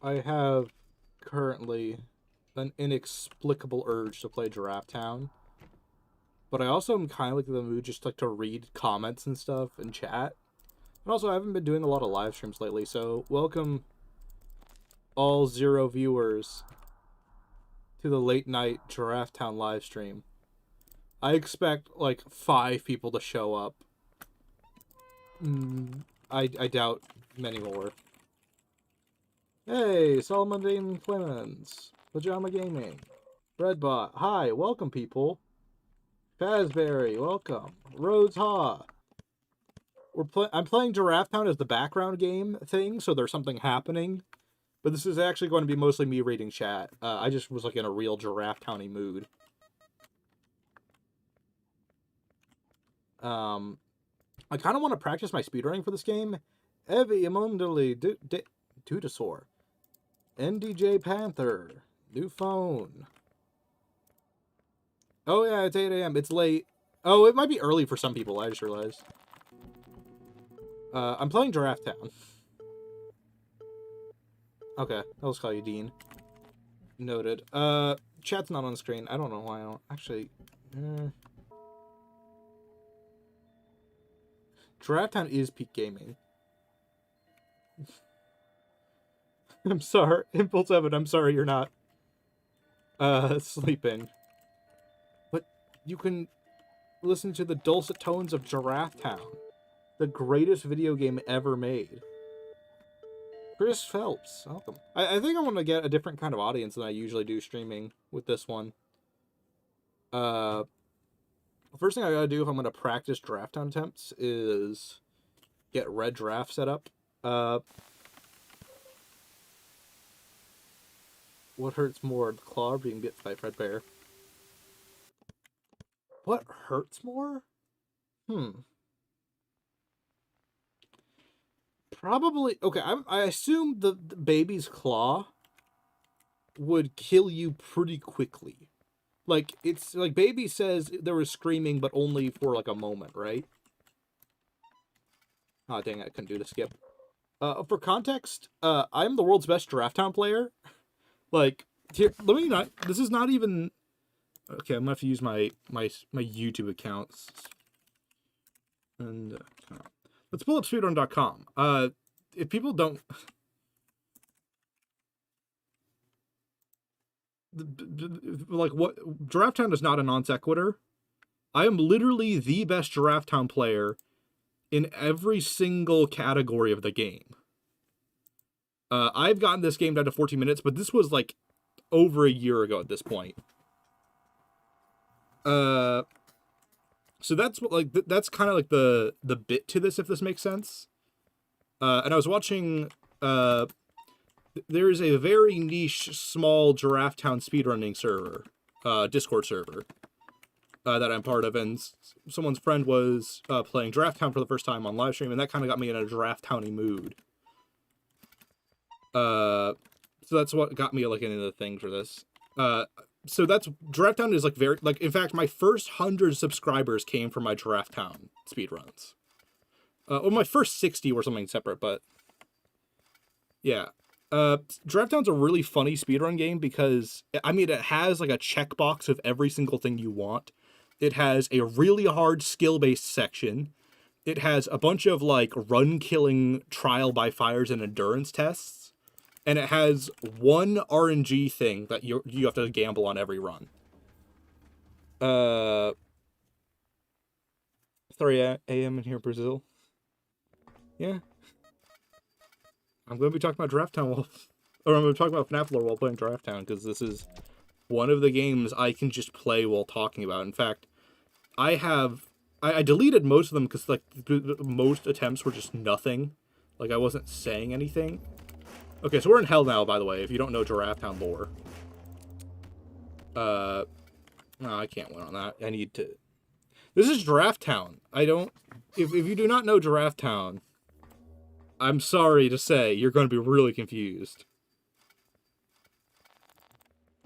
I have currently an inexplicable urge to play Giraffe Town, but I also am kind of like in the mood just like to read comments and stuff and chat. And also, I haven't been doing a lot of live streams lately, so welcome all 0 viewers to the late night Giraffe Town live stream. I expect like 5 people to show up. I doubt many more. Hey, Solomon Clemens, Pajama Gaming, Redbot, hi, welcome people. Fazberry, welcome. Rhodes Ha. I'm playing Giraffe Town as the background game thing, so there's something happening. But this is actually going to be mostly me reading chat. I just was like in a real Giraffe Towny mood. I kind of want to practice my speedrunning for this game. Evi Amundali Dudasaur. NDJ Panther. New phone. Oh yeah, it's 8 a.m. It's late. Oh, it might be early for some people, I just realized. I'm playing Giraffe Town. Okay, I'll just call you Dean. Noted. Chat's not on the screen. I don't know why I don't... Actually... Giraffe Town is peak gaming. I'm sorry. Impulse Evan, I'm sorry you're not... sleeping. But you can listen to the dulcet tones of Giraffe Town. The greatest video game ever made. Chris Phelps, welcome. I think I want to get a different kind of audience than I usually do streaming with this one. First thing I gotta do if I'm gonna practice Giraffe Town attempts is get Red Giraffe set up. What hurts more, the claw or being bit by Fredbear? What hurts more? Probably... Okay, I assume the baby's claw would kill you pretty quickly. Like, it's... Like, baby says there was screaming, but only for, like, a moment, right? Oh, dang, I couldn't do the skip. For context, I'm the world's best Giraffe Town player. Like, here, let me not... This is not even... Okay, I'm gonna have to use my YouTube accounts. And, let's pull up speedrun.com. If people don't... Like, what... Giraffe Town is not a non sequitur. I am literally the best Giraffe Town player in every single category of the game. I've gotten this game down to 14 minutes, but this was, like, over a year ago at this point. So that's what, like, that's kind of like the bit to this, if this makes sense. And I was watching, there is a very niche, small Giraffe Town speedrunning server, Discord server, that I'm part of, and someone's friend was playing Giraffe Town for the first time on live stream, and that kind of got me in a Giraffe Towny mood. So that's what got me, like, into the thing for this. So that's... Giraffe Town is, like, very... Like, in fact, my first 100 subscribers came from my Giraffe Town speedruns. Well, my first 60 were something separate, but... Yeah. Giraffe Town's a really funny speedrun game because... I mean, it has, like, a checkbox of every single thing you want. It has a really hard skill-based section. It has a bunch of, like, run-killing trial by fires and endurance tests. And it has one RNG thing that you have to gamble on every run. 3 a.m. in here, Brazil. Yeah. I'm going to be talking about Giraffe Town or I'm going to talk about FNAF lore while playing Giraffe Town, because this is one of the games I can just play while talking about. In fact, I deleted most of them because, like, most attempts were just nothing. Like, I wasn't saying anything. Okay, so we're in hell now, by the way, if you don't know Giraffe Town lore. No, I can't win on that. I need to... This is Giraffe Town. I don't... If you do not know Giraffe Town, I'm sorry to say, you're going to be really confused.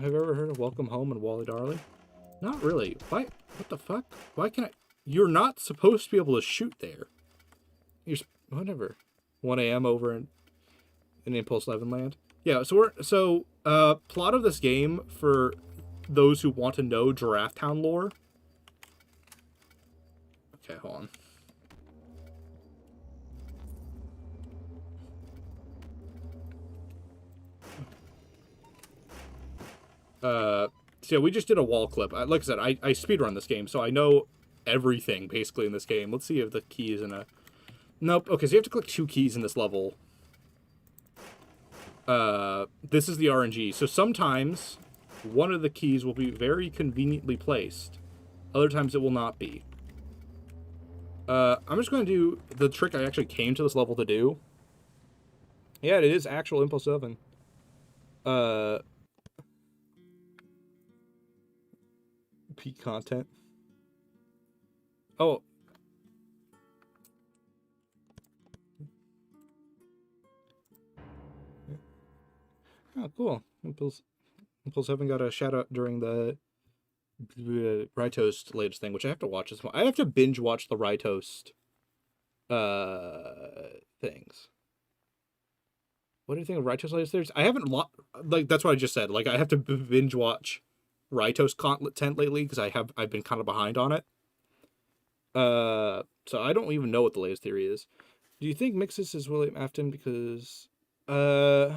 Have you ever heard of Welcome Home and Wally Darley? Not really. Why? What the fuck? Why can't I... You're not supposed to be able to shoot there. You're... Whatever. 1 a.m. over in Impulse 11 land. Yeah, plot of this game for those who want to know Giraffe Town lore. Okay, hold on. So yeah, we just did a wall clip. Like I said, I speedrun this game, so I know everything basically in this game. Let's see if the key is in a... Nope. Okay, so you have to click 2 keys in this level. This is the RNG. So sometimes one of the keys will be very conveniently placed. Other times it will not be. I'm just going to do the trick I actually came to this level to do. Yeah, it is actual Impulse 7. Peak content. Oh. Oh, cool. Impulse 7 got a shout out during the Rytoast latest thing, which I have to watch this one. I have to binge watch the Rytoast things. What do you think of Rytoast latest things? I haven't like that's what I just said. Like I have to binge watch Rytoast content lately because I've been kind of behind on it. So I don't even know what the latest theory is. Do you think Mixus is William Afton because I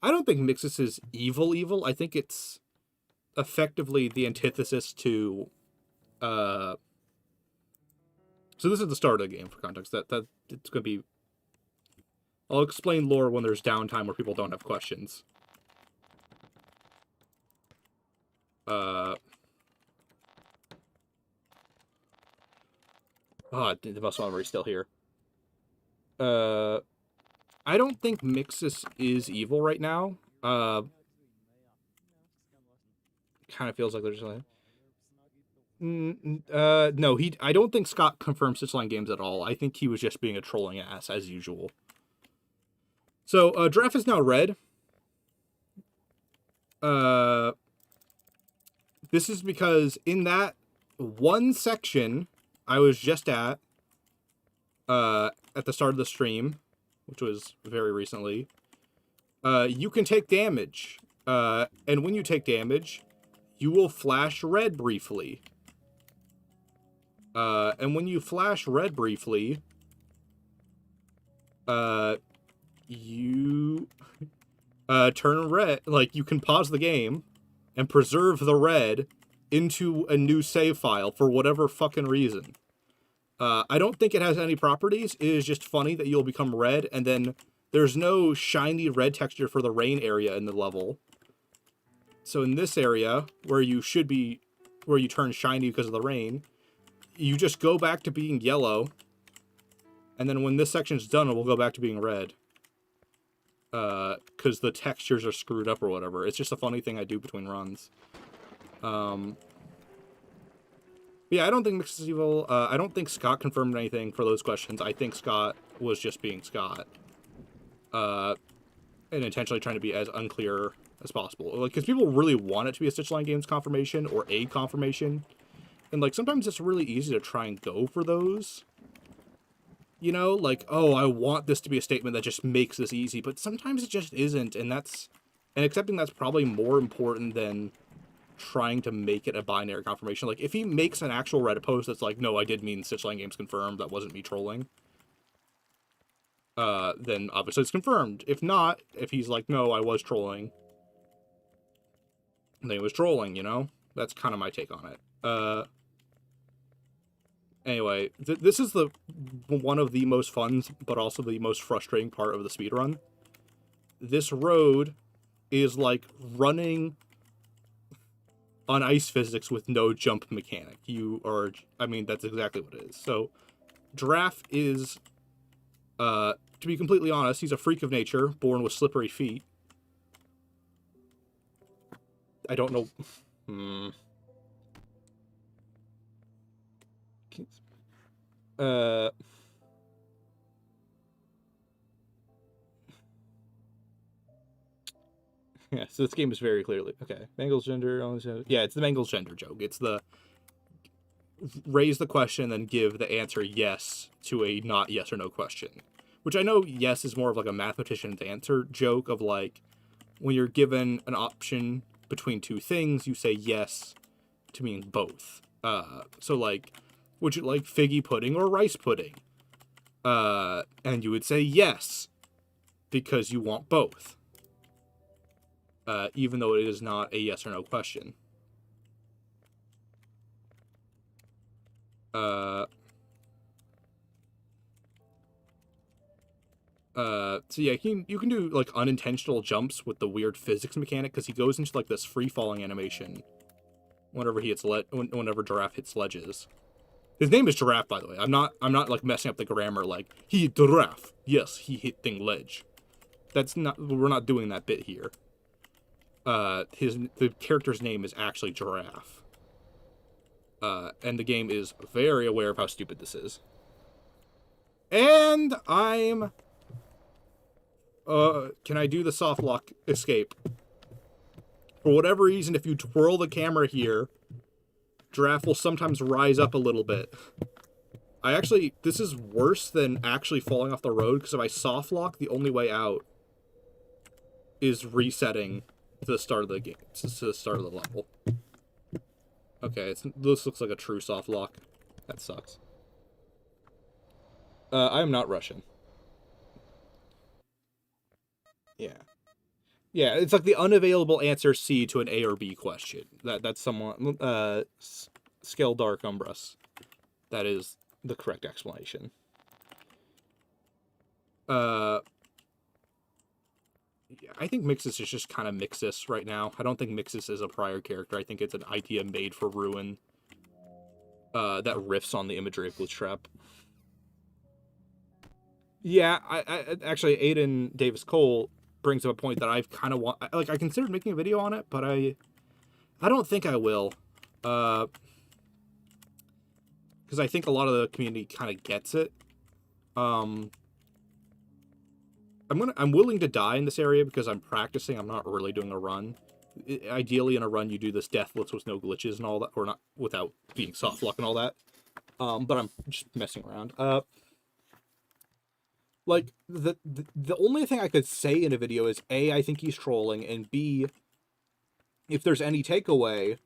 don't think Mixus is evil. I think it's effectively the antithesis to so this is the start of the game for context. That it's gonna be... I'll explain lore when there's downtime where people don't have questions. Oh, the muscle memory's still here. I don't think Mixus is evil right now. Kind of feels like they're just like... no, I don't think Scott confirmed Stitchline Games at all. I think he was just being a trolling ass, as usual. So, Giraffe is now red. This is because in that one section I was just at the start of the stream, which was very recently, you can take damage. And when you take damage, you will flash red briefly. And when you flash red briefly, you turn red. Like, you can pause the game and preserve the red into a new save file for whatever fucking reason. I don't think it has any properties. It is just funny that you'll become red, and then there's no shiny red texture for the rain area in the level. So in this area, where you turn shiny because of the rain, you just go back to being yellow, and then when this section's done, it will go back to being red. Because the textures are screwed up or whatever. It's just a funny thing I do between runs. Yeah, I don't think Mixus is evil. I don't think Scott confirmed anything for those questions. I think Scott was just being Scott. And intentionally trying to be as unclear as possible. Like, because people really want it to be a Stitchline Games confirmation or a confirmation. And, like, sometimes it's really easy to try and go for those. You know, like, oh, I want this to be a statement that just makes this easy. But sometimes it just isn't, and accepting that's probably more important than trying to make it a binary confirmation. Like, if he makes an actual Reddit post that's like, no, I did mean Stitchline Games confirmed, that wasn't me trolling, then obviously it's confirmed. If not, if he's like, no, I was trolling, then he was trolling, you know? That's kind of my take on it. Anyway, this is one of the most fun, but also the most frustrating part of the speedrun. This road is like running on ice physics with no jump mechanic. That's exactly what it is. So, Giraffe is, to be completely honest, he's a freak of nature, born with slippery feet. I don't know. Yeah, so this game is very clearly... Okay, Mangel's gender... Yeah, it's the Mangel's gender joke. It's the... Raise the question, then give the answer yes to a not yes or no question. Which I know, yes, is more of like a mathematician's answer joke of like, when you're given an option between two things, you say yes to mean both. So like, would you like figgy pudding or rice pudding? And you would say yes, because you want both. Even though it is not a yes or no question. So yeah, you can do like unintentional jumps with the weird physics mechanic, because he goes into like this free falling animation whenever he hits whenever Giraffe hits ledges. His name is Giraffe, by the way. I'm not like messing up the grammar. Like he Giraffe. Yes, he hit thing ledge. That's not. We're not doing that bit here. The character's name is actually Giraffe. And the game is very aware of how stupid this is. And I'm. Can I do the soft lock escape? For whatever reason, if you twirl the camera here, Giraffe will sometimes rise up a little bit. This is worse than actually falling off the road, because if I soft lock, the only way out is resetting to the start of the game, to the start of the level. Okay, this looks like a true soft lock. That sucks. I am not Russian. Yeah. Yeah, it's like the unavailable answer C to an A or B question. That's somewhat Skeldar Umbrus. That is the correct explanation. Yeah, I think Mixus is just kind of Mixus right now. I don't think Mixus is a prior character. I think it's an idea made for Ruin that riffs on the imagery of Glitch Trap. Yeah, I actually, Aiden Davis Cole brings up a point that I've kind of I considered making a video on it, but I don't think I will, because I think a lot of the community kind of gets it. I'm willing to die in this area because I'm practicing. I'm not really doing a run. Ideally, in a run, you do this deathless with no glitches and all that, or not without being soft lock and all that. But I'm just messing around. Like, the only thing I could say in a video is, A, I think he's trolling, and B, if there's any takeaway,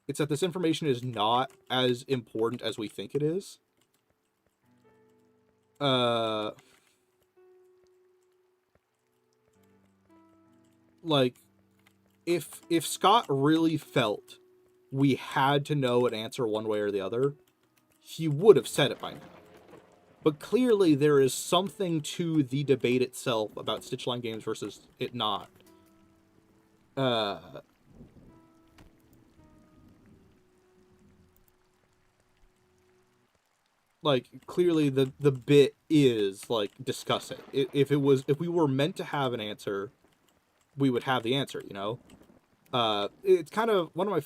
it's that this information is not as important as we think it is. Like, if Scott really felt we had to know an answer one way or the other, he would have said it by now. But clearly there is something to the debate itself about Stitchline games versus it not. Like, clearly the bit is, like, discuss it. If we were meant to have an answer, we would have the answer, you know? It's kind of, one of my,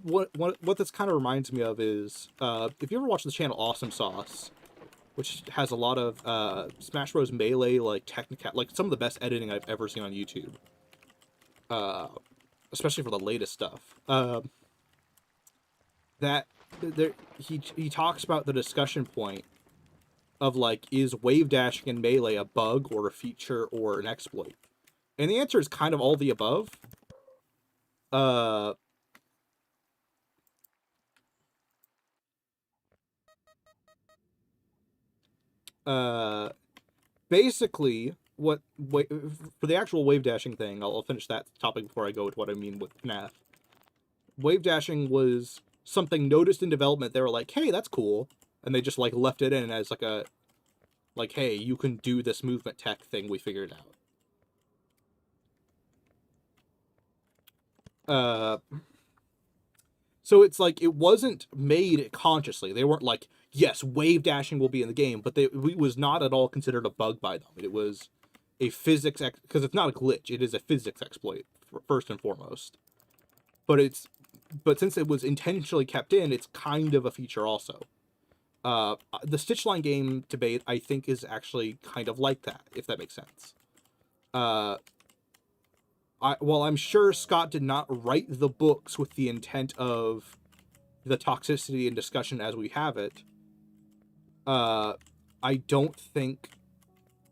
what this kind of reminds me of is, if you ever watch the channel Awesome Sauce, which has a lot of Smash Bros. Melee, like, like, some of the best editing I've ever seen on YouTube. Especially for the latest stuff. He talks about the discussion point of, like, is wave dashing in Melee a bug or a feature or an exploit? And the answer is kind of all the above. Basically, for the actual wave dashing thing, I'll finish that topic before I go with what I mean with FNAF. Wave dashing was something noticed in development. They were like, hey, that's cool. And they just, like, left it in as, like, like, hey, you can do this movement tech thing we figured out. So it's like, it wasn't made consciously. They weren't like, yes, wave dashing will be in the game, but it was not at all considered a bug by them. It was a physics, because it's not a glitch, it is a physics exploit, first and foremost. But since it was intentionally kept in, it's kind of a feature also. The Stitchline game debate, I think, is actually kind of like that, if that makes sense. While I'm sure Scott did not write the books with the intent of the toxicity and discussion as we have it, I don't think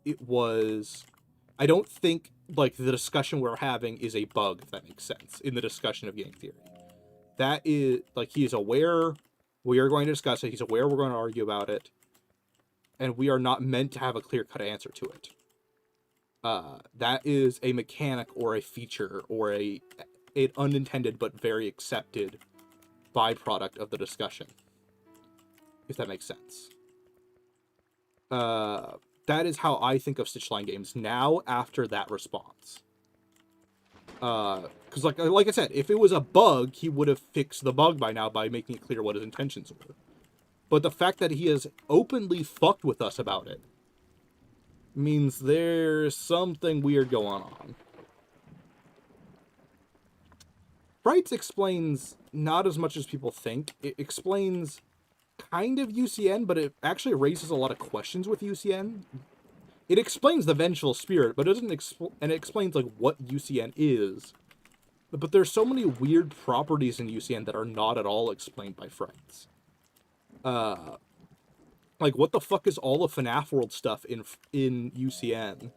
it was... I don't think, like, the discussion we're having is a bug, if that makes sense, in the discussion of game theory. That is, like, he is aware we are going to discuss it, he's aware we're going to argue about it, and we are not meant to have a clear-cut answer to it. That is a mechanic or a feature or an unintended but very accepted byproduct of the discussion, if that makes sense. That is how I think of Stitchline games now after that response. Because like I said, if it was a bug, he would have fixed the bug by now by making it clear what his intentions were. But the fact that he has openly fucked with us about it means there's something weird going on. Frights explains not as much as people think. It explains kind of UCN, but it actually raises a lot of questions with UCN. It explains the vengeful spirit, but it doesn't and it explains like what UCN is. But there's so many weird properties in UCN that are not at all explained by Frights. Like, what the fuck is all the FNAF world stuff in UCN?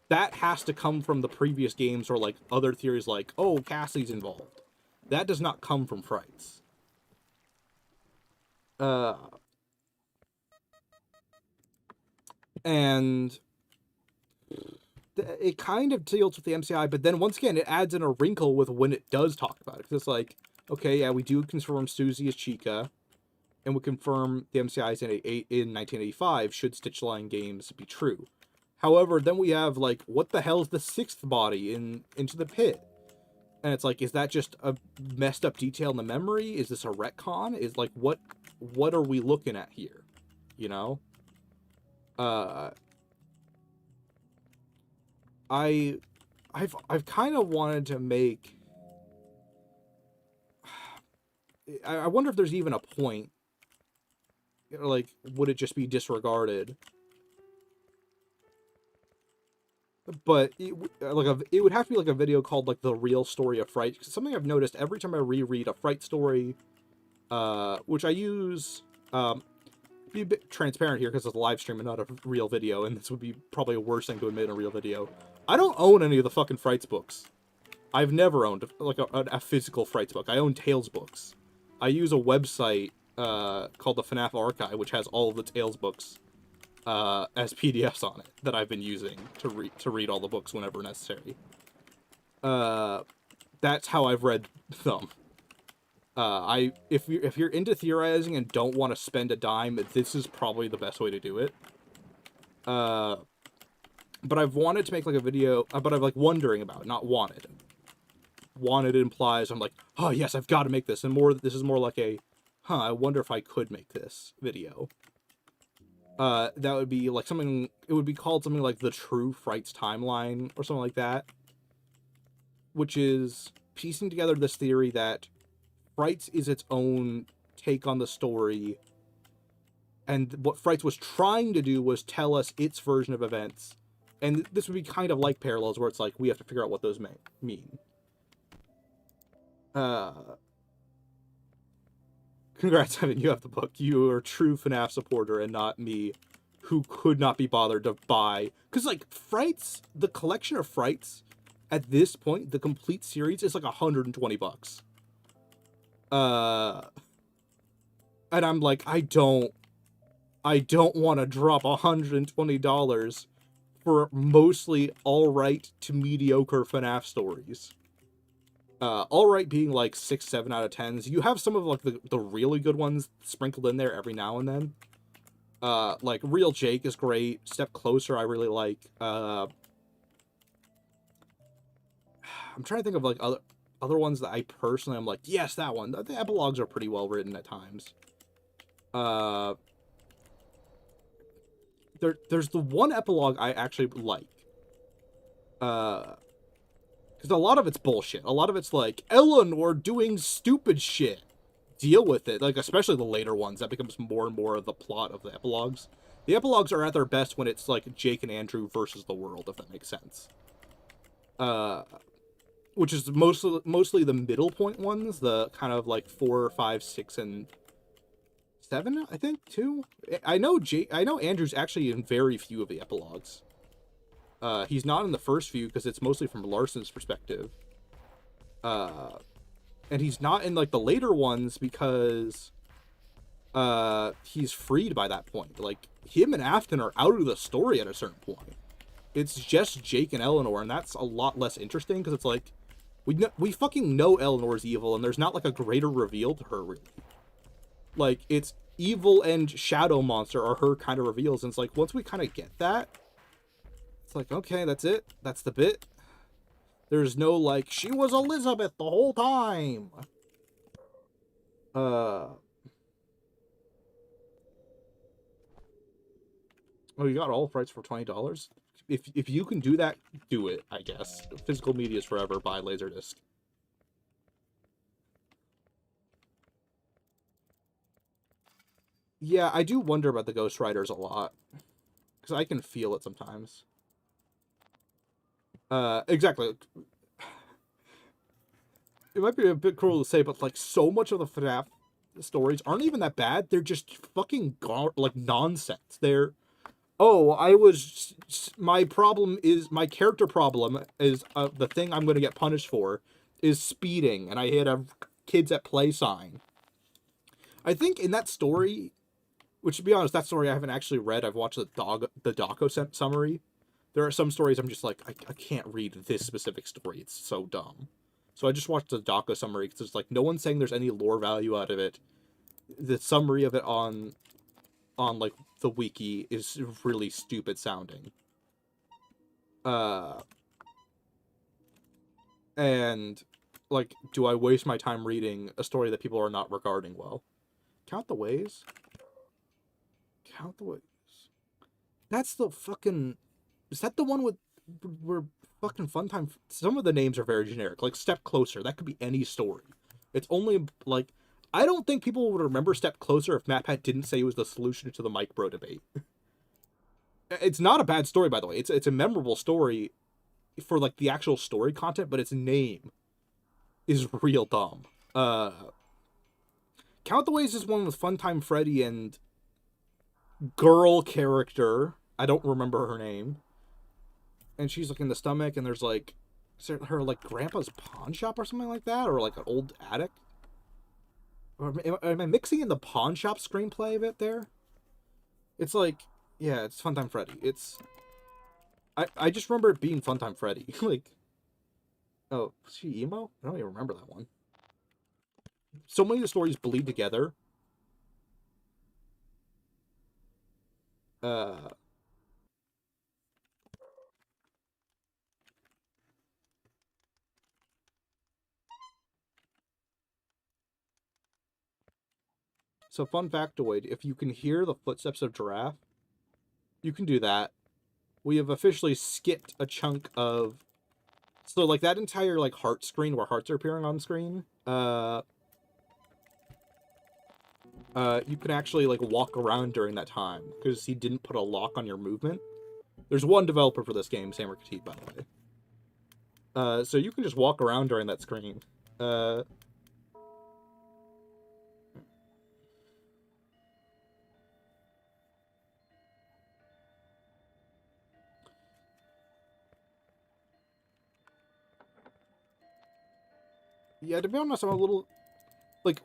That has to come from the previous games or, like, other theories like, oh, Cassie's involved. That does not come from Frights. And it kind of deals with the MCI, but then once again, it adds in a wrinkle with when it does talk about it. Because it's like, okay, yeah, we do confirm Susie is Chica, and we confirm the MCIs in 1985 should Stitchline games be true. However, then we have, like, what the hell is the sixth body in Into the Pit? And it's like, is that just a messed up detail in the memory? Is this a retcon? Is, like, what are we looking at here? You know? I've kind of wanted to make... I wonder if there's even a point. You know, like, would it just be disregarded? But it would have to be like a video called like the real story of Fright. Cause something I've noticed every time I reread a Fright story, which I use, be a bit transparent here because it's a live stream and not a real video, and this would be probably a worse thing to admit in a real video. I don't own any of the fucking Frights books. I've never owned like a physical Frights book. I own Tales books. I use a website called the FNAF Archive, which has all of the Tales books as PDFs on it that I've been using to read all the books whenever necessary. That's how I've read them. If you're into theorizing and don't want to spend a dime, this is probably the best way to do it. But I've wanted to make like a video, but I'm like wondering about, not wanted. Wanted implies I'm like, oh yes, I've got to make this, and this is more like a, I wonder if I could make this video. That would be like something, it would be called something like the True Frights Timeline or something like that, which is piecing together this theory that Frights is its own take on the story, and what Frights was trying to do was tell us its version of events, and this would be kind of like Parallels, where it's like, we have to figure out what those mean. Congrats, Evan, you have the book. You are a true FNAF supporter and not me, who could not be bothered to buy. Because, like, Frights, the collection of Frights, at this point, the complete series is like $120. And I'm like, I don't want to drop $120 for mostly alright to mediocre FNAF stories. Alright being like 6, 7 out of 10s. You have some of like the really good ones sprinkled in there every now and then. Like Real Jake is great. Step Closer I really like. I'm trying to think of like other ones that I personally am like, yes, that one. The epilogues are pretty well written at times. There's the one epilogue I actually like. Because a lot of it's bullshit. A lot of it's like, Eleanor doing stupid shit. Deal with it. Like, especially the later ones. That becomes more and more of the plot of the epilogues. The epilogues are at their best when it's like Jake and Andrew versus the world, if that makes sense. Which is mostly the middle point ones. The kind of like 4, 5, 6, and 7, I think, 2. I know Andrew's actually in very few of the epilogues. He's not in the first few because it's mostly from Larson's perspective. And he's not in like the later ones because he's freed by that point. Like, him and Afton are out of the story at a certain point. It's just Jake and Eleanor, and that's a lot less interesting because it's like we fucking know Eleanor's evil, and there's not like a greater reveal to her really. Like, it's evil and shadow monster are her kind of reveals, and it's like once we kind of get that, it's like, okay, that's it. That's the bit. There's no like she was Elizabeth the whole time. Oh, you got all rights for $20? If you can do that, do it, I guess. Physical media is forever. Buy Laserdisc. Yeah, I do wonder about the Ghost Riders a lot. Because I can feel it sometimes. Exactly. It might be a bit cruel to say, but like so much of the FNAF stories aren't even that bad. They're just fucking like nonsense. They're my problem is my character problem is the thing I'm going to get punished for is speeding, and I hit a kids at play sign. I think in that story, which to be honest, that story I haven't actually read. I've watched the doco summary. There are some stories I'm just like, I can't read this specific story. It's so dumb. So I just watched the doco summary because it's like no one's saying there's any lore value out of it. The summary of it on like the wiki is really stupid sounding. And like, do I waste my time reading a story that people are not regarding well? Count the Ways? Count the Ways. That's the fucking... Is that the one with... Where fucking Funtime... Some of the names are very generic. Like, Step Closer. That could be any story. It's only, like... I don't think people would remember Step Closer if MatPat didn't say it was the solution to the Mike Bro debate. It's not a bad story, by the way. It's a memorable story for, like, the actual story content, but its name is real dumb. Count the Ways is one with Funtime Freddy and girl character. I don't remember her name. And she's, like, in the stomach, and there's, like... Is there her, like, grandpa's pawn shop or something like that? Or, like, an old attic? Or am I mixing in the pawn shop screenplay of it there? It's like... Yeah, it's Funtime Freddy. It's... I just remember it being Funtime Freddy. Like... Oh, was she emo? I don't even remember that one. So many of the stories bleed together. So fun factoid, if you can hear the footsteps of Giraffe, you can do that. We have officially skipped a chunk of... So, like, that entire, like, heart screen where hearts are appearing on screen, you can actually, like, walk around during that time, because he didn't put a lock on your movement. There's one developer for this game, Sam Ricketeed, by the way. So you can just walk around during that screen. Yeah, to be honest, I'm a little... Like,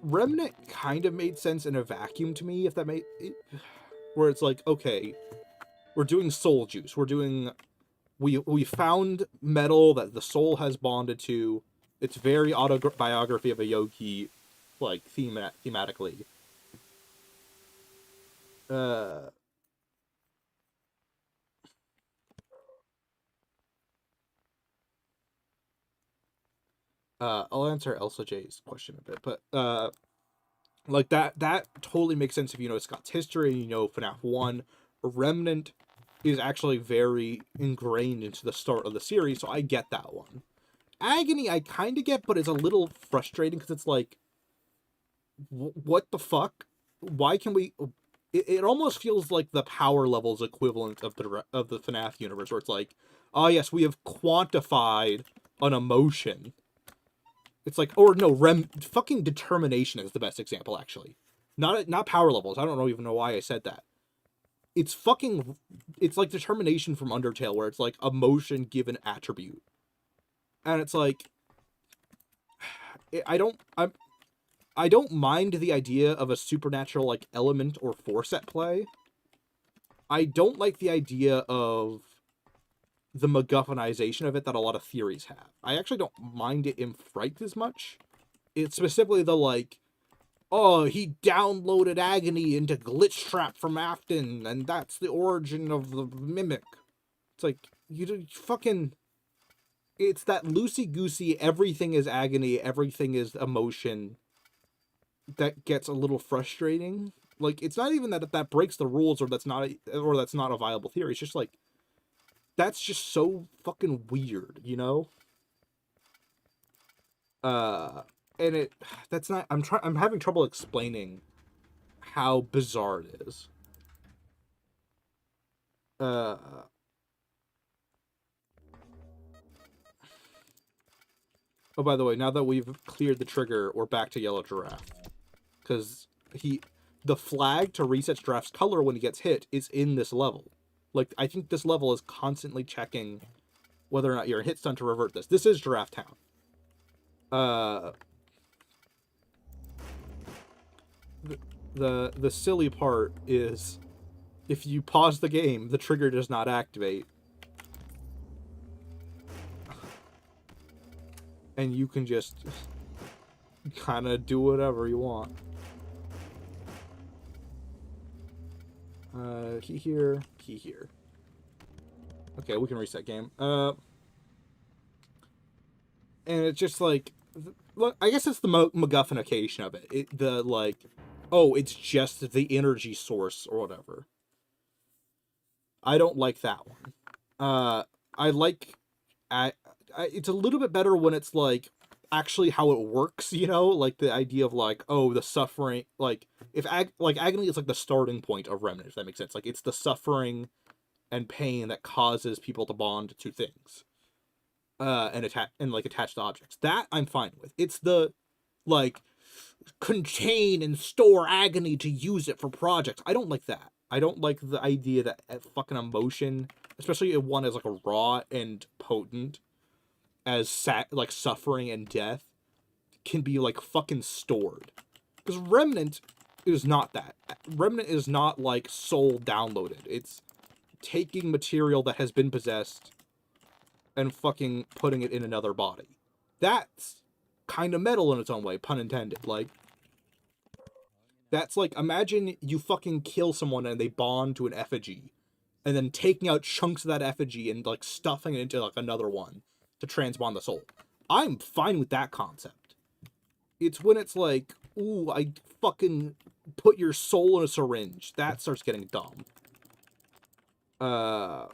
Remnant kind of made sense in a vacuum to me, if that made... Where it's like, okay, we're doing soul juice. We're doing... We found metal that the soul has bonded to. It's very autobiography of a yogi, like, thematically. I'll answer Elsa J's question a bit, but like that totally makes sense if you know Scott's history and you know FNAF 1. Remnant is actually very ingrained into the start of the series, so I get that one. Agony I kind of get, but it's a little frustrating because it's like, what the fuck? Why can we... It almost feels like the power levels equivalent of the FNAF universe, where it's like, oh yes, we have quantified an emotion. It's like, or no, fucking Determination is the best example, actually. Not power levels. I don't even know why I said that. It's fucking, it's like determination from Undertale, where it's like emotion given attribute, and it's like, I don't mind the idea of a supernatural like element or force at play. I don't like the idea of the MacGuffinization of it that a lot of theories have. I actually don't mind it in Fright as much. It's specifically the like, oh, he downloaded Agony into Glitch Trap from Afton, and that's the origin of the Mimic. It's like, you fucking... It's that loosey-goosey, everything is agony, everything is emotion, that gets a little frustrating. Like, it's not even that breaks the rules, or that's not a viable theory. It's just like, that's just so fucking weird, you know? And I'm having trouble explaining how bizarre it is. Oh, by the way, now that we've cleared the trigger, we're back to Yellow Giraffe. Because the flag to reset Giraffe's color when he gets hit is in this level. Like, I think this level is constantly checking whether or not you're hit stun to revert this. This is Giraffe Town. The silly part is, if you pause the game, the trigger does not activate. And you can just kind of do whatever you want. Key here, key here. Okay, we can reset game. And it's just like, look, I guess it's the MacGuffinication of it. Oh, it's just the energy source or whatever. I don't like that one. I like, it's a little bit better when it's like actually how it works, you know, like the idea of like, oh, the suffering, like if agony is like the starting point of Remnant, if that makes sense. Like, it's the suffering and pain that causes people to bond to things, and attach to objects. That I'm fine with. It's the like contain and store agony to use it for projects. I don't like that. I don't like the idea that fucking emotion, especially if one is like a raw and potent as like suffering and death, can be like fucking stored. Because Remnant is not that. Remnant is not like soul downloaded. It's taking material that has been possessed and fucking putting it in another body. That's kind of metal in its own way, pun intended. Like, that's like, imagine you fucking kill someone and they bond to an effigy, and then taking out chunks of that effigy and like stuffing it into like another one to transbond the soul. I'm fine with that concept. It's when it's like, ooh, I fucking put your soul in a syringe, that starts getting dumb. And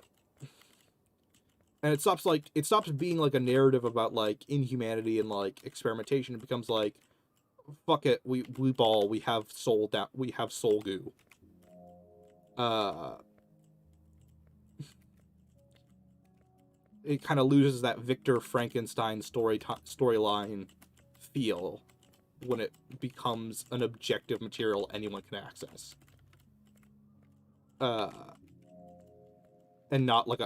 it stops being like a narrative about like inhumanity and like experimentation. It becomes like, fuck it, we have soul goo. It kind of loses that Victor Frankenstein storyline feel when it becomes an objective material anyone can access. And not like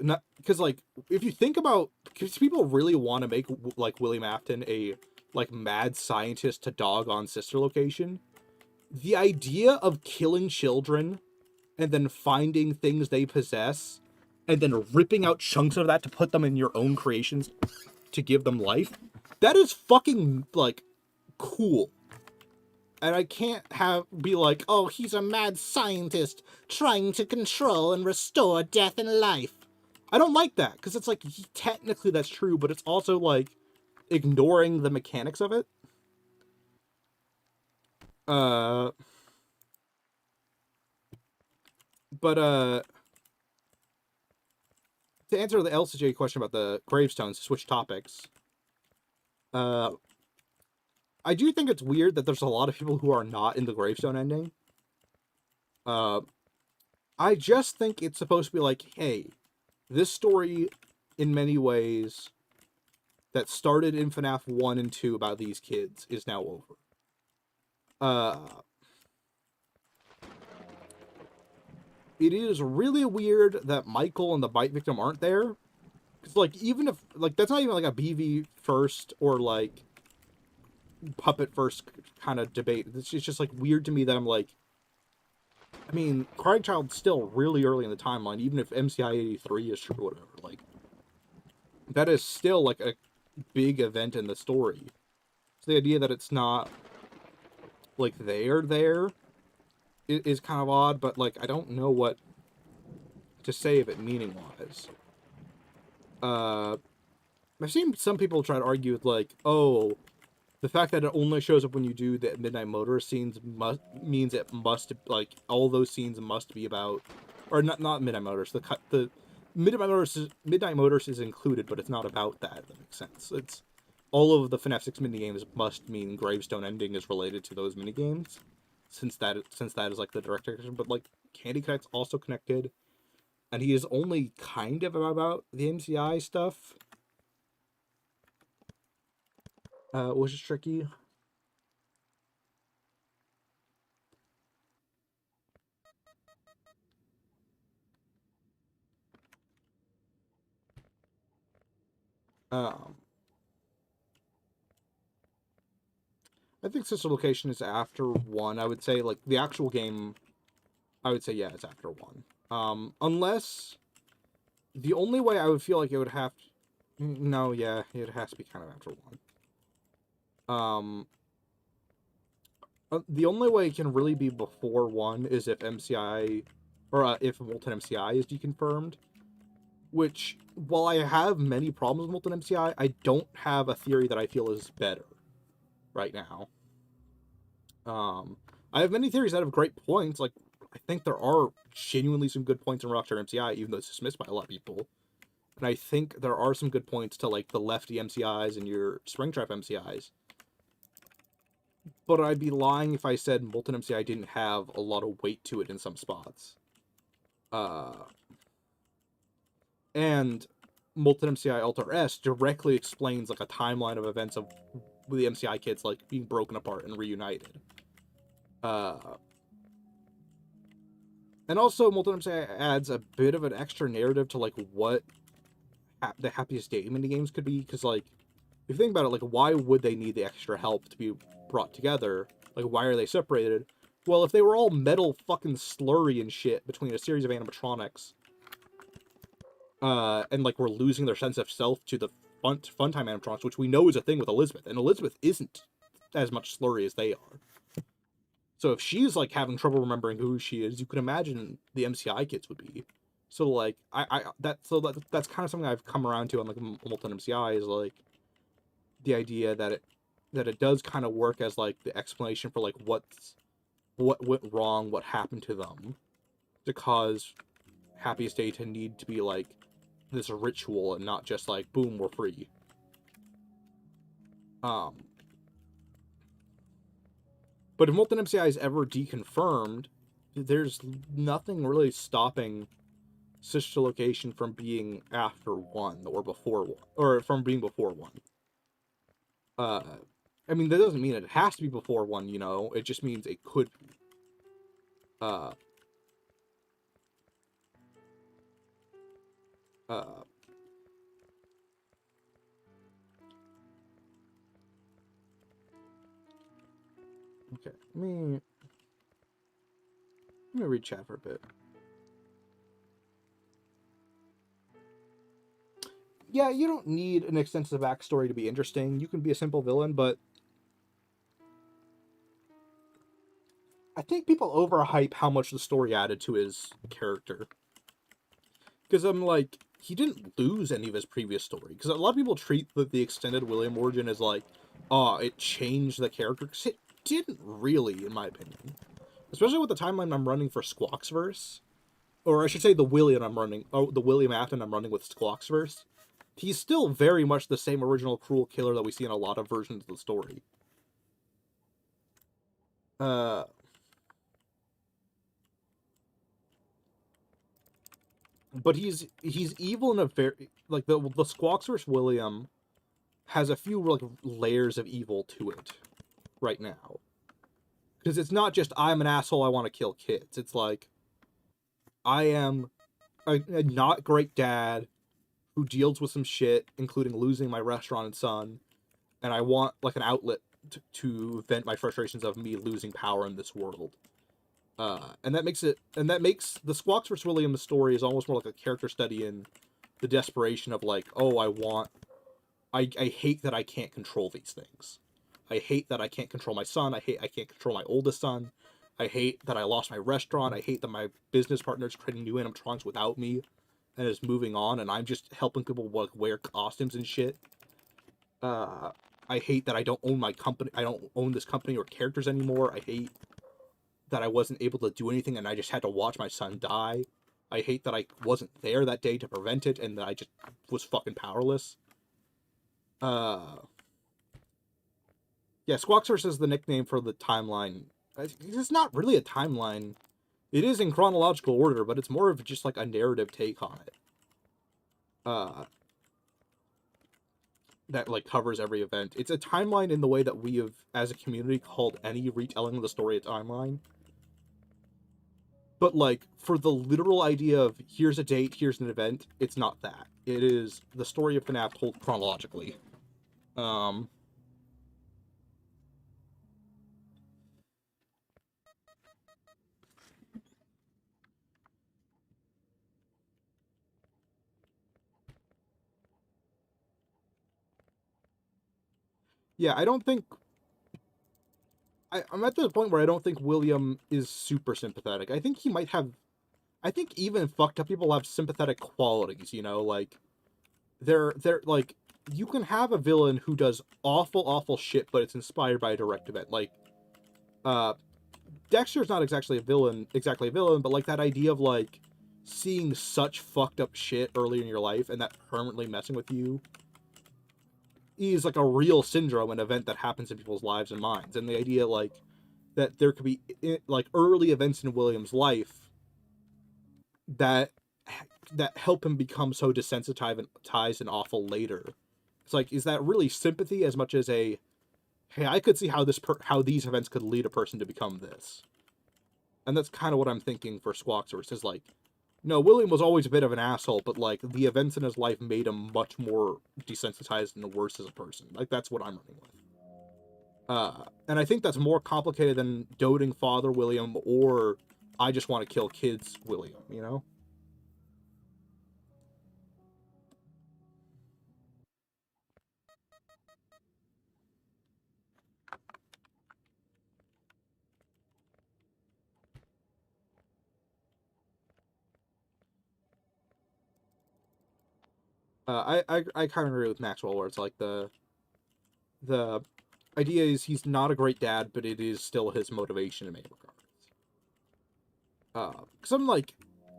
not because like, if you think about, because people really want to make like William Afton a like mad scientist to dog on sister location, the idea of killing children and then finding things they possess and then ripping out chunks of that to put them in your own creations to give them life, that is fucking like cool. And I can't be like, oh, he's a mad scientist trying to control and restore death and life. I don't like that, because it's like, technically that's true, but it's also like ignoring the mechanics of it. But to answer the LCJ question about the gravestones, to switch topics, I do think it's weird that there's a lot of people who are not in the gravestone ending. I just think it's supposed to be like, hey, this story, in many ways, that started in FNAF 1 and 2 about these kids is now over. it is really weird that Michael and the bite victim aren't there. Because, like, even if, like, that's not even, like, a BV first or, like, puppet first kind of debate. It's just, like, weird to me that I'm, like, I mean, Crying Child's still really early in the timeline, even if MCI 83 is true or whatever. Like, that is still, like, a big event in the story. So the idea that it's not, like, they're there is kind of odd, but, like, I don't know what to say of it meaning-wise. I've seen some people try to argue with, like, oh, the fact that it only shows up when you do the Midnight Motorist scenes means it must, like, all those scenes must be about, or not Midnight Motorist, the Midnight Motorist is included, but it's not about that, if that makes sense. It's, all of the FNAF 6 minigames must mean Gravestone Ending is related to those minigames, since that is, like, the direct connection, but, like, Candy Connect's also connected, and he is only kind of about the MCI stuff, which is tricky. Um, I think Sister Location is after 1. I would say, like, the actual game, I would say, yeah, it's after 1. Unless, the only way I would feel like it would have to, no, yeah, it has to be kind of after 1. The only way it can really be before 1 is if MCI, or if Molten MCI is deconfirmed, which, while I have many problems with Molten MCI, I don't have a theory that I feel is better right now. I have many theories that have great points. Like, I think there are genuinely some good points in Rockstar MCI, even though it's dismissed by a lot of people. And I think there are some good points to, like, the lefty MCIs and your Springtrap MCIs. But I'd be lying if I said Molten MCI didn't have a lot of weight to it in some spots. And Molten MCI Alter S directly explains, like, a timeline of events of the MCI kids, like, being broken apart and reunited. And also, Molten MCI adds a bit of an extra narrative to, like, what the Happiest Day minigames could be, because, like, if you think about it, like, why would they need the extra help to be brought together? Like, why are they separated? Well, if they were all metal fucking slurry and shit between a series of animatronics, and, like, we're losing their sense of self to the Funtime animatronics, which we know is a thing with Elizabeth, and Elizabeth isn't as much slurry as they are. So if she's, like, having trouble remembering who she is, you can imagine the MCI kids would be. So, like, that's kind of something I've come around to on, like, Molten MCI, is, like, the idea that it does kind of work as, like, the explanation for, like, what went wrong, what happened to them, to cause Happiest Day to need to be, like, this ritual and not just, like, boom, we're free. But if Molten MCI is ever deconfirmed, there's nothing really stopping Sister Location from being after 1 or before 1, or from being before 1. I mean, that doesn't mean it has to be before 1, you know, it just means it could be. Okay, let me read chat for a bit. Yeah, you don't need an extensive backstory to be interesting. You can be a simple villain, but I think people overhype how much the story added to his character. Because I'm like, he didn't lose any of his previous story. Because a lot of people treat the extended William origin as like, oh, it changed the character. Because it didn't really, in my opinion. Especially with the timeline I'm running for Squawksverse. Or I should say the William Afton I'm running with Squawksverse. He's still very much the same original cruel killer that we see in a lot of versions of the story. But he's evil in a very, like, the Squawksverse William has a few, like, layers of evil to it right now. Because it's not just, I'm an asshole, I want to kill kids. It's like, I am a not great dad who deals with some shit, including losing my restaurant and son, and I want like an outlet to vent my frustrations of me losing power in this world. And that makes the Squawks vs. Williams story is almost more like a character study in the desperation of like, oh, I hate that I can't control these things. I hate that I can't control my son. I hate I can't control my oldest son. I hate that I lost my restaurant. I hate that my business partner is creating new animatronics without me and is moving on, and I'm just helping people like wear costumes and shit. I hate that I don't own my company. I don't own this company or characters anymore. I hate that I wasn't able to do anything and I just had to watch my son die. I hate that I wasn't there that day to prevent it and that I just was fucking powerless. Yeah, Squawksource is the nickname for the timeline. It's not really a timeline. It is in chronological order, but it's more of just like a narrative take on it. That like covers every event. It's a timeline in the way that we have, as a community, called any retelling of the story a timeline. But like for the literal idea of here's a date, here's an event, it's not that. It is the story of FNAF told chronologically. Yeah, I don't think I'm at the point where I don't think William is super sympathetic. I think he might have. I think even fucked up people have sympathetic qualities. You know, like they're like you can have a villain who does awful shit, but it's inspired by a direct event. Like, Dexter's not exactly a villain, but like that idea of like seeing such fucked up shit early in your life and that permanently messing with you is like a real syndrome, an event that happens in people's lives and minds. And the idea like that there could be like early events in William's life that help him become so desensitized and awful later. It's like, is that really sympathy as much as a, hey, I could see how how these events could lead a person to become this? And that's kind of what I'm thinking for Squawksource is like, no, William was always a bit of an asshole, but like the events in his life made him much more desensitized and worse as a person. Like that's what I'm running with. And I think that's more complicated than doting father William or I just want to kill kids William, you know? I kind of agree with Maxwell where it's like the idea is he's not a great dad, but it is still his motivation in many regards. Because I'm like,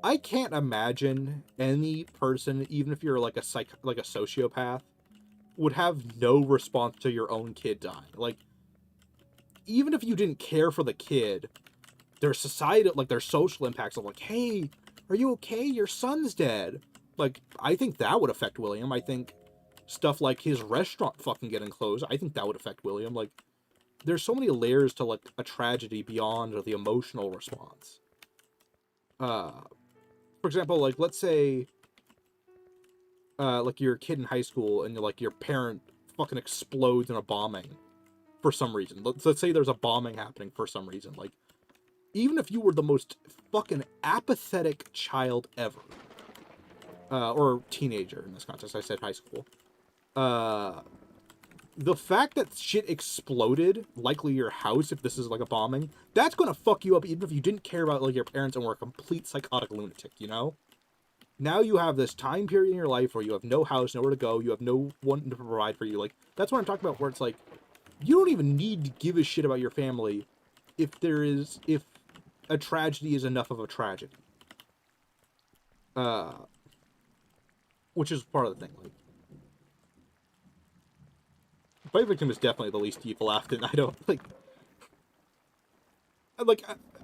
I can't imagine any person, even if you're like a sociopath, would have no response to your own kid dying. Like, even if you didn't care for the kid, their societal, like their social impacts of like, hey, are you okay? Your son's dead. Like, I think that would affect William. I think stuff like his restaurant fucking getting closed, I think that would affect William. Like, there's so many layers to like a tragedy beyond the emotional response. For example, like let's say, like you're a kid in high school and like your parent fucking explodes in a bombing for some reason. Let's say there's a bombing happening for some reason. Like, even if you were the most fucking apathetic child ever, or teenager in this context, I said high school. The fact that shit exploded, likely your house, if this is like a bombing, that's gonna fuck you up even if you didn't care about like your parents and were a complete psychotic lunatic, you know? Now you have this time period in your life where you have no house, nowhere to go, you have no one to provide for you. Like, that's what I'm talking about, where it's like, you don't even need to give a shit about your family if a tragedy is enough of a tragedy. Which is part of the thing, like, Fight Victim is definitely the least evil Afton. I don't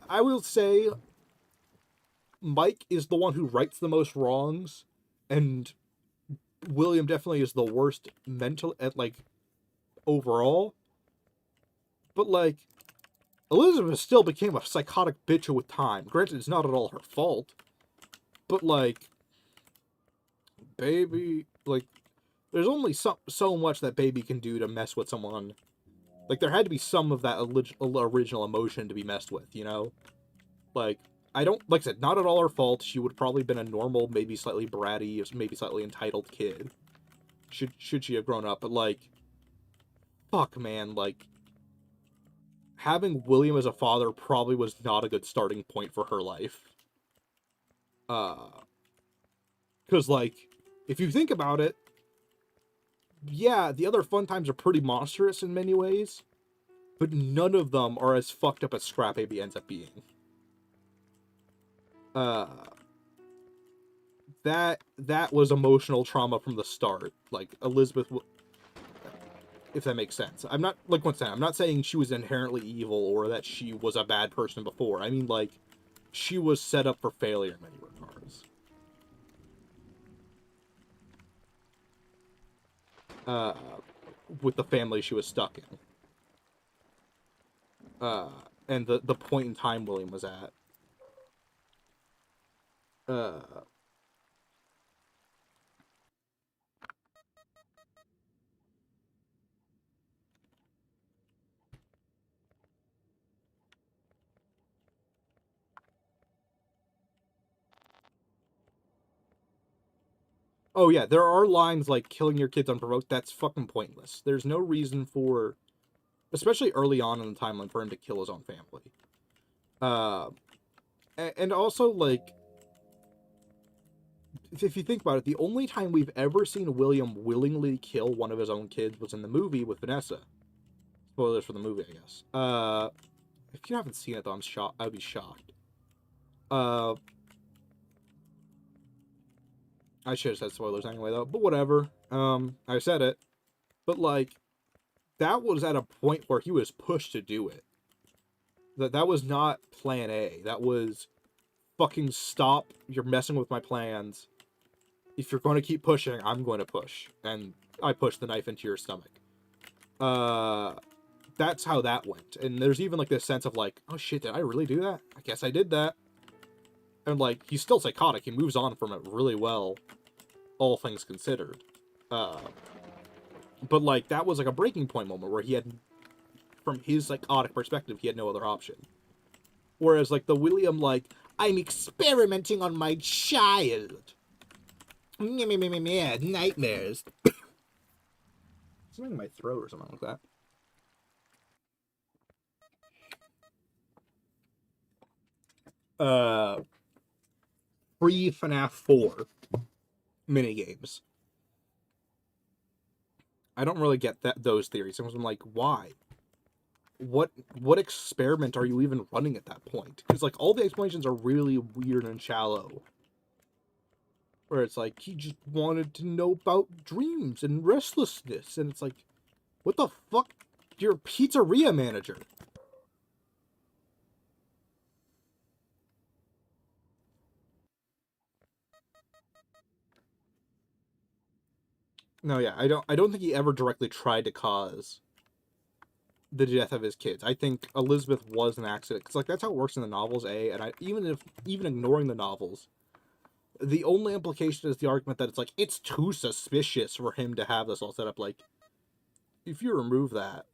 I will say Mike is the one who rights the most wrongs, and William definitely is the worst mental at like overall. But like Elizabeth still became a psychotic bitch with time. Granted, it's not at all her fault. But, like, baby, like, there's only so much that baby can do to mess with someone. Like, there had to be some of that original emotion to be messed with, you know? Like, I don't, like I said, not at all her fault. She would have probably been a normal, maybe slightly bratty, maybe slightly entitled kid. Should she have grown up, but, like, fuck, man, like, having William as a father probably was not a good starting point for her life. Because, like, if you think about it, yeah, the other fun times are pretty monstrous in many ways, but none of them are as fucked up as Scrap Baby ends up being. That was emotional trauma from the start. Like, Elizabeth, if that makes sense. I'm not, like, once again, I'm not saying she was inherently evil or that she was a bad person before. I mean, like, she was set up for failure in many regards. With the family she was stuck in. And the point in time William was at. Oh yeah, there are lines like killing your kids unprovoked. That's fucking pointless. There's no reason for, especially early on in the timeline, for him to kill his own family. And also, like, if you think about it, the only time we've ever seen William willingly kill one of his own kids was in the movie with Vanessa. Spoilers for the movie, I guess. If you haven't seen it, though, I'm shocked. I'd be shocked. I should have said spoilers anyway, though. But whatever. I said it. But, like, that was at a point where he was pushed to do it. That was not plan A. That was fucking stop. You're messing with my plans. If you're going to keep pushing, I'm going to push. And I pushed the knife into your stomach. That's how that went. And there's even, like, this sense of, like, oh shit, did I really do that? I guess I did that. And, like, he's still psychotic. He moves on from it really well, all things considered. But, like, that was, like, a breaking point moment where he had, from his psychotic perspective, he had no other option. Whereas, like, the William, like, I'm experimenting on my child. Nightmares. Something in my throat or something like that. Free FNAF 4 minigames. I don't really get those theories. I'm like, why? What experiment are you even running at that point? Because, like, all the explanations are really weird and shallow. Where it's like, he just wanted to know about dreams and restlessness. And it's like, what the fuck? You're a pizzeria manager. No, yeah, I don't think he ever directly tried to cause the death of his kids. I think Elizabeth was an accident. Because, like, that's how it works in the novels, A. And even ignoring the novels, the only implication is the argument that it's like, it's too suspicious for him to have this all set up. Like, if you remove that,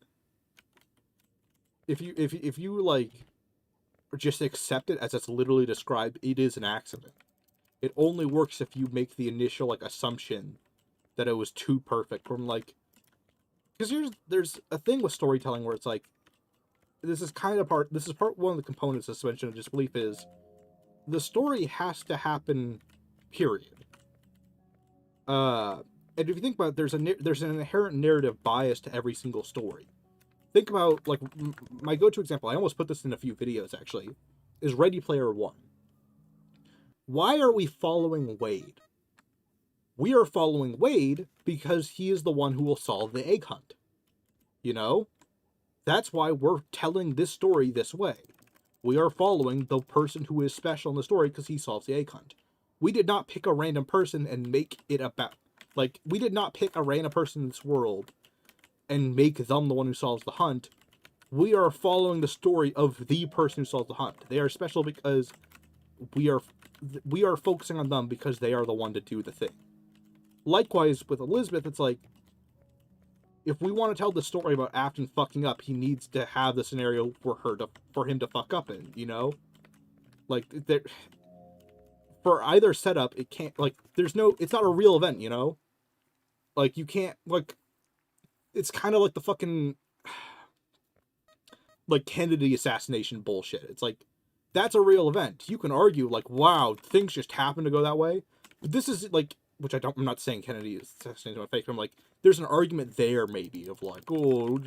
if you like, just accept it as it's literally described, it is an accident. It only works if you make the initial, like, assumption that it was too perfect. From, like, because there's a thing with storytelling where it's like, this is part one of the components of suspension of disbelief is the story has to happen, period. And if you think about it, there's an inherent narrative bias to every single story. Think about, like, my go-to example, I almost put this in a few videos, actually, is Ready Player One. Why are we following Wade? We are following Wade because he is the one who will solve the egg hunt. You know? That's why we're telling this story this way. We are following the person who is special in the story because he solves the egg hunt. We did not pick a random person and make it about... Like, we did not pick a random person in this world and make them the one who solves the hunt. We are following the story of the person who solves the hunt. They are special because we are we are focusing on them because they are the one to do the thing. Likewise with Elizabeth, it's like, if we want to tell the story about Afton fucking up, he needs to have the scenario for him to fuck up in, you know? Like, for either setup, it can't, like, it's not a real event, you know? Like, you can't, like, it's kind of like the fucking, like, Kennedy assassination bullshit. It's like, that's a real event. You can argue, like, wow, things just happen to go that way. But this is, like, which I'm not saying Kennedy assassination was fake, but I'm like, there's an argument there, maybe, of, like, oh,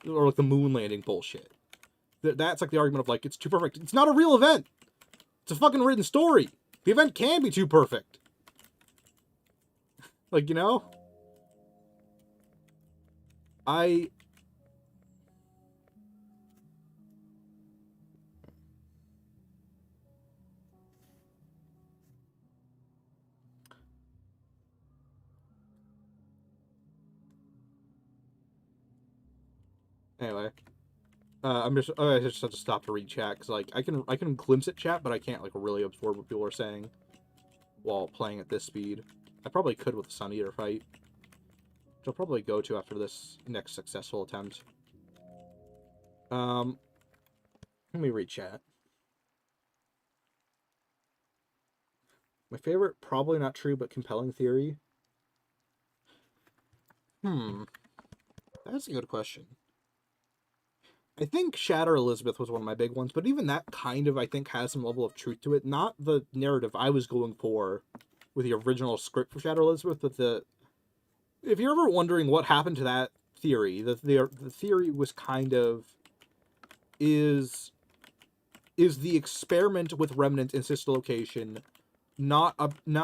or, like, the moon landing bullshit. That's, like, the argument of, like, it's too perfect. It's not a real event! It's a fucking written story! The event can be too perfect! Like, you know? Anyway. I just have to stop to read chat, because, like, I can glimpse at chat, but I can't, like, really absorb what people are saying while playing at this speed. I probably could with the Sun Eater fight, which I'll probably go to after this next successful attempt. Let me read chat. My favorite, probably not true, but compelling theory? That's a good question. I think Shatter Elizabeth was one of my big ones, but even that kind of, I think, has some level of truth to it. Not the narrative I was going for with the original script for Shatter Elizabeth, but if you're ever wondering what happened to that theory, the theory was kind of, is the experiment with remnants in sister location not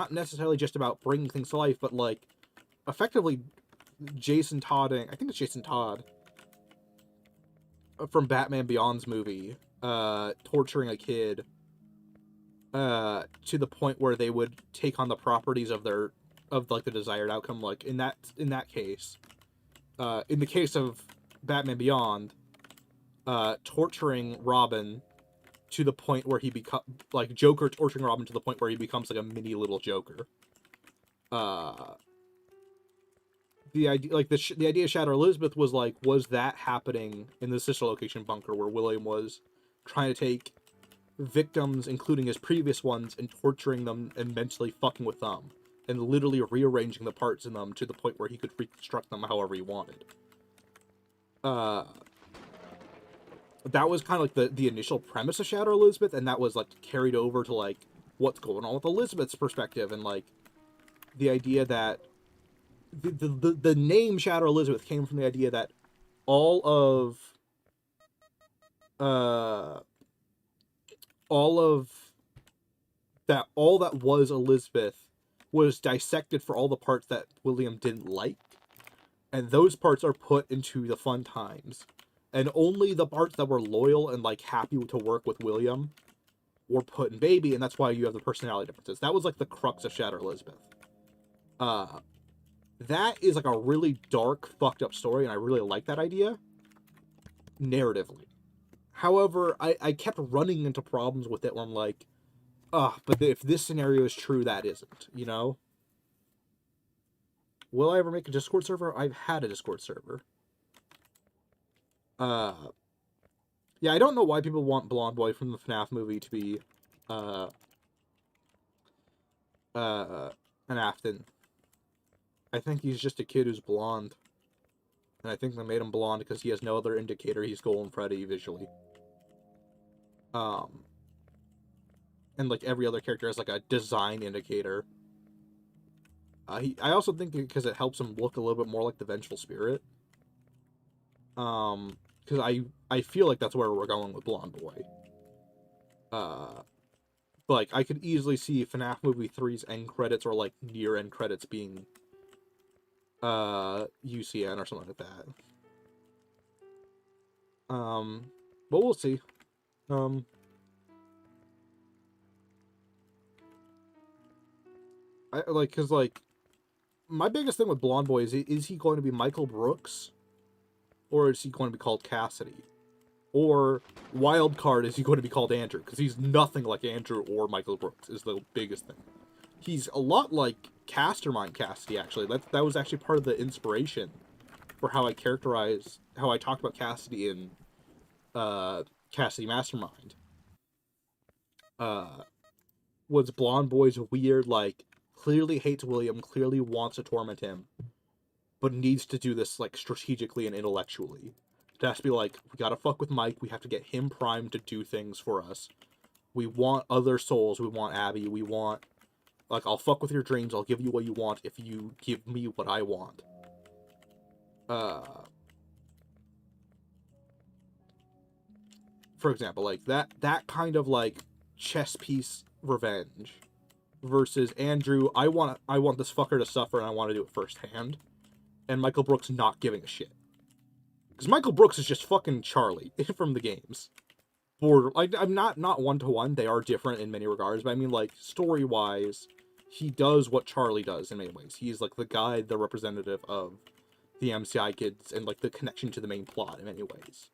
necessarily just about bringing things to life, but, like, effectively Jason Todding, I think it's Jason Todd, from Batman Beyond's movie, torturing a kid to the point where they would take on the properties of the desired outcome. Like, in that case, in the case of Batman Beyond, torturing Robin to the point where he Joker torturing Robin to the point where he becomes, like, a mini little Joker. The idea of Shadow Elizabeth was, like, was that happening in the sister location bunker where William was trying to take victims, including his previous ones, and torturing them and mentally fucking with them, and literally rearranging the parts in them to the point where he could reconstruct them however he wanted. That was kind of like the initial premise of Shadow Elizabeth, and that was, like, carried over to, like, what's going on with Elizabeth's perspective, and, like, the idea that the name Shadow Elizabeth came from the idea that all that was Elizabeth was dissected for all the parts that William didn't like, and those parts are put into the fun times, and only the parts that were loyal and, like, happy to work with William were put in Baby, and that's why you have the personality differences. That was, like, the crux of Shadow Elizabeth. That is, like, a really dark, fucked up story, and I really like that idea, narratively. However, I kept running into problems with it where I'm like, but if this scenario is true, that isn't, you know? Will I ever make a Discord server? I've had a Discord server. Yeah, I don't know why people want Blonde Boy from the FNAF movie to be, an Afton. I think he's just a kid who's blonde. And I think they made him blonde because he has no other indicator he's Golden Freddy visually. And, like, every other character has, like, a design indicator. I also think because it helps him look a little bit more like the Vengeful Spirit. Because I feel like that's where we're going with Blonde Boy. Like, I could easily see FNAF Movie 3's end credits or, like, near end credits being UCN or something like that. But we'll see. Cause, like, my biggest thing with Blonde Boy is he going to be Michael Brooks? Or is he going to be called Cassidy? Or wild card is he going to be called Andrew, because he's nothing like Andrew or Michael Brooks is the biggest thing. He's a lot like Castermind Cassidy, actually. That was actually part of the inspiration for how I talked about Cassidy in Cassidy Mastermind. Was Blonde Boy's weird, like, clearly hates William, clearly wants to torment him, but needs to do this, like, strategically and intellectually. It has to be like, we gotta fuck with Mike, we have to get him primed to do things for us. We want other souls, we want Abby, we want, like, I'll fuck with your dreams, I'll give you what you want if you give me what I want. For example, like, that kind of, like, chess piece revenge versus Andrew, I want this fucker to suffer and I want to do it firsthand, and Michael Brooks not giving a shit. Because Michael Brooks is just fucking Charlie from the games. Like, I'm not one-to-one, they are different in many regards, but I mean, like, story-wise, he does what Charlie does in many ways. He's, like, the guide, the representative of the MCI kids, and, like, the connection to the main plot in many ways.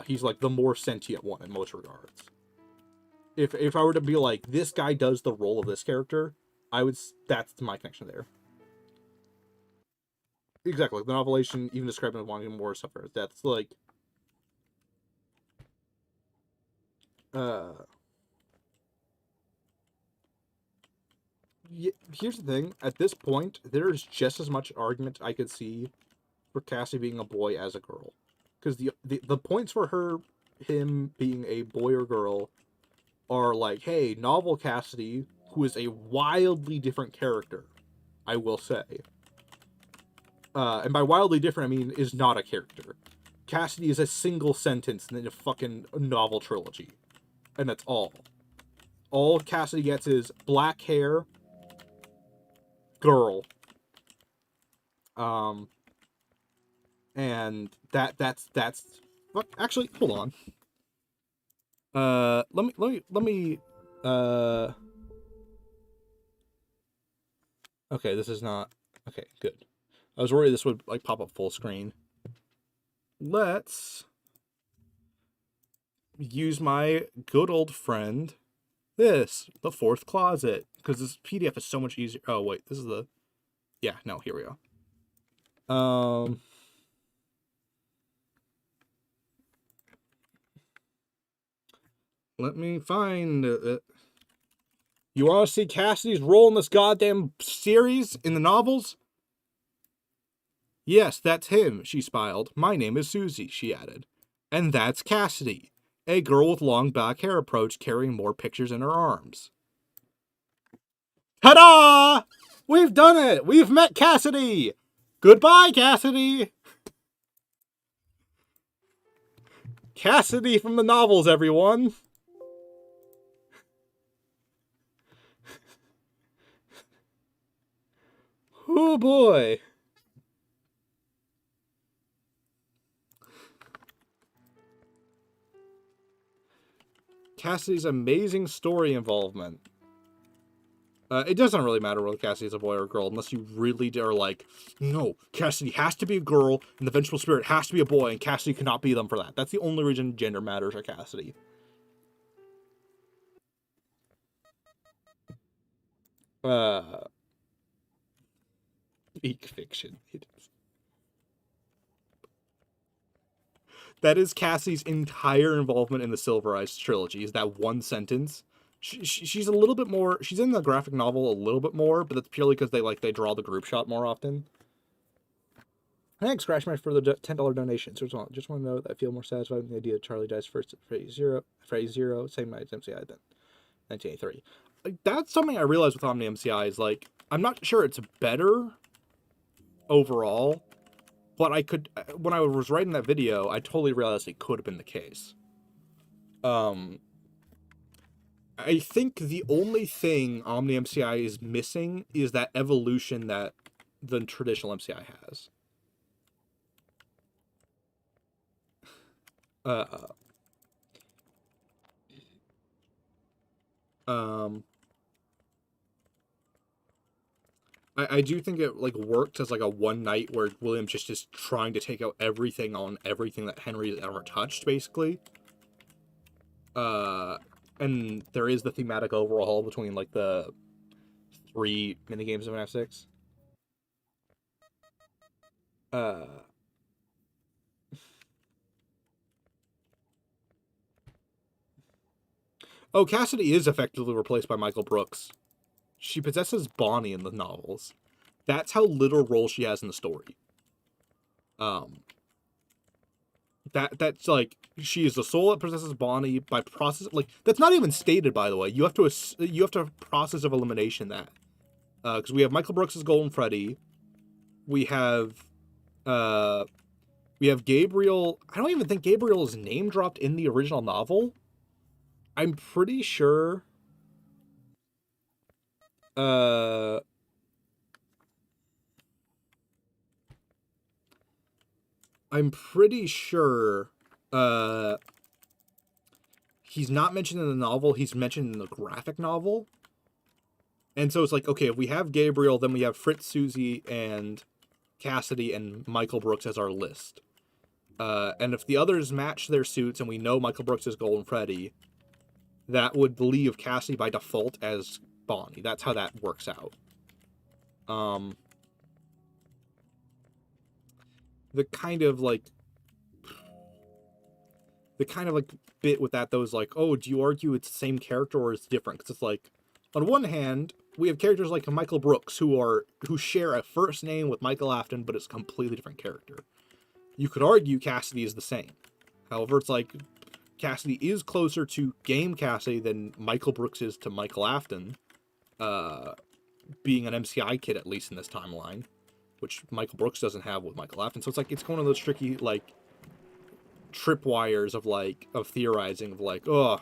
He's, like, the more sentient one in most regards. If I were to be like, this guy does the role of this character, that's my connection there. Exactly. The novelation even described him as wanting more suffer. That's like, here's the thing. At this point, there's just as much argument I could see for Cassie being a boy as a girl, because the points for him being a boy or girl are like, hey, novel Cassidy, who is a wildly different character, I will say. And by wildly different, I mean is not a character. Cassidy is a single sentence in a fucking novel trilogy. And that's all. All Cassidy gets is black hair, girl. And that's fuck, actually, hold on. Let me okay, this is not okay, good. I was worried this would like pop up full screen. Let's use my good old friend, the fourth closet, because this PDF is so much easier. Oh wait, this is the, yeah, no, here we go. Let me find it. You want to see Cassidy's role in this goddamn series in the novels? Yes, that's him, she smiled. My name is Susie, she added. And that's Cassidy, a girl with long black hair approached carrying more pictures in her arms. Ta-da! We've done it! We've met Cassidy! Goodbye, Cassidy! Cassidy from the novels, everyone! Oh boy. Cassidy's amazing story involvement. It doesn't really matter whether Cassidy's a boy or a girl, unless you really are like, no, Cassidy has to be a girl, and the Vengeful Spirit has to be a boy, and Cassidy cannot be them for that. That's the only reason gender matters for Cassidy. Peak fiction. It is. That is Cassie's entire involvement in the Silver Eyes trilogy, is that one sentence. She's a little bit more, she's in the graphic novel a little bit more, but that's purely because they draw the group shot more often. Thanks, Crashmash, for the $10 donation. So just want to know that I feel more satisfied with the idea that Charlie dies first at Phase Zero, same night as MCI then 1983. Like, that's something I realized with Omni MCI is, like, I'm not sure it's better overall, but when I was writing that video, I totally realized it could have been the case. I think the only thing Omni MCI is missing is that evolution that the traditional MCI has. I do think it like worked as like a one night where William just is trying to take out everything on everything that Henry has ever touched, basically. And there is the thematic overhaul between like the 3 minigames of FNAF 6. Uh, oh, Cassidy is effectively replaced by Michael Brooks. She possesses Bonnie in the novels. That's how little role she has in the story. That's like she is the soul that possesses Bonnie by process. Like that's not even stated, by the way. You have to process of elimination that because we have Michael Brooks as Golden Freddy. We have Gabriel. I don't even think Gabriel is name dropped in the original novel. I'm pretty sure. I'm pretty sure. He's not mentioned in the novel. He's mentioned in the graphic novel. And so it's like, okay, if we have Gabriel, then we have Fritz, Susie, and Cassidy, and Michael Brooks as our list. And if the others match their suits, and we know Michael Brooks is Golden Freddy, that would leave Cassidy by default as Bonnie. That's how that works out. The kind of like bit with that though is like, oh, do you argue it's the same character or it's different? Because it's like, on one hand, we have characters like Michael Brooks who share a first name with Michael Afton, but it's a completely different character. You could argue Cassidy is the same. However, it's like Cassidy is closer to game Cassidy than Michael Brooks is to Michael Afton, being an MCI kid at least in this timeline, which Michael Brooks doesn't have with Michael Afton. So it's like it's one of those tricky like tripwires of theorizing of like, oh,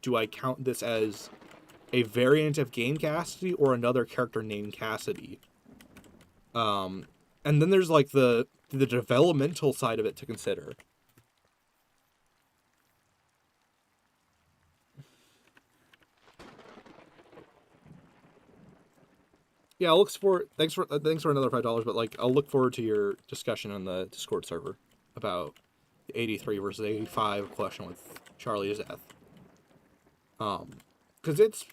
do I count this as a variant of game Cassidy or another character named Cassidy? And then there's like the developmental side of it to consider. Yeah, I'll look for thanks for another $5, but like I'll look forward to your discussion on the Discord server about the 83 versus 85 question with Charlie Zeth. Because it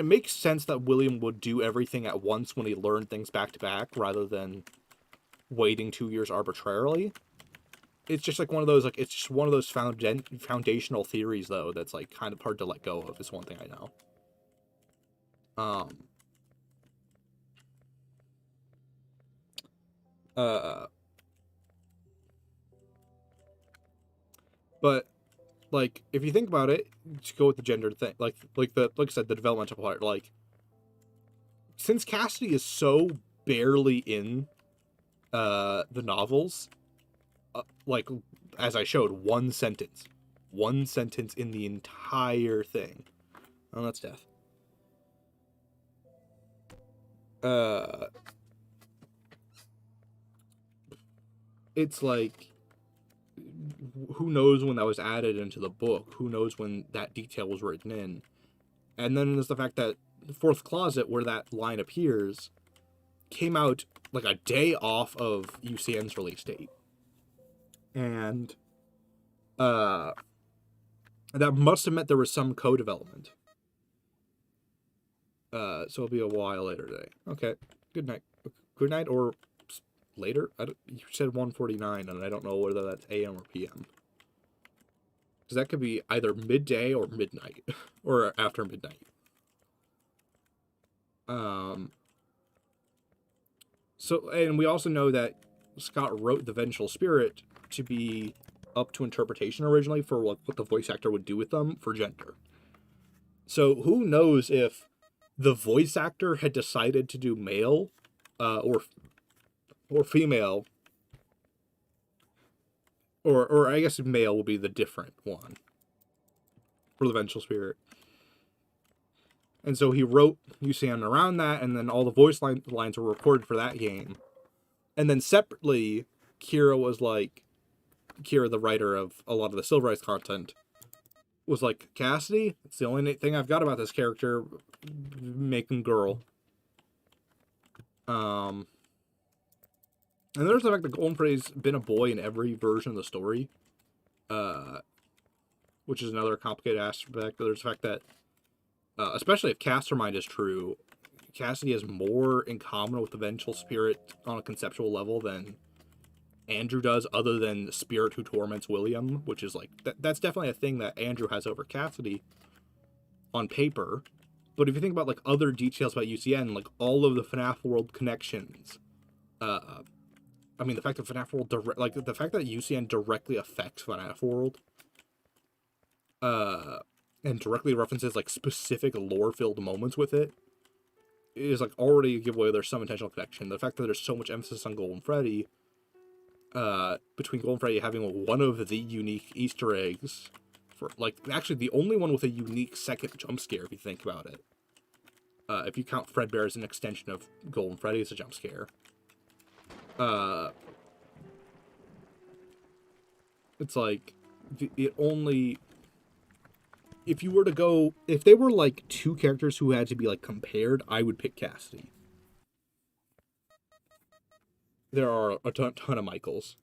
makes sense that William would do everything at once when he learned things back to back rather than waiting 2 years arbitrarily. It's just like one of those foundational theories though that's like kind of hard to let go of. Is one thing I know. But like if you think about it, to go with the gender thing, like I said, the developmental part, like since Cassidy is so barely in the novels, like as I showed, one sentence in the entire thing. Oh, that's death. It's like, who knows when that was added into the book? Who knows when that detail was written in? And then there's the fact that the Fourth Closet, where that line appears, came out like a day off of UCN's release date. And that must have meant there was some co-development. So it'll be a while later today. Okay. Good night. Good night or later? You said 1:49, and I don't know whether that's AM or PM. Because that could be either midday or midnight. Or after midnight. So, and we also know that Scott wrote The Vengeful Spirit to be up to interpretation originally for what the voice actor would do with them for gender. So who knows if the voice actor had decided to do male or female, or I guess male will be the different one for The Vengeful Spirit. And so he wrote UCN around that, and then all the voice lines were recorded for that game. And then separately, Kira, the writer of a lot of the Silver Eyes content, was like, Cassidy, it's the only thing I've got about this character, make him girl. Um, and there's the fact that Golden Freddy's been a boy in every version of the story, which is another complicated aspect. There's the fact that, especially if Castermind is true, Cassidy has more in common with the Vengeful Spirit on a conceptual level than Andrew does, other than the spirit who torments William, which is like, that's definitely a thing that Andrew has over Cassidy on paper. But if you think about like other details about UCN, like all of the FNAF world connections, I mean, the fact that FNAF world like the fact that UCN directly affects FNAF world, and directly references like specific lore-filled moments with it, is like already a giveaway there's some intentional connection. The fact that there's so much emphasis on Golden Freddy, between Golden Freddy having one of the unique Easter eggs, for like actually the only one with a unique second jump scare if you think about it. If you count Fredbear as an extension of Golden Freddy as a jump scare. It's like it only, if you were to go, if they were like two characters who had to be like compared, I would pick Cassidy. There are a ton of Michaels.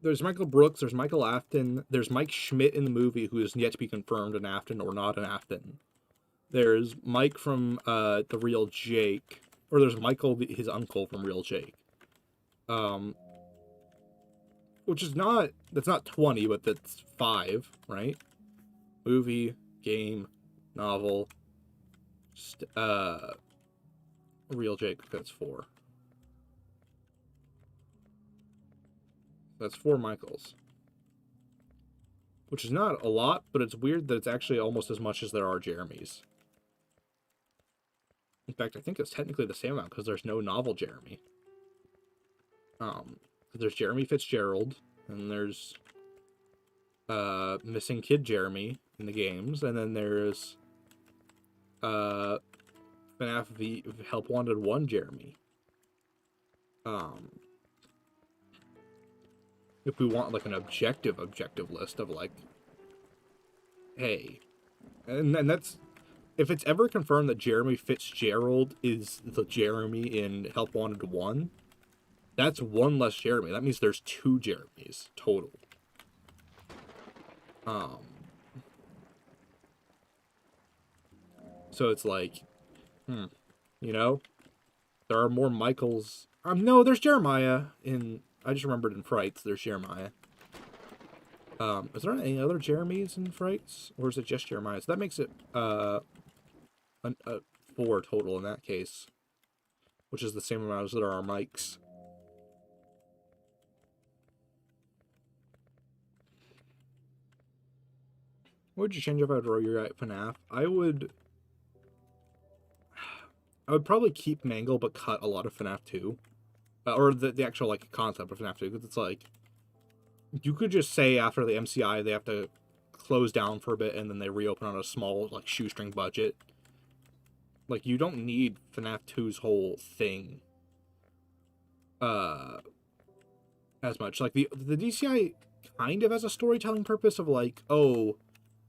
There's Michael Brooks, there's Michael Afton, there's Mike Schmidt in the movie who is yet to be confirmed an Afton or not an Afton. There's Mike from The Real Jake, or there's Michael, his uncle from Real Jake. Which is not, that's not 20, but that's 5, right? Movie, game, novel, Real Jake, that's 4. That's 4 Michaels. Which is not a lot, but it's weird that it's actually almost as much as there are Jeremys. In fact, I think it's technically the same amount, because there's no novel Jeremy. There's Jeremy Fitzgerald, and there's Missing Kid Jeremy in the games, and then there's FNAF v Help Wanted 1 Jeremy. If we want like an objective list of like, hey, and that's, if it's ever confirmed that Jeremy Fitzgerald is the Jeremy in Help Wanted 1, that's one less Jeremy. That means there's 2 Jeremys total. So it's like, you know, there are more Michaels. No, there's Jeremiah in, I just remembered in Frights, there's Jeremiah. Is there any other Jeremys in Frights? Or is it just Jeremiah? So that makes it, 4 total in that case. Which is the same amount as there are Mikes. What would you change if I would roll your guy at FNAF? I would probably keep Mangle, but cut a lot of FNAF 2. Or the actual, like, concept of FNAF 2, because it's like, you could just say after the MCI they have to close down for a bit, and then they reopen on a small, like, shoestring budget. Like, you don't need FNAF 2's whole thing, as much. Like, the DCI kind of has a storytelling purpose of, like, oh,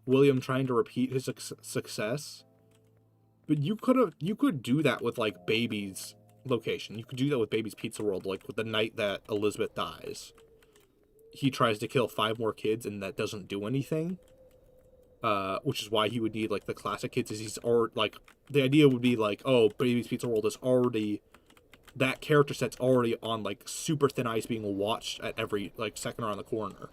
William trying to repeat his success. But you could do that with, like, Baby's location. You could do that with Baby's Pizza World, like, with the night that Elizabeth dies. He tries to kill 5 more kids, and that doesn't do anything. Which is why he would need, like, the classic kids, is he's already, like, the idea would be, like, oh, Baby's Pizza World is already, that character set's already on, like, super thin ice being watched at every, like, second around the corner.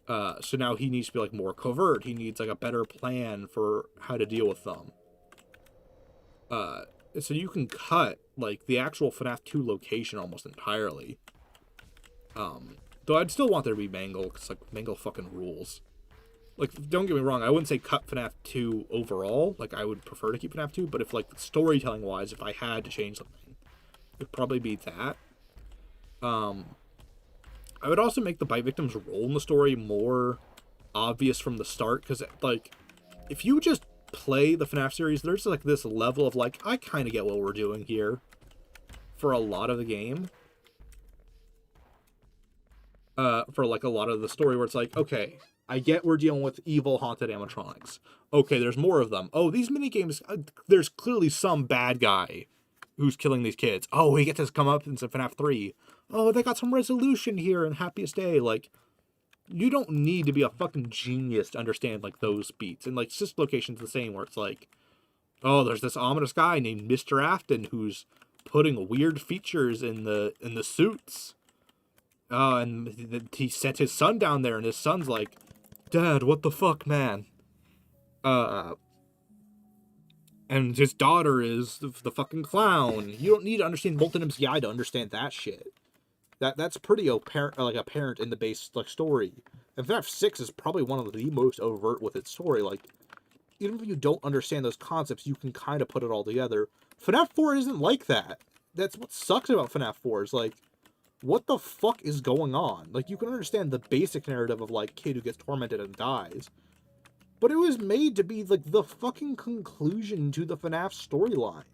So now he needs to be, like, more covert. He needs, like, a better plan for how to deal with them. So you can cut, like, the actual FNAF 2 location almost entirely. Though I'd still want there to be Mangle, because, like, Mangle fucking rules. Like, don't get me wrong, I wouldn't say cut FNAF 2 overall. Like, I would prefer to keep FNAF 2, but if, like, storytelling-wise, if I had to change something, it'd probably be that. I would also make the Bite Victim's role in the story more obvious from the start, because, like, if you just play the FNAF series, there's, like, this level of, like, I kind of get what we're doing here for a lot of the game. for like a lot of the story where it's like, okay, I get we're dealing with evil haunted animatronics. Okay, there's more of them. Oh, these mini games, there's clearly some bad guy who's killing these kids. Oh, he gets to come up in some FNAF 3. Oh, they got some resolution here in Happiest Day. Like, you don't need to be a fucking genius to understand like those beats. And like Sys Location's the same, where it's like, oh, there's this ominous guy named Mr. Afton who's putting weird features in the suits. And he sent his son down there, and his son's like, Dad, what the fuck, man? And his daughter is the fucking clown. You don't need to understand Molten MCI to understand that shit. That's pretty apparent in the base like story. And FNAF 6 is probably one of the most overt with its story. Like, even if you don't understand those concepts, you can kind of put it all together. FNAF 4 isn't like that. That's what sucks about FNAF 4 is like, what the fuck is going on? Like, you can understand the basic narrative of like kid who gets tormented and dies, but it was made to be like the fucking conclusion to the FNAF storyline.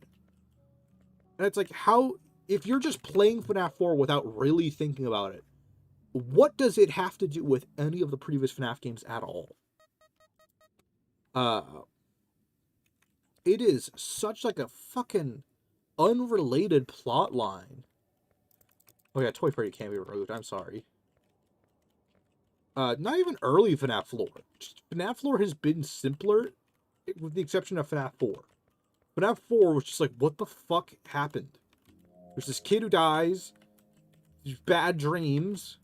And it's like, how, if you're just playing FNAF 4 without really thinking about it, what does it have to do with any of the previous FNAF games at all? It is such like a fucking unrelated plot line. Oh yeah, Toy Freddy can't be removed, I'm sorry. Not even early FNAF lore. FNAF lore has been simpler, with the exception of FNAF 4. FNAF 4 was just like, what the fuck happened? There's this kid who dies, bad dreams,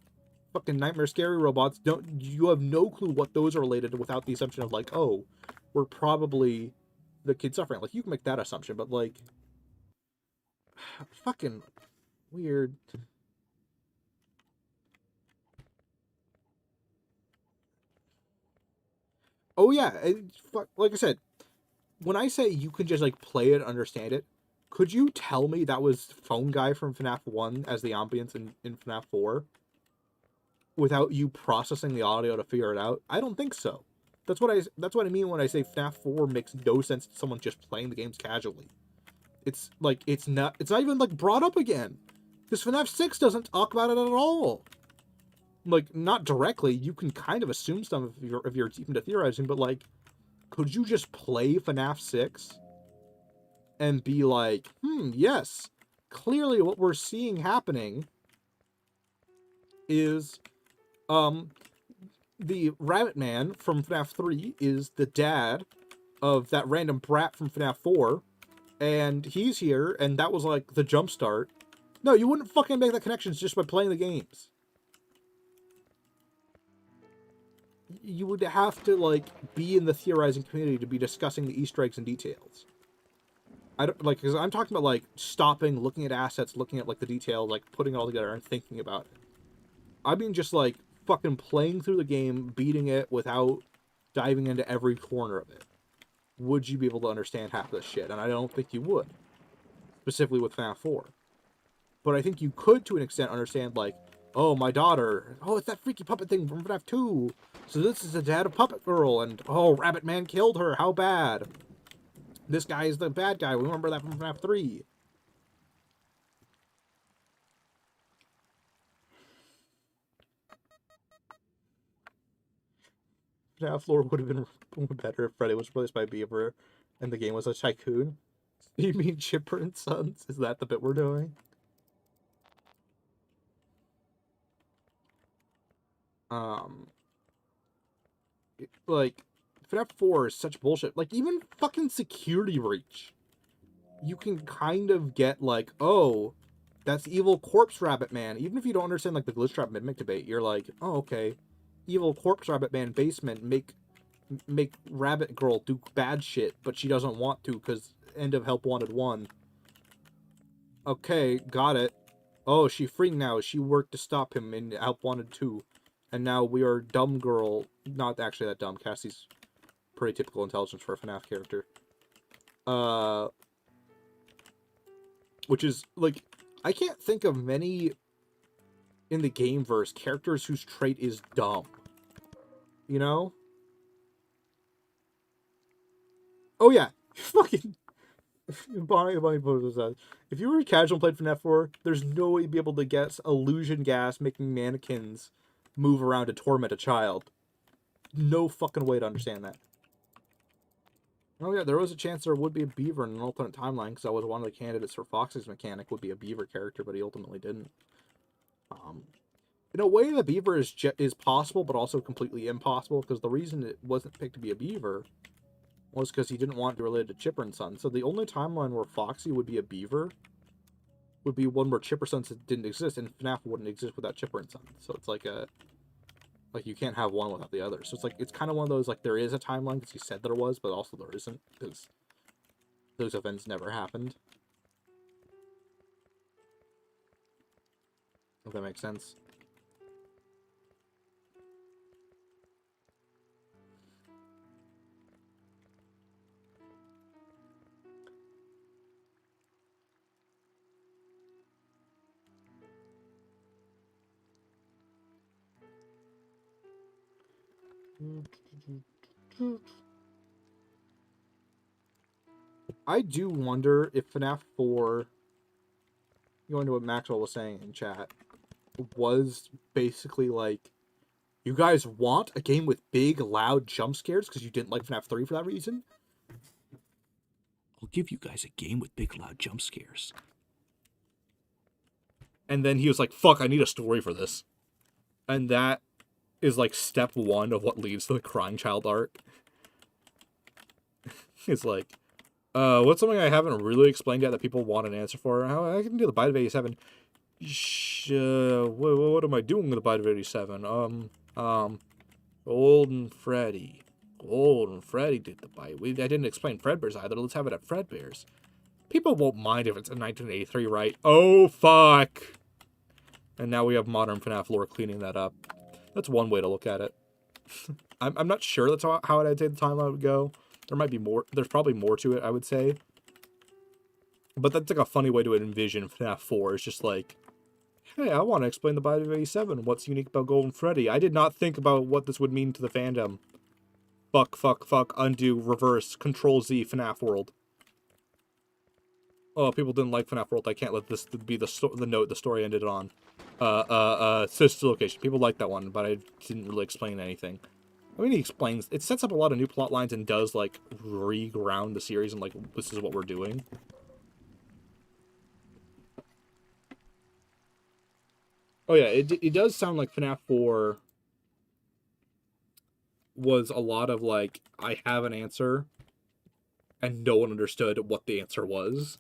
fucking nightmare scary robots. You have no clue what those are related to without the assumption of like, oh, we're probably the kid suffering. Like, you can make that assumption, but like, fucking weird. Oh yeah, like I said, when I say you can just like play it, understand it, could you tell me that was Phone Guy from FNAF 1 as the ambience in FNAF 4? Without you processing the audio to figure it out? I don't think so. That's what I mean when I say FNAF 4 makes no sense to someone just playing the games casually. It's like, it's not even like brought up again. Because FNAF 6 doesn't talk about it at all. Like, not directly, you can kind of assume some if you're deep into theorizing, but like, could you just play FNAF 6 and be like, yes, clearly what we're seeing happening is, the Rabbit Man from FNAF 3 is the dad of that random brat from FNAF 4, and he's here, and that was like the jump start. No, you wouldn't fucking make that connections just by playing the games. You would have to, like, be in the theorizing community to be discussing the Easter eggs and details. I don't, like, because I'm talking about, like, stopping, looking at assets, looking at, like, the detail, like, putting it all together and thinking about it. I mean, just, like, fucking playing through the game, beating it without diving into every corner of it. Would you be able to understand half this shit? And I don't think you would. Specifically with FNAF 4. But I think you could, to an extent, understand, like, oh, my daughter. Oh, it's that freaky puppet thing from FNAF 2. So this is the dad of Puppet Girl. And, oh, Rabbit Man killed her. How bad. This guy is the bad guy. We remember that from FNAF 3. FNAF lore would have been better if Freddy was replaced by Beaver and the game was a tycoon. You mean Chipper and Sons? Is that the bit we're doing? Like, FNAF 4 is such bullshit. Like, even fucking Security Breach. You can kind of get, like, oh, that's evil corpse Rabbit Man. Even if you don't understand, like, the glitch trap mimic debate, you're like, oh, okay. Evil corpse Rabbit Man basement make Rabbit Girl do bad shit, but she doesn't want to because end of Help Wanted 1. Okay, got it. Oh, she free now. She worked to stop him in Help Wanted 2. And now we are Dumb Girl. Not actually that dumb. Cassie's pretty typical intelligence for a FNAF character. Which is, like, I can't think of many in the gameverse characters whose trait is dumb. You know? Oh yeah, fucking Bonnie says, if you were casual and played FNAF 4, there's no way you'd be able to guess illusion gas making mannequins move around to torment a child. No fucking way to understand that. Oh yeah, there was a chance there would be a beaver in an alternate timeline, because I was one of the candidates for Fox's mechanic would be a beaver character, but he ultimately didn't. In a way, the beaver is possible, but also completely impossible, because the reason it wasn't picked to be a beaver was because he didn't want to be related to Chipper and Son. So the only timeline where Foxy would be a beaver would be one where Chipper and Son didn't exist, and FNAF wouldn't exist without Chipper and Son. So it's like you can't have one without the other. So it's kind of one of those, like, there is a timeline because he said there was, but also there isn't, because those events never happened. If that makes sense. I do wonder if FNAF 4, going to what Maxwell was saying in chat, was basically like, you guys want a game with big, loud jump scares because you didn't like FNAF 3 for that reason? I'll give you guys a game with big, loud jump scares. And then he was like, fuck, I need a story for this. And that is like step 1 of what leads to the crying child arc. It's like, what's something I haven't really explained yet that people want an answer for? How I can do the Bite of 87. What am I doing with the Bite of 87? Golden Freddy. Golden Freddy did the bite. I didn't explain Fredbear's either. Let's have it at Fredbear's. People won't mind if it's in 1983, right? Oh, fuck. And now we have modern FNAF lore cleaning that up. That's one way to look at it. I'm not sure that's how I'd say the timeline would go. There might be more. There's probably more to it, I would say. But that's like a funny way to envision FNAF 4. It's just like, hey, I want to explain the Bite of 87. What's unique about Golden Freddy? I did not think about what this would mean to the fandom. Fuck, undo, reverse, Control Z, FNAF World. Oh, people didn't like FNAF World. I can't let this be the note the story ended on. Sister Location. People liked that one, but I didn't really explain anything. I mean, he explains, it sets up a lot of new plot lines and does, like, re-ground the series and, like, this is what we're doing. Oh yeah, it does sound like FNAF 4 was a lot of, like, I have an answer, and no one understood what the answer was.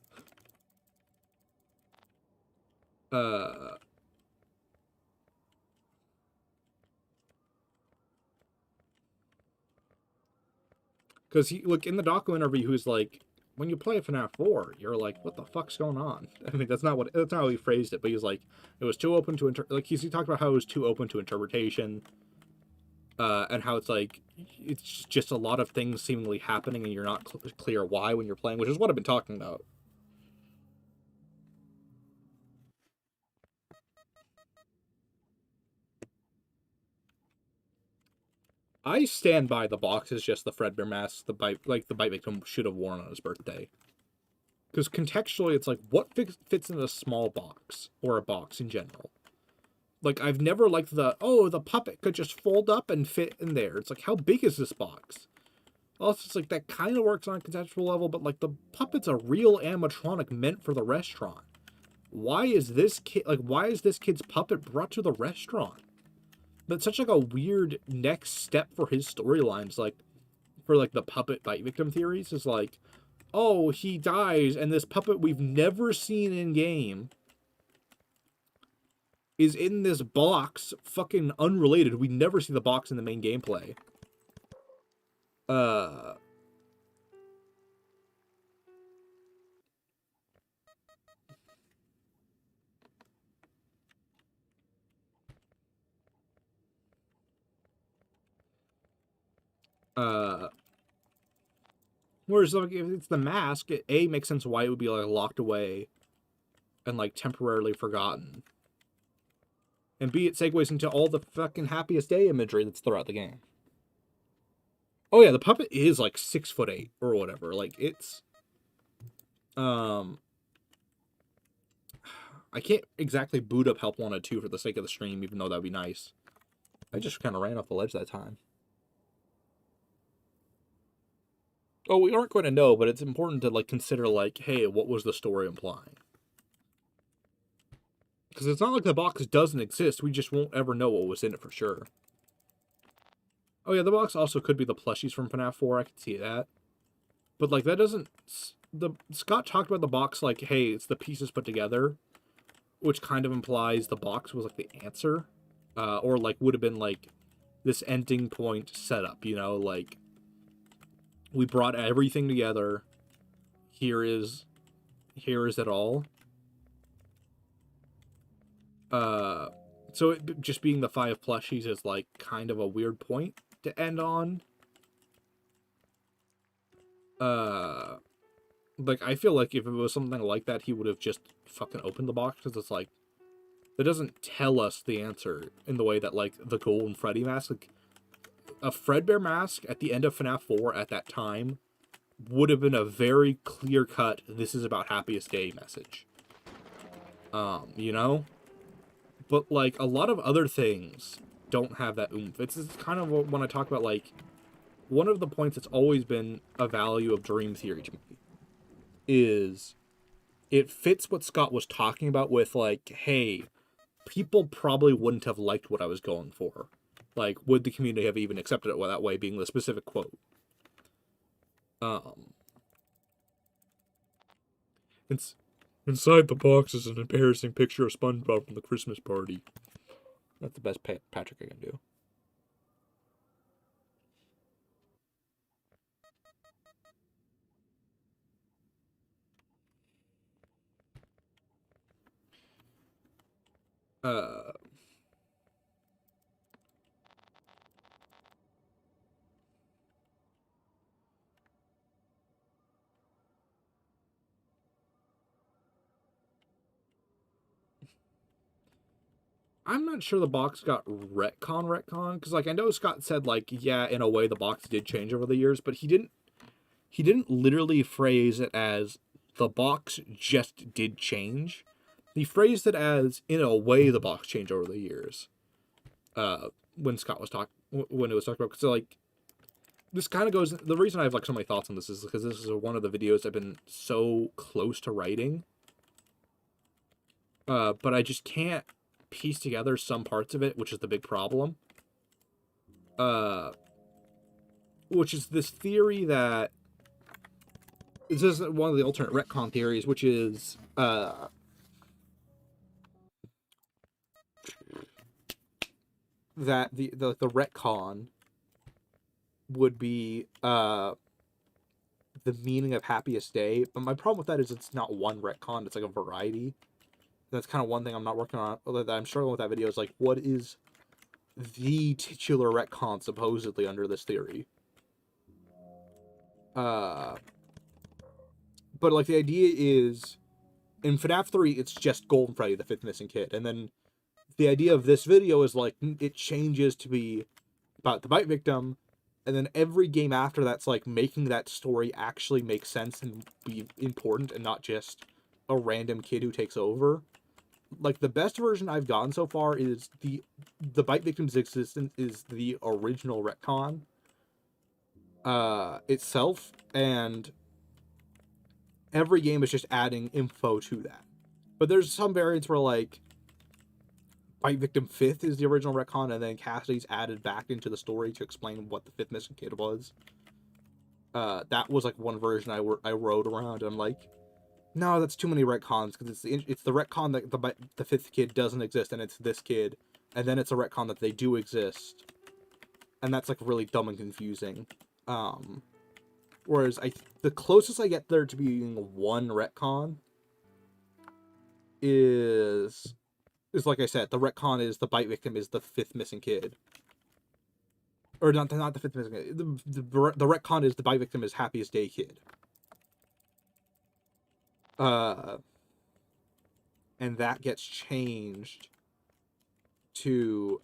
Because he, like, in the docu interview, he was like, when you play FNAF 4, you're like, what the fuck's going on? I mean, that's not how he phrased it, but he was like, it was too open to, he talked about how it was too open to interpretation, and how it's like, it's just a lot of things seemingly happening and you're not clear why when you're playing, which is what I've been talking about. I stand by the box is just the Fredbear mask the bite victim should have worn on his birthday. Because contextually, it's like, what fits in a small box, or a box in general? Like, I've never liked the puppet could just fold up and fit in there. It's like, how big is this box? Also, it's like, that kind of works on a conceptual level, but, like, the puppet's a real animatronic meant for the restaurant. Why is this kid's puppet brought to the restaurant? That's such, like, a weird next step for his storylines, like, for, like, the puppet bite victim theories, is like, oh, he dies, and this puppet we've never seen in-game is in this box, fucking unrelated. We never see the box in the main gameplay. Whereas, like, if it's the mask, it A, makes sense why it would be, like, locked away and, like, temporarily forgotten. And B, it segues into all the fucking happiest day imagery that's throughout the game. Oh yeah, the puppet is, like, 6'8" or whatever. Like, it's... I can't exactly boot up Help Wanted 2 for the sake of the stream, even though that'd be nice. I just kind of ran off the ledge that time. Oh, we aren't going to know, but it's important to like consider like, hey, what was the story implying? Because it's not like the box doesn't exist. We just won't ever know what was in it for sure. Oh yeah, the box also could be the plushies from FNAF 4. I can see that. But like that doesn't. Scott talked about the box like, hey, it's the pieces put together, which kind of implies the box was like the answer, or like would have been like this ending point setup. You know, like we brought everything together. Here is it all. So it just being the 5 plushies is like kind of a weird point to end on. Like I feel like if it was something like that, he would have just fucking opened the box, because it's like that doesn't tell us the answer in the way that like the Golden Freddy mask, like a Fredbear mask at the end of FNAF 4 at that time would have been a very clear cut, this is about happiest day message. You know? But like a lot of other things don't have that oomph. It's kind of when I talk about like one of the points that's always been a value of Dream Theory to me is it fits what Scott was talking about with like, hey, people probably wouldn't have liked what I was going for. Like, would the community have even accepted it that way, being the specific quote? It's inside the box is an embarrassing picture of SpongeBob from the Christmas party. That's the best Patrick I can do. Uh, I'm not sure the box got retcon, because like I know Scott said like, yeah, in a way the box did change over the years, but he didn't literally phrase it as the box just did change. He phrased it as in a way the box changed over the years. When Scott was when it was talked about, because like this kind of goes. The reason I have like so many thoughts on this is because this is one of the videos I've been so close to writing. But I just can't piece together some parts of it, which is the big problem. Which is this theory that this is one of the alternate retcon theories, which is that the retcon would be the meaning of happiest day. But my problem with that is it's not one retcon, it's like a variety. That's kind of one thing I'm not working on, that I'm struggling with that video, is like, what is the titular retcon supposedly under this theory? But like the idea is in FNAF 3 it's just Golden Freddy, the 5th missing kid, and then the idea of this video is like it changes to be about the bite victim, and then every game after that's like making that story actually make sense and be important and not just a random kid who takes over. Like the best version I've gotten so far is the bite victim's existence is the original retcon itself, and every game is just adding info to that. But there's some variants where like Bite Victim 5th is the original retcon, and then Cassidy's added back into the story to explain what the 5th missing kid was. That was like one version I wrote around, and I'm like, no, that's too many retcons, because it's the retcon that the 5th kid doesn't exist, and it's this kid, and then it's a retcon that they do exist, and that's like really dumb and confusing. Whereas the closest I get there to being one retcon is like I said, the retcon is the bite victim is the 5th missing kid. Or not the 5th missing kid. The retcon is the bite victim is happiest day kid. And that gets changed to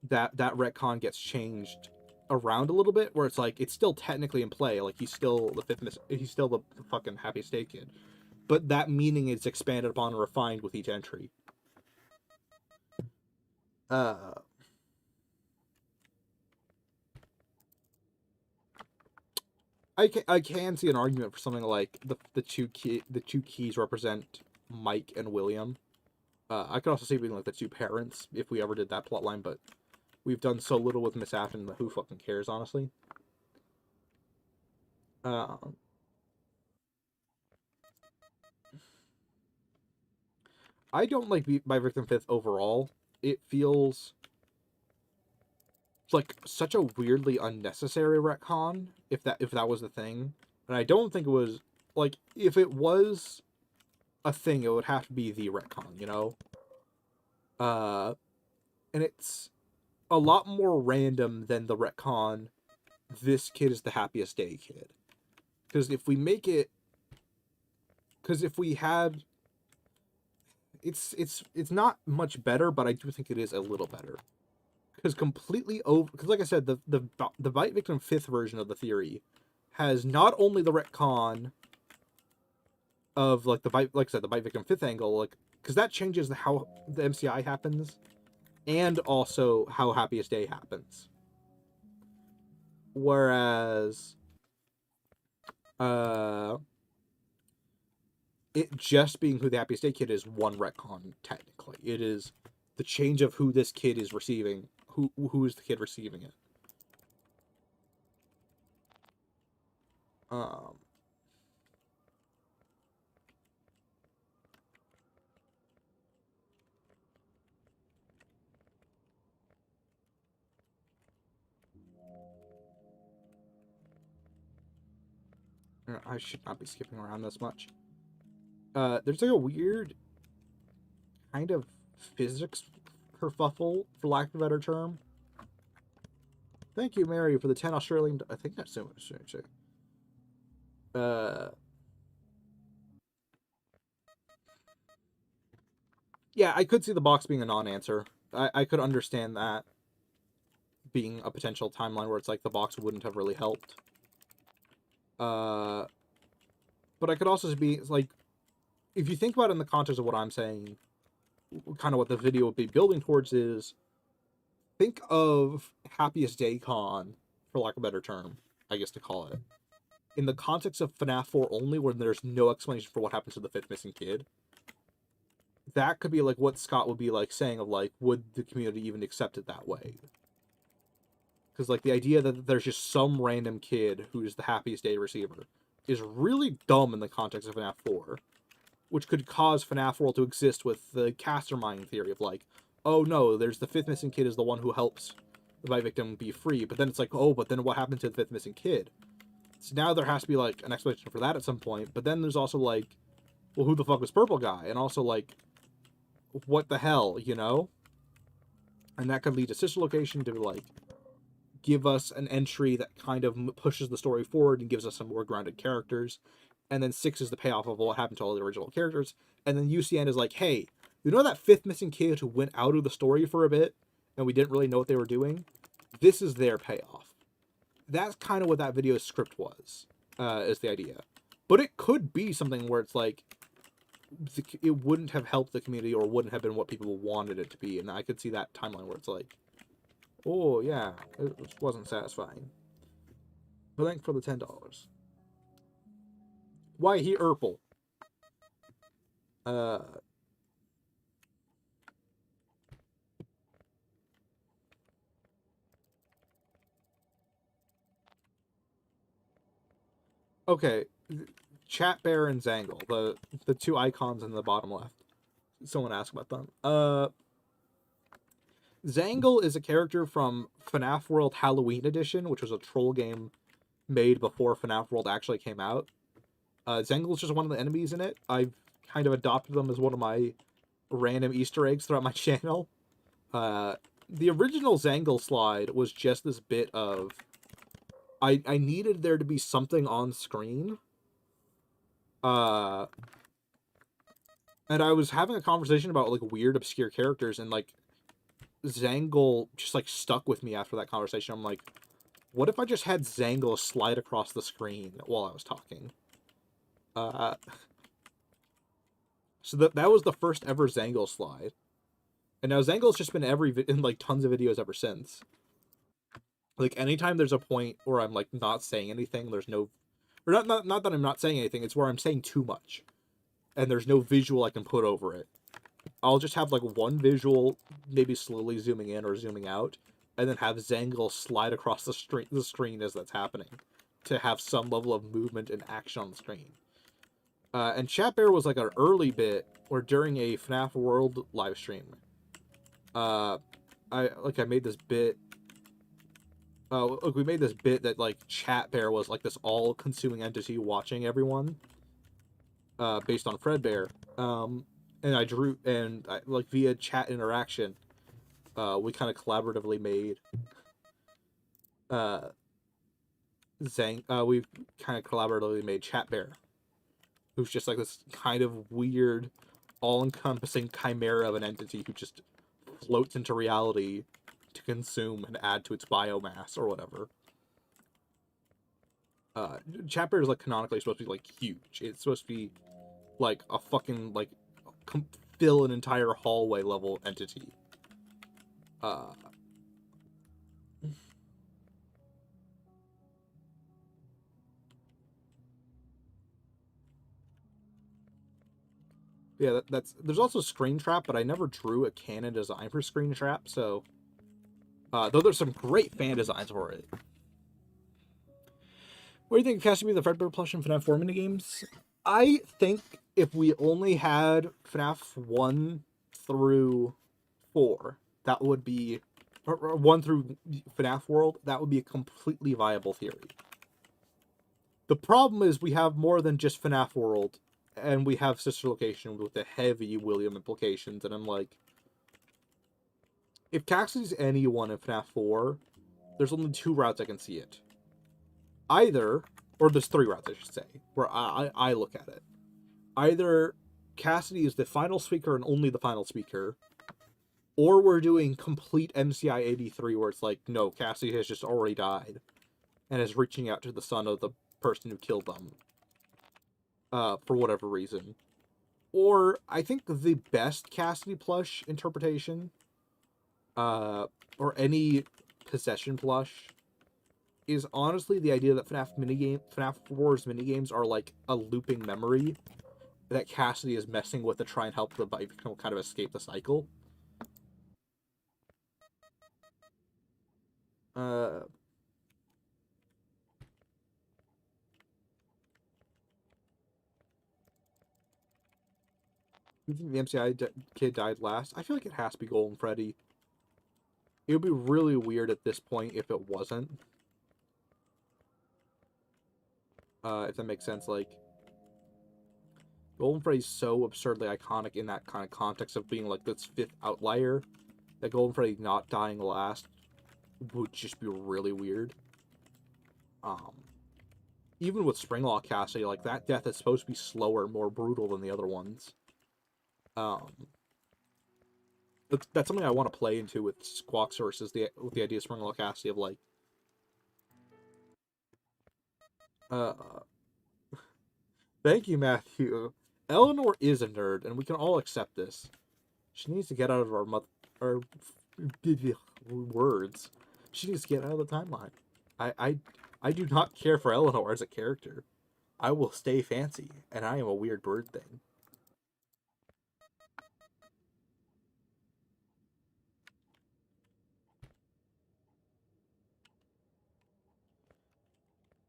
that retcon gets changed around a little bit, where it's like it's still technically in play, like he's still the fucking happiest day kid, but that meaning is expanded upon and refined with each entry. Uh, I can see an argument for something like the two keys represent Mike and William. I could also see it being like the two parents if we ever did that plotline, but we've done so little with Miss Afton that who fucking cares, honestly. Um, I don't like My Victim Fifth overall. It feels like such a weirdly unnecessary retcon if that was the thing. And I don't think it was like if it was a thing, it would have to be the retcon, you know? Uh and it's a lot more random than the retcon this kid is the happiest day kid. Because if we make it because if we had it's not much better, but I do think it is a little better. Because completely over because like I said, the Bite Victim Fifth version of the theory has not only the retcon of like like I said, the Bite Victim Fifth angle, like because that changes how the MCI happens, and also how Happiest Day happens. Whereas, uh, it just being who the Happiest Day kid is one retcon technically. It is the change of who this kid is receiving, who is the kid receiving it. Um, I should not be skipping around this much. There's like a weird kind of physics kerfuffle, for lack of a better term. Thank you, Mary, for the 10 Australian... I think that's so much. Yeah, I could see the box being a non-answer. I could understand that being a potential timeline where it's like the box wouldn't have really helped. But I could also be like, if you think about it in the context of what I'm saying, kind of what the video would be building towards is, think of Happiest Day Con, for lack of a better term, I guess to call it, in the context of FNAF 4 only, where there's no explanation for what happens to the fifth missing kid. That could be like what Scott would be like saying of like, would the community even accept it that way? Because like the idea that there's just some random kid who's the Happiest Day receiver is really dumb in the context of FNAF 4, which could cause FNAF World to exist with the Castermind theory of like, oh no, there's the fifth missing kid is the one who helps the Bite Victim be free, but then it's like, oh, but then what happened to the fifth missing kid? So now there has to be like an explanation for that at some point, but then there's also like, well, who the fuck was Purple Guy? And also like, what the hell, you know? And that could lead to Sister Location to like give us an entry that kind of pushes the story forward and gives us some more grounded characters. And then 6 is the payoff of what happened to all the original characters. And then UCN is like, hey, you know that fifth missing kid who went out of the story for a bit and we didn't really know what they were doing? This is their payoff. That's kind of what that video script was, is the idea. But it could be something where it's like, it wouldn't have helped the community or wouldn't have been what people wanted it to be. And I could see that timeline where it's like, oh, yeah, it wasn't satisfying. But thanks for the $10. Why he Urple? Okay, Chat Bear and Zangle, the two icons in the bottom left. Someone asked about them. Zangle is a character from FNAF World Halloween Edition, which was a troll game made before FNAF World actually came out. Zangle is just one of the enemies in it. I've kind of adopted them as one of my random Easter eggs throughout my channel. The original Zangle slide was just this bit of... I needed there to be something on screen. And I was having a conversation about, like, weird, obscure characters, and, like, Zangle just, like, stuck with me after that conversation. I'm like, what if I just had Zangle slide across the screen while I was talking? So that was the first ever Zangle slide. And now Zangle's just been in like tons of videos ever since. Like anytime there's a point where I'm like not saying anything, there's no, or not that I'm not saying anything. It's where I'm saying too much, and there's no visual I can put over it. I'll just have like one visual, maybe slowly zooming in or zooming out, and then have Zangle slide across the screen as that's happening, to have some level of movement and action on the screen. And Chat Bear was like an early bit, or during a FNAF World live stream. I made this bit. Look, we made this bit that like Chat Bear was like this all-consuming entity watching everyone. Based on Fredbear. And I drew, and like via chat interaction, we kind of collaboratively made we kind of collaboratively made Chat Bear, who's just like this kind of weird, all-encompassing chimera of an entity who just floats into reality to consume and add to its biomass or whatever. Chat Bear is like canonically supposed to be like huge. It's supposed to be like a fucking like fill an entire hallway level entity. Yeah, that's there's also Screen Trap, but I never drew a canon design for Screen Trap, so though there's some great fan designs for it. What do you think of casting me the Fredbear plush in FNAF 4 minigames? I think if we only had FNAF 1 through 4, that would be, or 1 through FNAF World, that would be a completely viable theory. The problem is we have more than just FNAF World, and we have Sister Location with the heavy William implications, and I'm like, if Caxidy's anyone in FNAF 4, there's only 2 routes I can see it. Either, or there's 3 routes I should say, where I look at it. Either Cassidy is the final speaker and only the final speaker, or we're doing complete MCI 83 where it's like, no, Cassidy has just already died and is reaching out to the son of the person who killed them for whatever reason. Or I think the best Cassidy plush interpretation, or any possession plush, is honestly the idea that FNAF 4's minigames are like a looping memory that Cassidy is messing with to try and help the victim kind of escape the cycle. You think the MCI kid died last? I feel like it has to be Golden Freddy. It would be really weird at this point if it wasn't. If that makes sense, like, Golden Freddy's so absurdly iconic in that kind of context of being like this 5th outlier, that Golden Freddy not dying last would just be really weird. Even with Springlock Cassidy, like, that death is supposed to be slower, more brutal than the other ones. That's something I want to play into with Squawk Sources, with the idea of Springlock Cassidy of like, thank you, Matthew. Eleanor is a nerd, and we can all accept this. She needs to get out of our words. She needs to get out of the timeline. I do not care for Eleanor as a character. I will stay fancy, and I am a weird bird thing.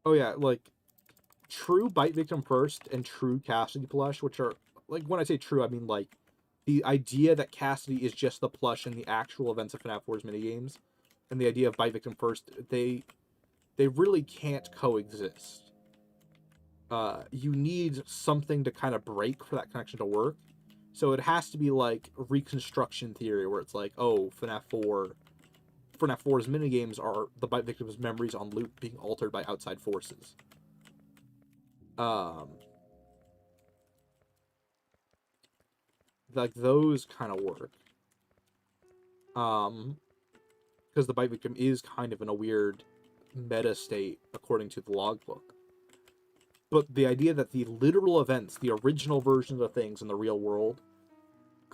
Oh yeah, like, true Bite Victim First and true Cassidy plush, which are, like, when I say true, I mean, like, the idea that Cassidy is just the plush in the actual events of FNAF 4's minigames, and the idea of Bite Victim First, they really can't coexist. You need something to kind of break for that connection to work. So it has to be like reconstruction theory, where it's like, oh, FNAF 4's minigames are the Bite Victim's memories on loop being altered by outside forces. Like, those kind of work. Because the Bite Victim is kind of in a weird meta state, according to the logbook. But the idea that the literal events, the original versions of things in the real world,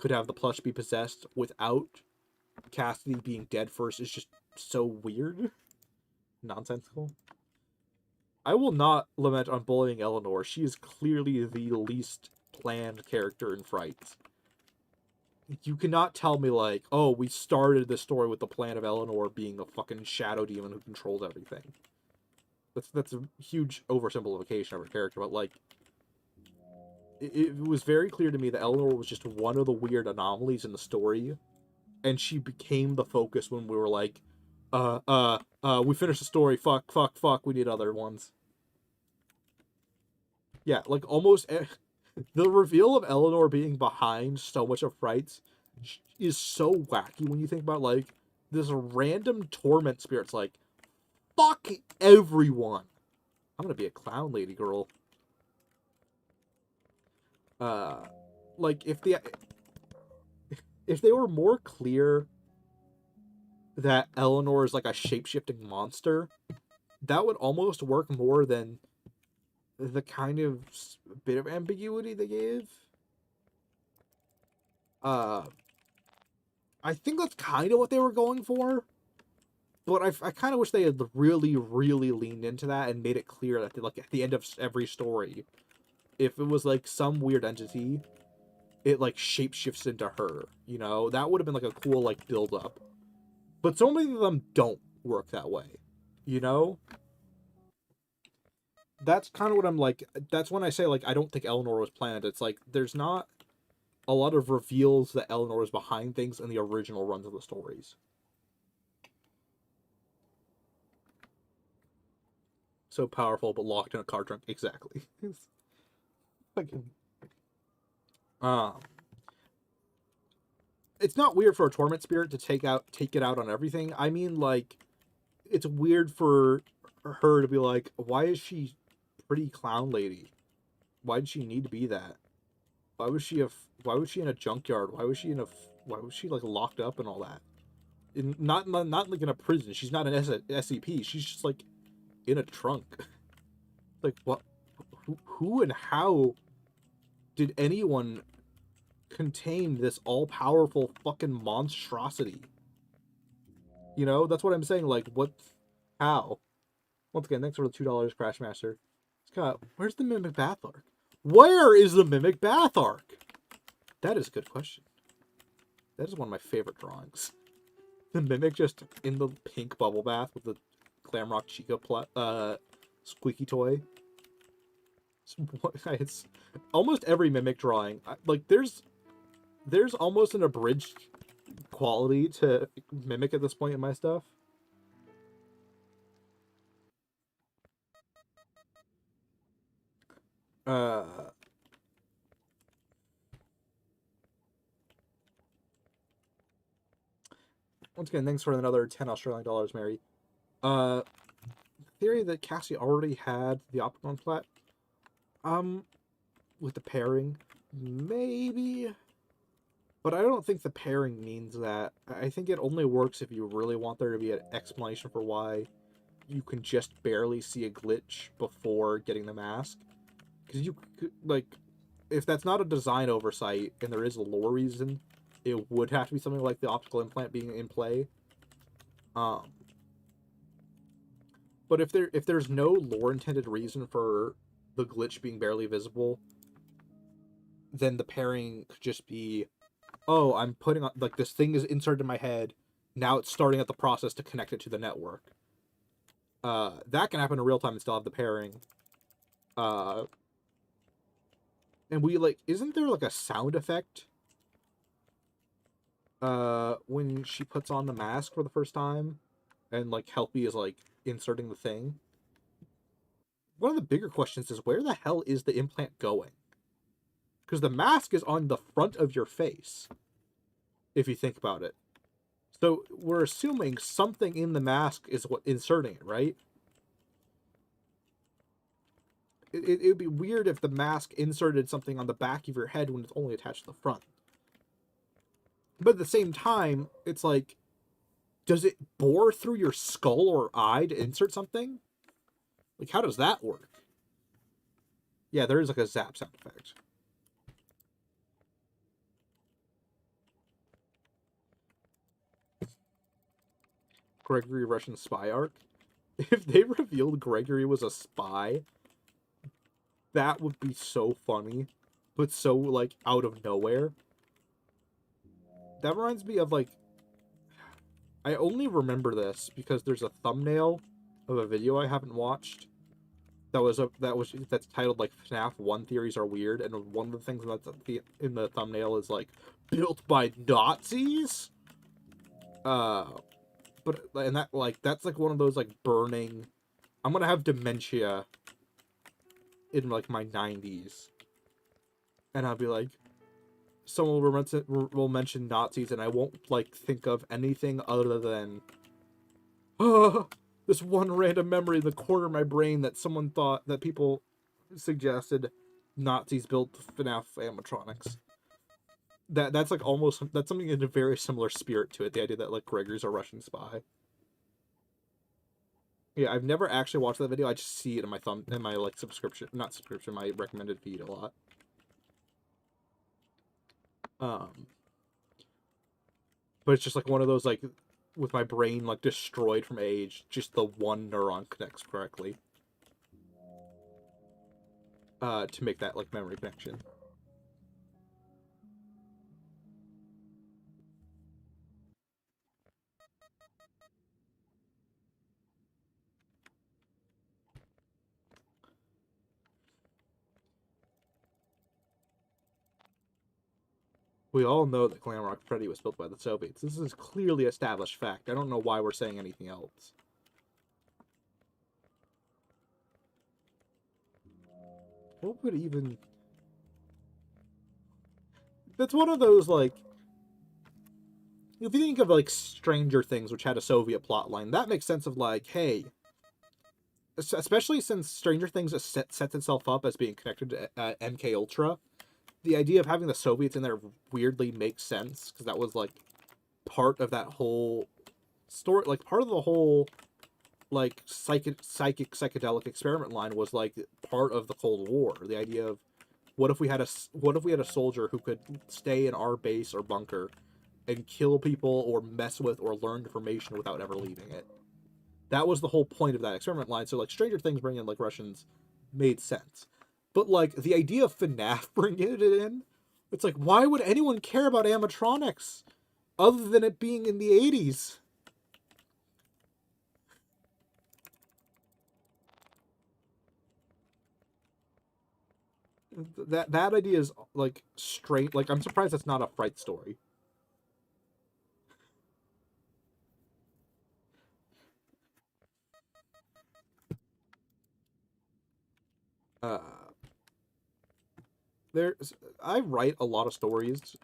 could have the plush be possessed without Cassidy being dead first is just so weird. Nonsensical. I will not lament on bullying Eleanor. She is clearly the least planned character in Fright. You cannot tell me, like, oh, we started this story with the plan of Eleanor being a fucking shadow demon who controls everything. That's a huge oversimplification of her character, but, like, it was very clear to me that Eleanor was just one of the weird anomalies in the story, and she became the focus when we were like, we finished the story, fuck, we need other ones. Yeah, like, almost... The reveal of Eleanor being behind so much of Frights is so wacky when you think about, like, this random torment spirit's like, fuck everyone. I'm gonna be a clown lady girl. Like, if they were more clear that Eleanor is like a shape-shifting monster, that would almost work more than the kind of bit of ambiguity they gave. I think that's kind of what they were going for, but I kind of wish they had really, really leaned into that and made it clear that, like, at the end of every story, if it was, like, some weird entity, it, like, shapeshifts into her, you know? That would have been, like, a cool, like, build-up. But so many of them don't work that way, you know? That's kind of what I'm, like, that's when I say, like, I don't think Eleanor was planned. It's, like, there's not a lot of reveals that Eleanor is behind things in the original runs of the stories. So powerful, but locked in a car trunk. Exactly. um, it's not weird for a torment spirit to take it out on everything. I mean, like, it's weird for her to be like, why is she pretty clown lady? Why did she need to be that? Why was she in a junkyard? Why was she like locked up and all that? Not like in a prison. She's not an SCP. She's just like in a trunk. Like, what? Who and how did anyone contain this all-powerful fucking monstrosity? You know, that's what I'm saying. Like, what? How? Once again, thanks for the $2, Crashmaster. Scott, where's the Mimic Bath Arc? Where is the Mimic Bath Arc? That is a good question. That is one of my favorite drawings. The Mimic just in the pink bubble bath with the Glamrock Chica squeaky toy. It's almost every Mimic drawing. Like, there's almost an abridged quality to Mimic at this point in my stuff. Once again, thanks for another 10 Australian dollars, Mary. Theory that Cassie already had the Opticon plat. With the pairing, maybe. But I don't think the pairing means that. I think it only works if you really want there to be an explanation for why you can just barely see a glitch before getting the mask. Because you, like, if that's not a design oversight and there is a lore reason, it would have to be something like the optical implant being in play. But if there's no lore intended reason for the glitch being barely visible, then the pairing could just be, oh, I'm putting on, like, this thing is inserted in my head, now it's starting up the process to connect it to the network. That can happen in real time and still have the pairing. And we, like, isn't there, like, a sound effect when she puts on the mask for the first time and, like, Helpy is, like, inserting the thing? One of the bigger questions is, where the hell is the implant going? Because the mask is on the front of your face, if you think about it. So we're assuming something in the mask is what inserting it, right? It would be weird if the mask inserted something on the back of your head when it's only attached to the front. But at the same time, it's like, does it bore through your skull or eye to insert something? Like, how does that work? Yeah, there is, like, a zap sound effect. Gregory Russian spy arc. If they revealed Gregory was a spy, that would be so funny, but so, like, out of nowhere. That reminds me of, like, I only remember this because there's a thumbnail of a video I haven't watched that's titled, like, FNAF 1 theories are weird, and one of the things that's in the thumbnail is, like, built by Nazis? And that, like, that's, like, one of those, like, burning... I'm gonna have dementia in, like, my 90s. And I'll be like, someone will mention Nazis, and I won't, like, think of anything other than... this one random memory in the corner of my brain that someone thought, that people suggested Nazis built FNAF animatronics. That's like almost, that's something in a very similar spirit to it, the idea that, like, Gregory's a Russian spy. Yeah, I've never actually watched that video, I just see it in my like my recommended feed a lot. But it's just like one of those, like, with my brain, like, destroyed from age, just the one neuron connects correctly. To make that, like, memory connection. We all know that Glamrock Freddy was built by the Soviets. This is clearly established fact. I don't know why we're saying anything else. What would even... That's one of those, like... If you think of, like, Stranger Things, which had a Soviet plotline, that makes sense of, like, hey... Especially since Stranger Things sets itself up as being connected to MK Ultra, the idea of having the Soviets in there weirdly makes sense, because that was, like, part of that whole story, like, part of the whole, like, psychedelic experiment line was, like, part of the Cold War. The idea of, what if we had a soldier who could stay in our base or bunker and kill people or mess with or learn information without ever leaving it? That was the whole point of that experiment line. So, like, Stranger Things bringing in, like, Russians made sense. But, like, the idea of FNAF bringing it in, it's like, why would anyone care about animatronics other than it being in the 80s? That idea is, like, straight. Like, I'm surprised that's not a Fright story. Uh, I write a lot of stories.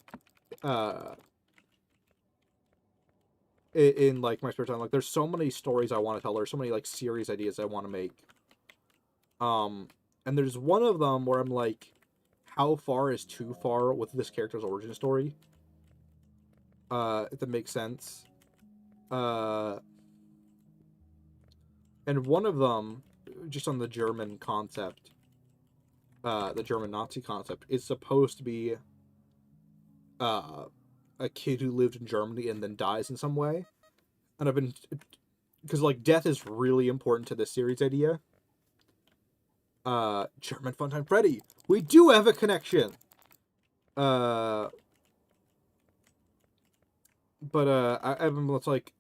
In like my spare time, like, there's so many stories I want to tell. There's so many, like, series ideas I want to make. And there's one of them where I'm like, how far is too far with this character's origin story? If that makes sense. And one of them, just on the German concept, the German Nazi concept, is supposed to be a kid who lived in Germany and then dies in some way. And I've been... Because, like, death is really important to this series idea. German Funtime Freddy! We do have a connection! But, I've been, it's like...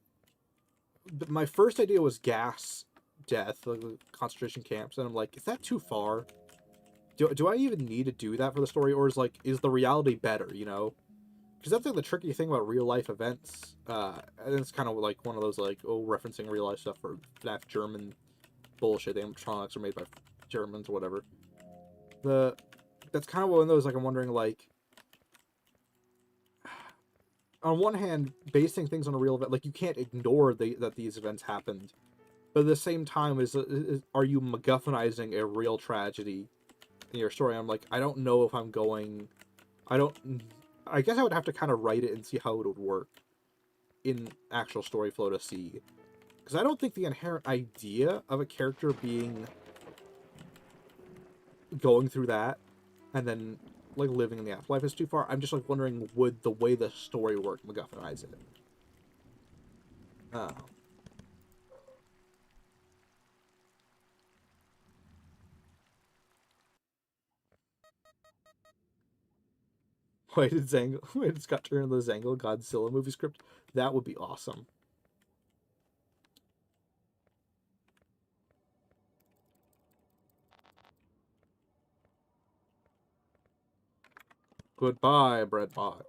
My first idea was gas death, like concentration camps, and I'm like, is that too far? Do I even need to do that for the story, or is the reality better, you know? Because that's, like, the tricky thing about real life events. And it's kind of like one of those, like, referencing real life stuff for that German bullshit. The animatronics are made by Germans or whatever. That's kind of one of those, like, I'm wondering, like, on one hand, basing things on a real event, like, you can't ignore that these events happened. But at the same time, are you MacGuffinizing a real tragedy in your story? I'm like, I don't know if I'm going... I guess I would have to kind of write it and see how it would work in actual story flow to see. Because I don't think the inherent idea of a character going through that and then, like, living in the afterlife is too far. I'm just, like, wondering, would the way the story worked MacGuffinize it? Why did Zango? Why did Scott turn into the Zango Godzilla movie script? That would be awesome. Goodbye, Breadbot.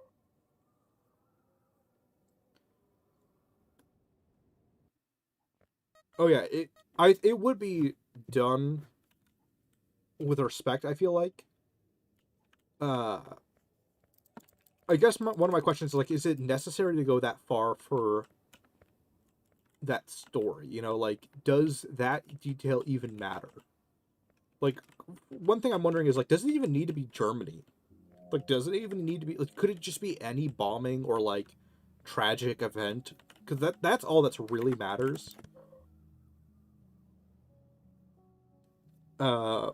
Oh yeah, it would be done with respect, I feel like. Uh, I guess one of my questions is like, is it necessary to go that far for that story? You know, like, does that detail even matter? Like, one thing I'm wondering is like, does it even need to be Germany? Like, does it even need to be? Like, could it just be any bombing or like tragic event? Because that's all that's really matters. Uh,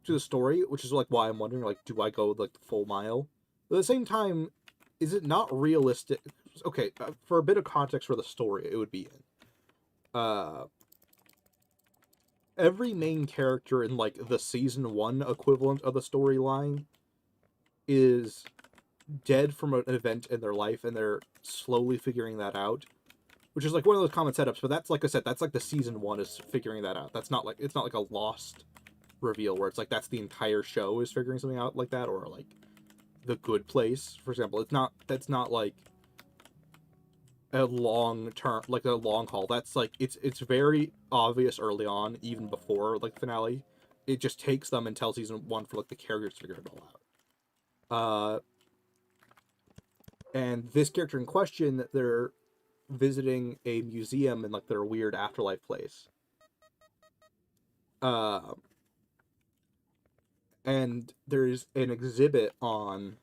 to the story, which is like why I'm wondering, like, do I go like the full mile? But at the same time, is it not realistic? Okay, for a bit of context for the story, it would be in every main character in like the season 1 equivalent of the storyline is dead from an event in their life, and they're slowly figuring that out. Which is like one of those common setups, but that's like I said, that's like the season 1 is figuring that out. That's not like it's not like a Lost reveal where it's like that's the entire show is figuring something out like that, or like The Good Place, for example. That's not like a long term, like a long haul. That's like it's very obvious early on, even before like the finale. It just takes them until season 1 for like the characters to figure it all out. And this character in question, they're visiting a museum in like their weird afterlife place. Uh, and there's an exhibit on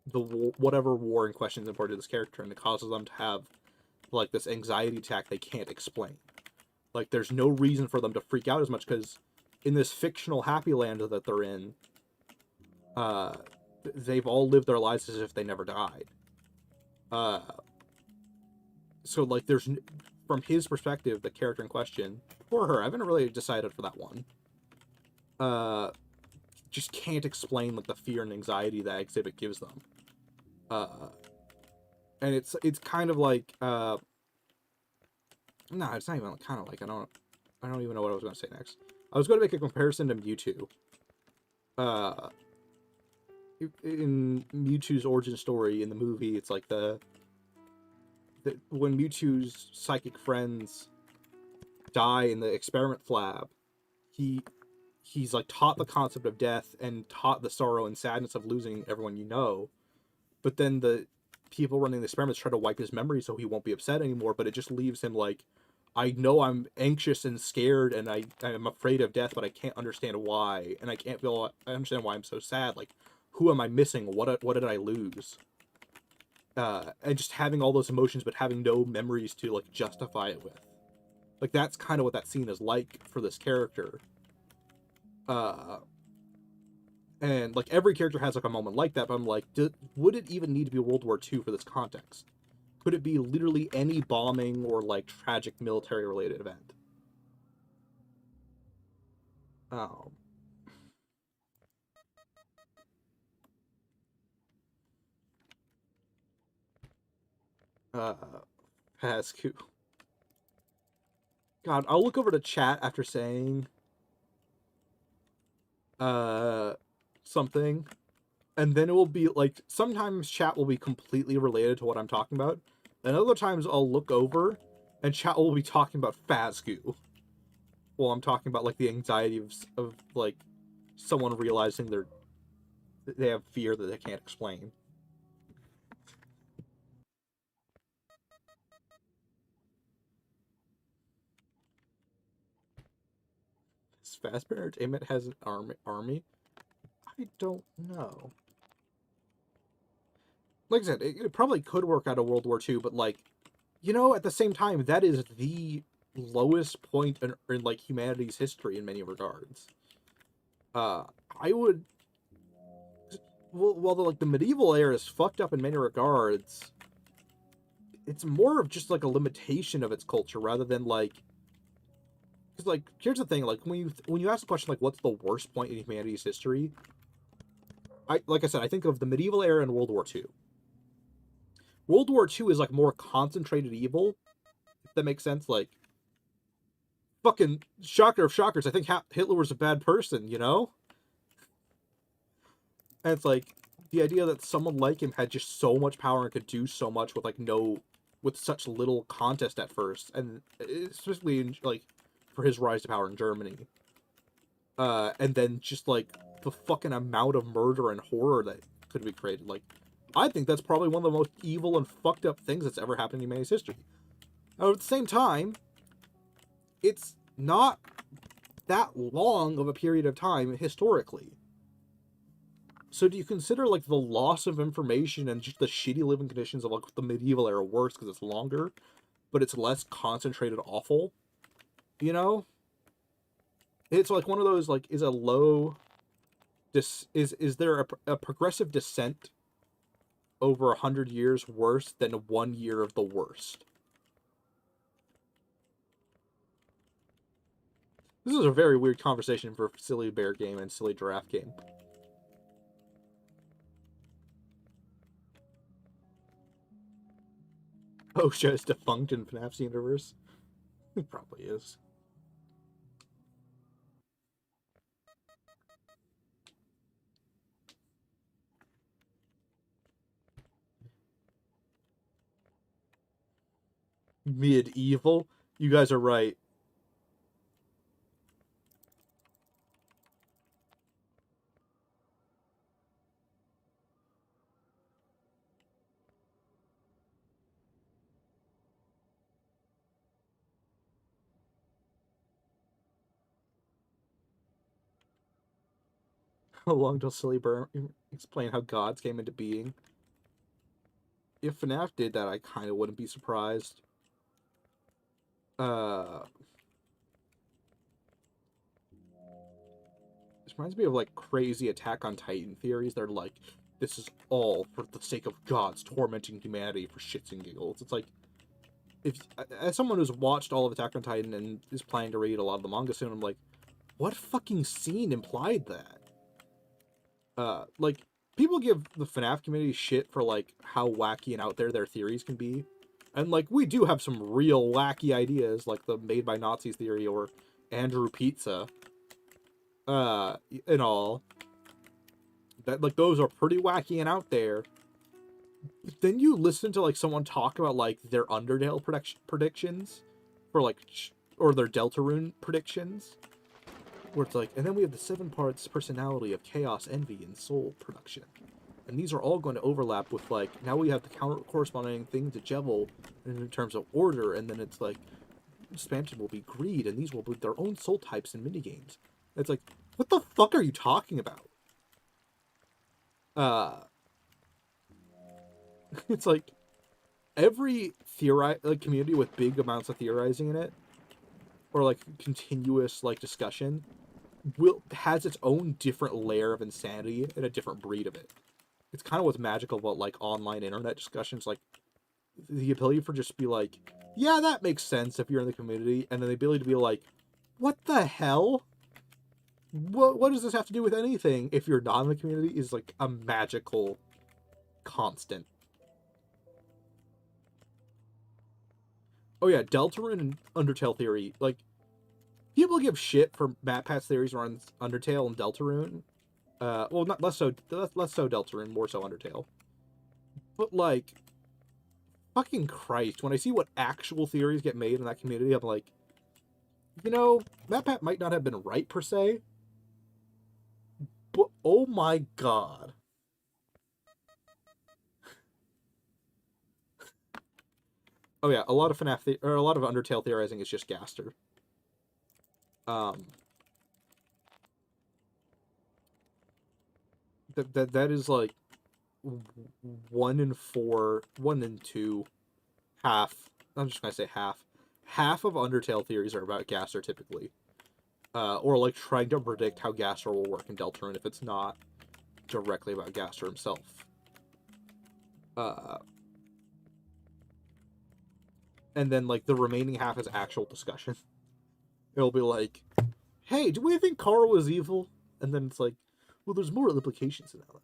the whatever war in question is important to this character, and it causes them to have like this anxiety attack they can't explain. Like, there's no reason for them to freak out as much because in this fictional happy land that they're in, uh, they've all lived their lives as if they never died. Uh, so like, from his perspective, the character in question, or her, I haven't really decided for that one. Just can't explain like the fear and anxiety that exhibit gives them. And it's kind of like no, it's not even kind of like I don't even know what I was going to say next. I was going to make a comparison to Mewtwo. Uh, in Mewtwo's origin story in the movie, it's like the when Mewtwo's psychic friends die in the experiment lab, he's like taught the concept of death and taught the sorrow and sadness of losing everyone you know. But then the people running the experiments try to wipe his memory so he won't be upset anymore, but it just leaves him like, I know I'm anxious and scared and I'm afraid of death, but I can't understand why, and I understand why I'm so sad. Like, who am I missing? What did I lose? And just having all those emotions, but having no memories to like justify it with. Like, that's kind of what that scene is like for this character. And like every character has like a moment like that, but I'm like, would it even need to be World War II for this context? Could it be literally any bombing or like tragic military related event? Um, uh, Pascu. God, I'll look over to chat after saying uh something, and then it will be like sometimes chat will be completely related to what I'm talking about, and other times I'll look over and chat will be talking about Phasgu while I'm talking about like the anxiety of like someone realizing they have fear that they can't explain. Does Fazbear Entertainment has an army? I don't know. Like I said, it probably could work out of World War II, but like, you know, at the same time, that is the lowest point in like humanity's history in many regards. Uh, I would, well, while the medieval era is fucked up in many regards, it's more of just like a limitation of its culture rather than like, because like here's the thing, like when you ask the question like what's the worst point in humanity's history, like I said, I think of the medieval era and World War II. World War II is like more concentrated evil, if that makes sense. Like, fucking shocker of shockers, I think Hitler was a bad person, you know? And it's like the idea that someone like him had just so much power and could do so much with like with such little contest at first, and especially in, like, for his rise to power in Germany. And then just like the fucking amount of murder and horror that could be created. Like, I think that's probably one of the most evil and fucked up things that's ever happened in humanity's history. Now, at the same time, it's not that long of a period of time historically. So do you consider like the loss of information and just the shitty living conditions of like the medieval era worse because it's longer, but it's less concentrated awful? You know? It's like one of those, like, is a low is there a progressive descent over 100 years worse than 1 year of the worst? This is a very weird conversation for silly bear game and silly giraffe game. OSHA is defunct in FNAF's universe. It probably is. Medieval? You guys are right. How long till silly bear explain how gods came into being? If FNAF did that, I kind of wouldn't be surprised. This reminds me of like crazy Attack on Titan theories. They're like, this is all for the sake of gods tormenting humanity for shits and giggles. It's like, if as someone who's watched all of Attack on Titan and is planning to read a lot of the manga soon, I'm like, what fucking scene implied that? Like, people give the FNAF community shit for like how wacky and out there their theories can be. And like, we do have some real wacky ideas, like the made by Nazis theory or Andrew Pizza. And all. That, like, those are pretty wacky and out there. But then you listen to like someone talk about like their Undertale predictions for like, or their Deltarune predictions, where it's like, and then we have the 7 parts personality of chaos, envy, and soul production, and these are all going to overlap with like, now we have the corresponding thing to Jevil in terms of order, and then it's like expansion will be greed, and these will be their own soul types and minigames. It's like, what the fuck are you talking about? It's like every community with big amounts of theorizing in it, or like continuous like discussion, has its own different layer of insanity and a different breed of it. It's kind of what's magical about like online internet discussions, like the ability for just be like, yeah, that makes sense if you're in the community, and then the ability to be like, what the hell? What does this have to do with anything? If you're not in the community, is like a magical constant. Oh yeah, Deltarune and Undertale theory. Like, people give shit for MatPat's theories around Undertale and Deltarune. Well, not less so Deltarune, more so Undertale. But like, fucking Christ, when I see what actual theories get made in that community, I'm like, you know, MatPat might not have been right per se, but oh my god. Oh yeah, a lot of or a lot of Undertale theorizing is just Gaster. That is like 1 in 4, 1 in 2, half. I'm just gonna say half. Half of Undertale theories are about Gaster typically, or like trying to predict how Gaster will work in Deltarune if it's not directly about Gaster himself. And then like the remaining half is actual discussion. It'll be like, hey, do we think Carl was evil? And then it's like, well, there's more implications than that.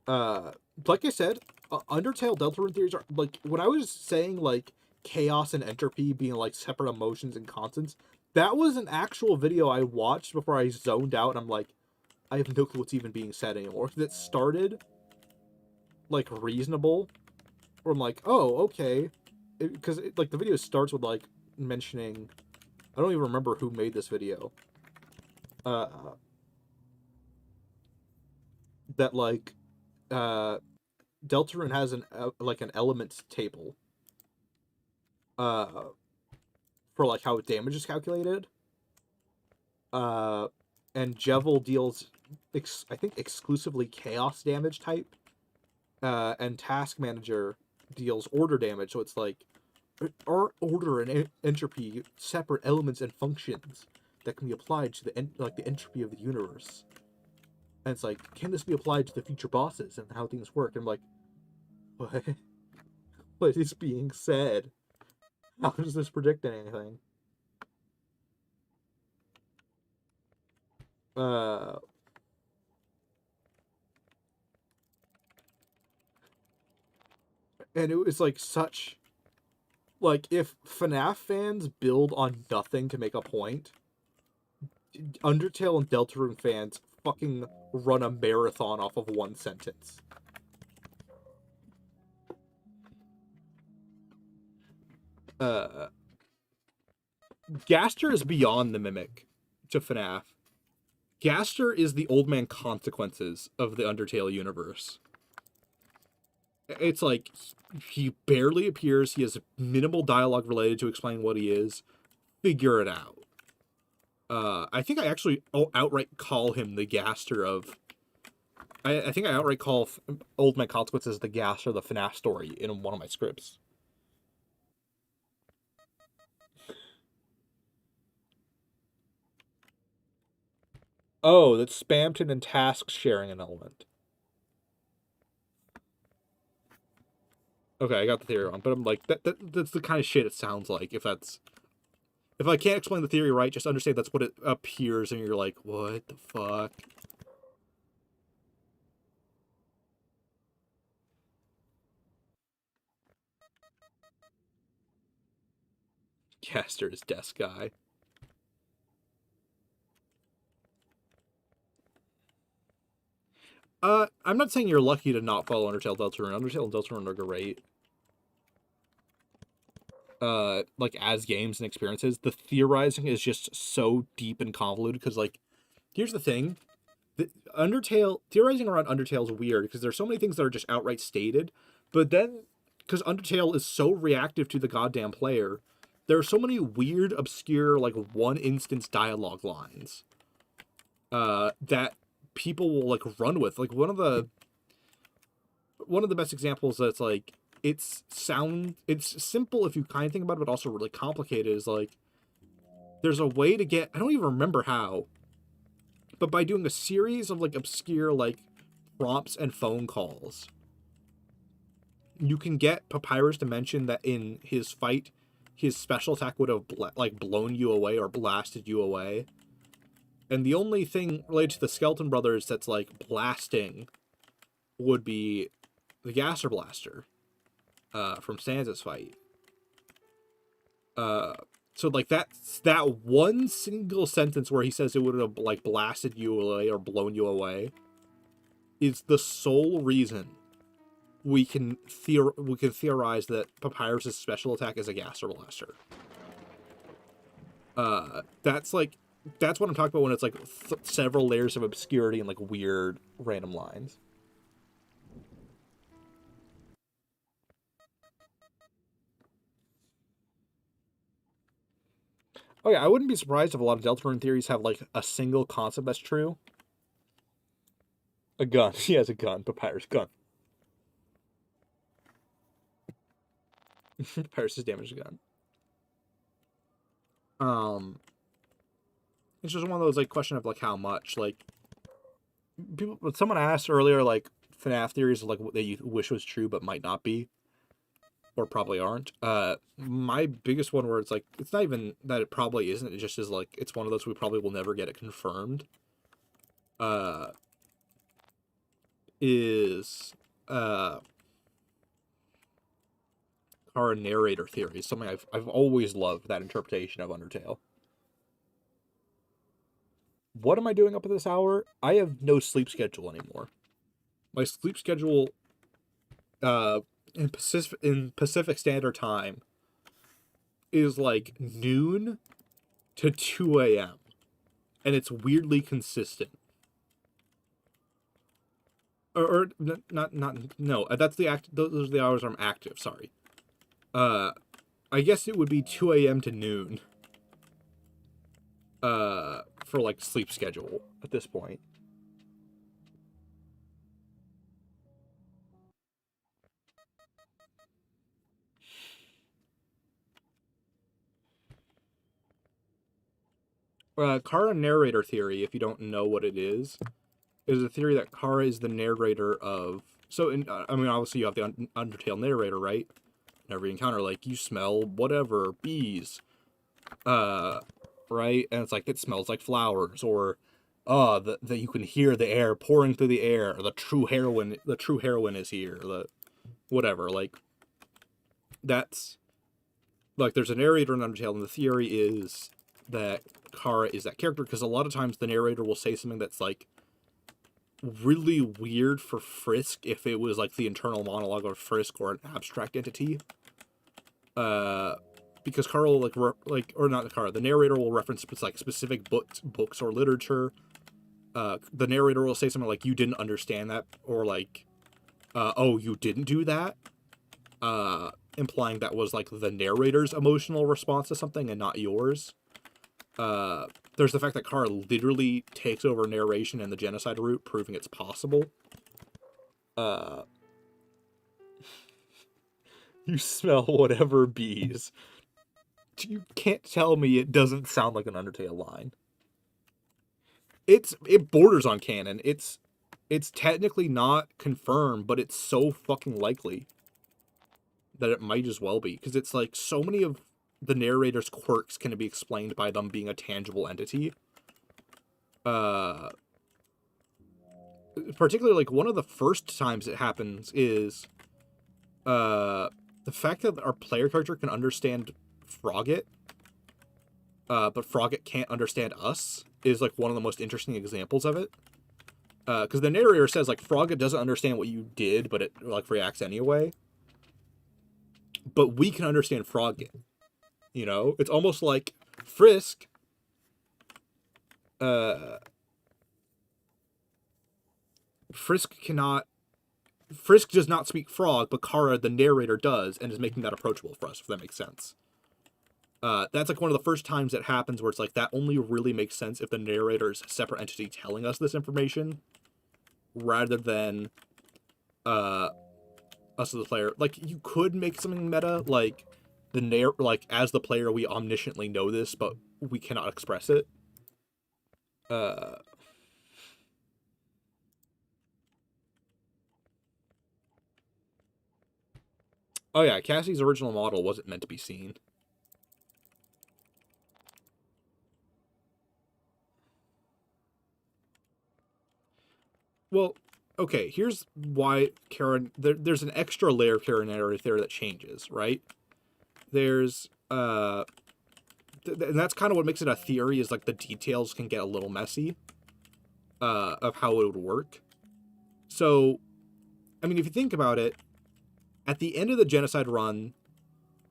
Like I said, Undertale Deltarune theories are like when I was saying like chaos and entropy being like separate emotions and constants. That was an actual video I watched before I zoned out, and I'm like, I have no clue what's even being said anymore. That started like reasonable, where I'm like, oh, okay, because like the video starts with like mentioning, I don't even remember who made this video. Uh, that like, Deltarune has an like an elements table. Uh, for like how damage is calculated. Uh, and Jevil deals, I think, exclusively chaos damage type. And Task Manager deals order damage. So it's like, are order and entropy separate elements and functions that can be applied to the entropy of the universe? And it's like, can this be applied to the future bosses and how things work? And I'm like, what? What is being said? How does this predict anything? Uh, and it was like such, like, if FNAF fans build on nothing to make a point, Undertale and Deltarune fans fucking run a marathon off of one sentence. Uh, Gaster is beyond the mimic to FNAF. Gaster is the old man consequences of the Undertale universe. It's like, he barely appears, he has minimal dialogue related to explain what he is. Figure it out. I think I actually outright call him the Gaster of... I think I outright call Old Man Consequences the Gaster of the FNAF story in one of my scripts. Oh, that's Spamton and tasks sharing an element. Okay, I got the theory wrong, but I'm like, that's the kind of shit it sounds like. If I can't explain the theory right, just understand that's what it appears, and you're like, what the fuck? Gaster is desk guy. I'm not saying you're lucky to not follow Undertale Deltarune. Undertale and Deltarune are great. Like, as games and experiences, the theorizing is just so deep and convoluted, because, like, here's the thing. The theorizing around Undertale is weird, because there's so many things that are just outright stated, but then, because Undertale is so reactive to the goddamn player, there are so many weird, obscure, like, one-instance dialogue lines, that people will, like, run with. Like, one of the best examples that's, like, it's simple if you kind of think about it, but also really complicated, is, like, there's a way to get, I don't even remember how, but by doing a series of, like, obscure, like, prompts and phone calls, you can get Papyrus to mention that in his fight, his special attack would have, like, blown you away or blasted you away. And the only thing related to the Skeleton Brothers that's, like, blasting would be the Gasser Blaster from Sansa's fight. So, like, that's that one single sentence where he says it would have, like, blasted you away or blown you away is the sole reason we can theorize that Papyrus' special attack is a Gasser Blaster. That's what I'm talking about when it's like several layers of obscurity and like weird random lines. Oh yeah, I wouldn't be surprised if a lot of Deltarune theories have like a single concept that's true. A gun. He has a gun. Papyrus gun. Papyrus is damaged gun. It's just one of those like question of like how much, like, people. Someone asked earlier, like, FNAF theories of like what they wish was true but might not be, or probably aren't. My biggest one where it's like, it's not even that it probably isn't. It just is like, it's one of those we probably will never get it confirmed. is Kara narrator theory. Something I've always loved, that interpretation of Undertale. What am I doing up at this hour? I have no sleep schedule anymore. My sleep schedule in Pacific Standard Time is like noon to 2 a.m. and it's weirdly consistent. Or not no, that's the act. Those are the hours I'm active. Sorry. I guess it would be 2 a.m. to noon. For like sleep schedule at this point. Kara narrator theory, if you don't know what it is a theory that Kara is the narrator of. So, I mean, obviously you have the Undertale narrator, right? Whenever you encounter, like, you smell whatever, bees, right? And it's like, it smells like flowers, or, that you can hear the air pouring through the air, or the true heroine is here, the whatever, like, that's, like, there's a narrator in Undertale, and the theory is that Kara is that character, because a lot of times the narrator will say something that's, like, really weird for Frisk if it was, like, the internal monologue of Frisk or an abstract entity. Because Kara will, or not Kara, the narrator will reference, like, specific books or literature. The narrator will say something like, you didn't understand that, or, like, oh, you didn't do that? Implying that was, like, the narrator's emotional response to something and not yours. There's the fact that Kara literally takes over narration in the genocide route, proving it's possible. You smell whatever bees. You can't tell me it doesn't sound like an Undertale line. It borders on canon. It's technically not confirmed, but it's so fucking likely that it might as well be, because it's like so many of the narrator's quirks can be explained by them being a tangible entity. Particularly, like, one of the first times it happens is the fact that our player character can understand Frogget, but Frogget can't understand us, is, like, one of the most interesting examples of it. Because the narrator says, like, Frogget doesn't understand what you did, but it, like, reacts anyway. But we can understand Frogget. You know? It's almost like Frisk... Frisk does not speak Frog, but Kara, the narrator, does, and is making that approachable for us, if that makes sense. That's, like, one of the first times it happens where it's like, that only really makes sense if the narrator is a separate entity telling us this information, rather than us as the player. Like, you could make something meta, like, like, as the player, we omnisciently know this, but we cannot express it. Oh yeah, Cassie's original model wasn't meant to be seen. Well, okay, here's why Karen... There's an extra layer of Karen narrative there that changes, right? There's... and that's kind of what makes it a theory, is, like, the details can get a little messy of how it would work. So, I mean, if you think about it, at the end of the genocide run,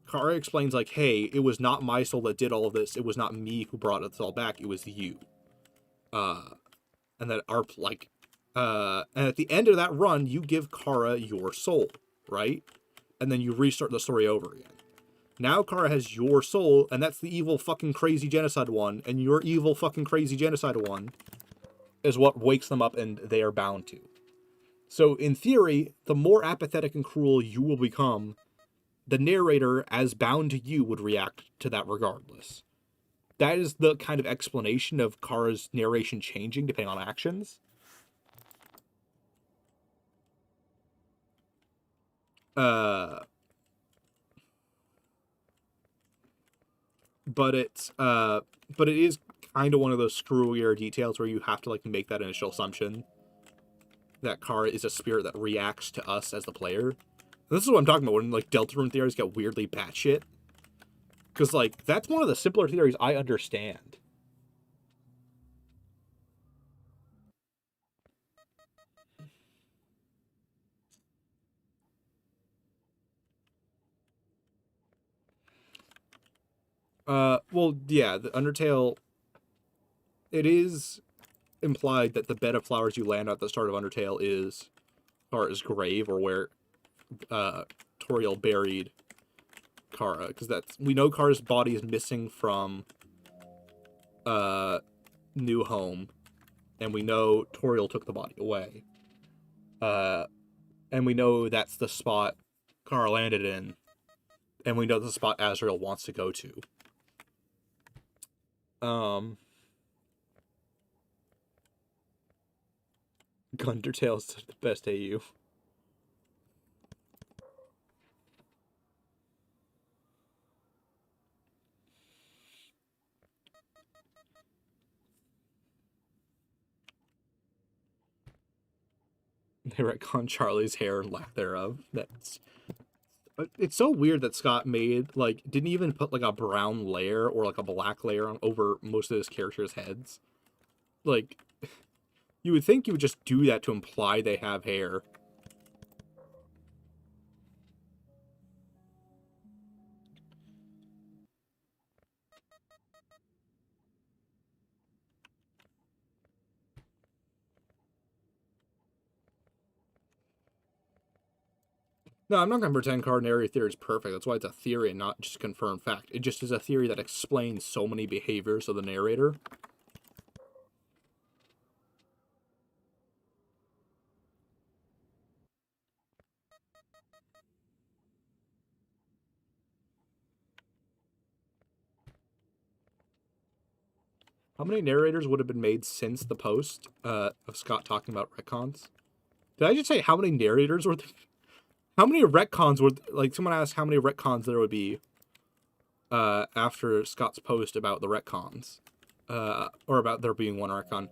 Kara explains, like, hey, it was not my soul that did all of this. It was not me who brought us all back. It was you. And that our, like... and at the end of that run, you give Kara your soul, right? And then you restart the story over again. Now Kara has your soul, and that's the evil fucking crazy genocide one, and your evil fucking crazy genocide one is what wakes them up and they are bound to. So, in theory, the more apathetic and cruel you will become, the narrator, as bound to you, would react to that regardless. That is the kind of explanation of Kara's narration changing depending on actions. But it is kind of one of those screwier details where you have to, like, make that initial assumption. that Kara is a spirit that reacts to us as the player. And this is what I'm talking about when like Deltarune theories get weirdly batshit. Because like that's one of the simpler theories I understand. Well, yeah, the Undertale. It is implied that the bed of flowers you land at the start of Undertale is Kara's grave, or where Toriel buried Kara, because that's we know Kara's body is missing from New Home, and we know Toriel took the body away. And we know that's the spot Kara landed in, and we know the spot Azrael wants to go to. Undertale's the best AU. They retcon Charlie's hair and lack thereof. That's it's so weird that Scott made like didn't even put like a brown layer or like a black layer on over most of his characters' heads. Like you would think you would just do that to imply they have hair. No, I'm not going to pretend cardinary theory is perfect. That's why it's a theory and not just confirmed fact. It just is a theory that explains so many behaviors of the narrator. How many narrators would have been made since the post of Scott talking about retcons? Did I just say how many narrators were there? How many retcons would, like, someone asked how many retcons there would be after Scott's post about the retcons, or about there being one retcon.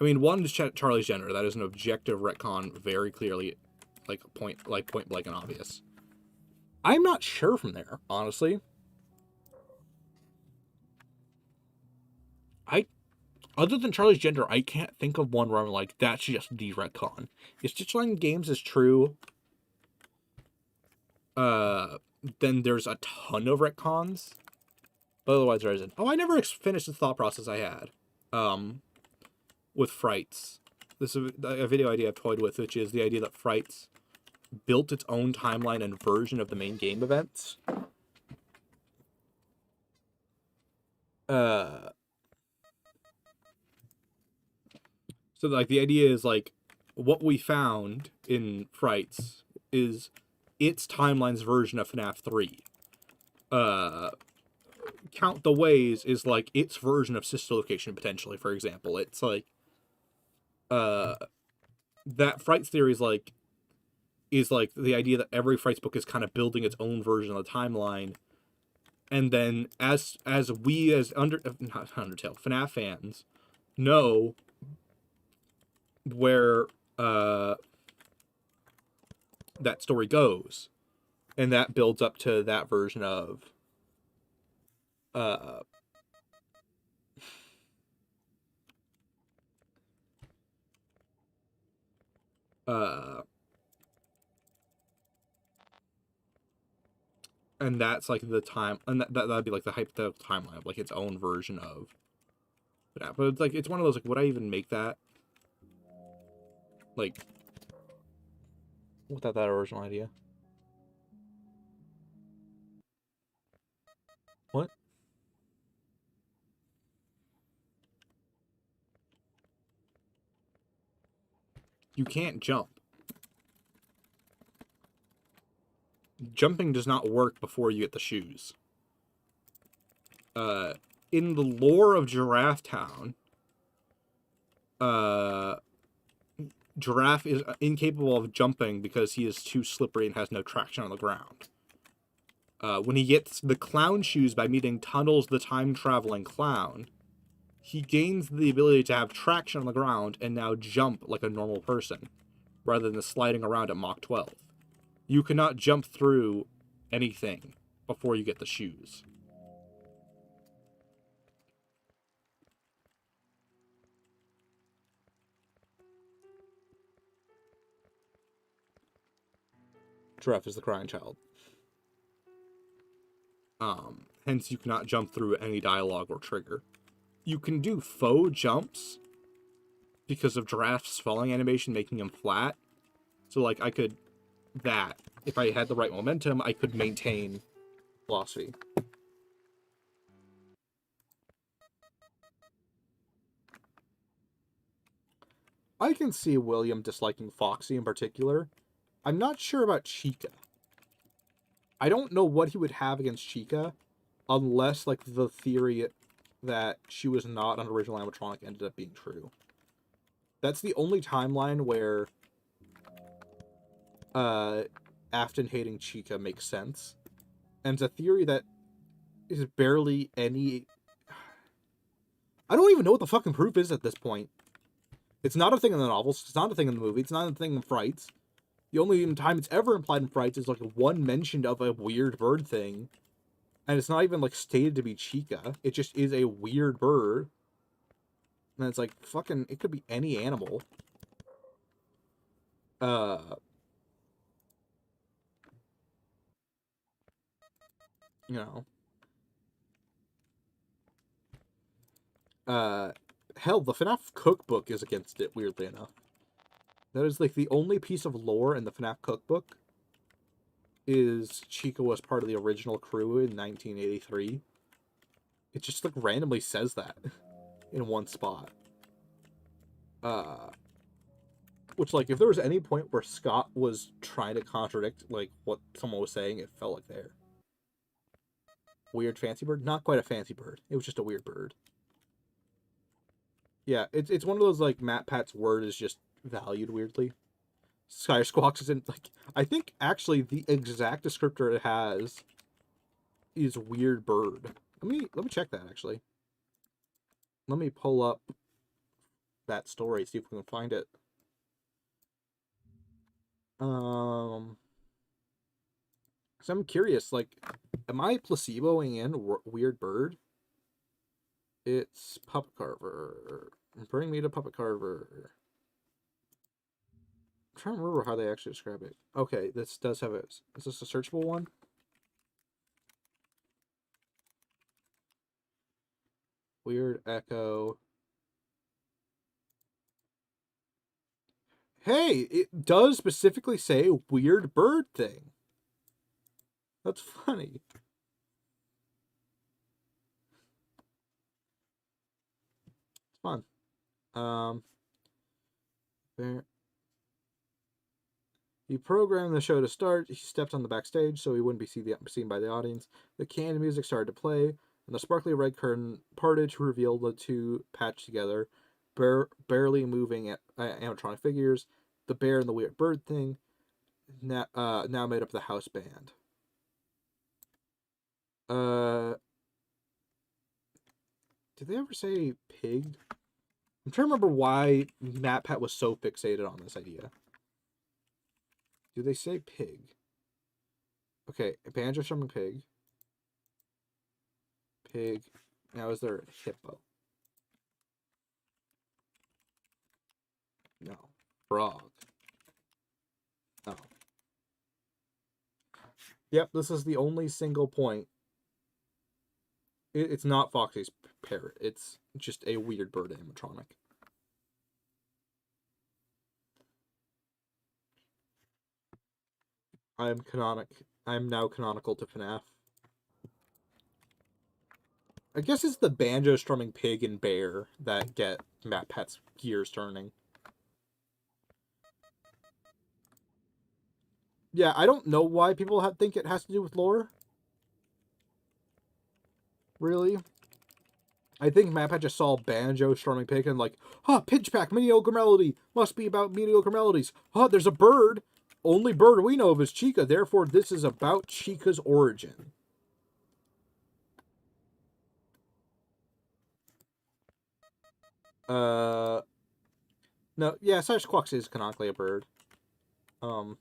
I mean, one is Charlie's gender. That is an objective retcon, very clearly, like point blank and obvious. I'm not sure from there, honestly. Other than Charlie's gender, I can't think of one where I'm like, that's just the retcon. If Stitchline Games is true, then there's a ton of retcons. But otherwise, there isn't. Oh, I never finished the thought process I had. With Frights. This is a video idea I've toyed with, which is the idea that Frights built its own timeline and version of the main game events. So, like, the idea is, like, what we found in Frights is its timeline's version of FNAF 3. Count the Ways is, like, its version of Sister Location, potentially, for example. It's, like, that Frights theory is, like, the idea that every Frights book is kind of building its own version of the timeline. And then, as we, as Undertale, FNAF fans, know where that story goes, and that builds up to that version of and that's like the time, and that'd be like the hypothetical timeline of like its own version of that. But it's like, it's one of those, like, would I even make that? Like, without that original idea. What? You can't jump. Jumping does not work before you get the shoes. In the lore of Giraffe Town, Giraffe is incapable of jumping because he is too slippery and has no traction on the ground. When he gets the clown shoes by meeting Tunnels the time-traveling clown, he gains the ability to have traction on the ground and now jump like a normal person. rather than sliding around at Mach 12. You cannot jump through anything before you get the shoes. Giraffe is the crying child. Hence, you cannot jump through any dialogue or trigger. You can do faux jumps because of Giraffe's falling animation making him flat. So, like, if I had the right momentum, I could maintain velocity. I can see William disliking Foxy in particular. I'm not sure about Chica. I don't know what he would have against Chica, unless, like, the theory that she was not an original animatronic ended up being true. That's the only timeline where Afton hating Chica makes sense. And it's a theory that is barely any... I don't even know what the fucking proof is at this point. It's not a thing in the novels, it's not a thing in the movie, it's not a thing in Frights. The only time it's ever implied in Frights is, like, one mention of a weird bird thing. And it's not even, like, stated to be Chica. It just is a weird bird. And it's like, fucking, it could be any animal. You know. Hell, the FNAF cookbook is against it, weirdly enough. That is, like, the only piece of lore in the FNAF cookbook is Chica was part of the original crew in 1983. It just, like, randomly says that in one spot. Which, like, if there was any point where Scott was trying to contradict, like, what someone was saying, it felt like there. Weird fancy bird? Not quite a fancy bird. It was just a weird bird. Yeah, it's one of those, like, Matt Pat's word is just valued weirdly. Sky Squawks isn't, like... I think, actually, the exact descriptor it has is weird bird. Let me check that, actually. Let me pull up that story, see if we can find it. So I'm curious, like, am I placeboing in weird bird? It's Puppet Carver. Bring me to Puppet Carver. I'm trying to remember how they actually describe it. Okay, this does have it. Is this a searchable one? Weird echo. Hey, it does specifically say weird bird thing. That's funny. It's fun. There. He programmed the show to start. He stepped on the backstage so he wouldn't be seen by the audience. The canned music started to play, and the sparkly red curtain parted to reveal the two patched together, barely moving animatronic figures. The bear and the weird bird thing, now made up the house band. Did they ever say pig? I'm trying to remember why Matt Pat was so fixated on this idea. Do they say pig? Okay, banjo strumming pig. Pig. Now is there a hippo? No. Frog. No. Yep, this is the only single point. It's not Foxy's parrot. It's just a weird bird animatronic. I'm now canonical to FNAF. I guess it's the banjo strumming pig and bear that get Matt Pat's gears turning. Yeah, I don't know why people think it has to do with lore. Really? I think Matt Pat just saw banjo strumming pig and like, pitch pack, mediocre melody. Must be about mediocre melodies. There's a bird. Only bird we know of is Chica, therefore this is about Chica's origin. No, yeah, Sash Quux is canonically a bird. Um,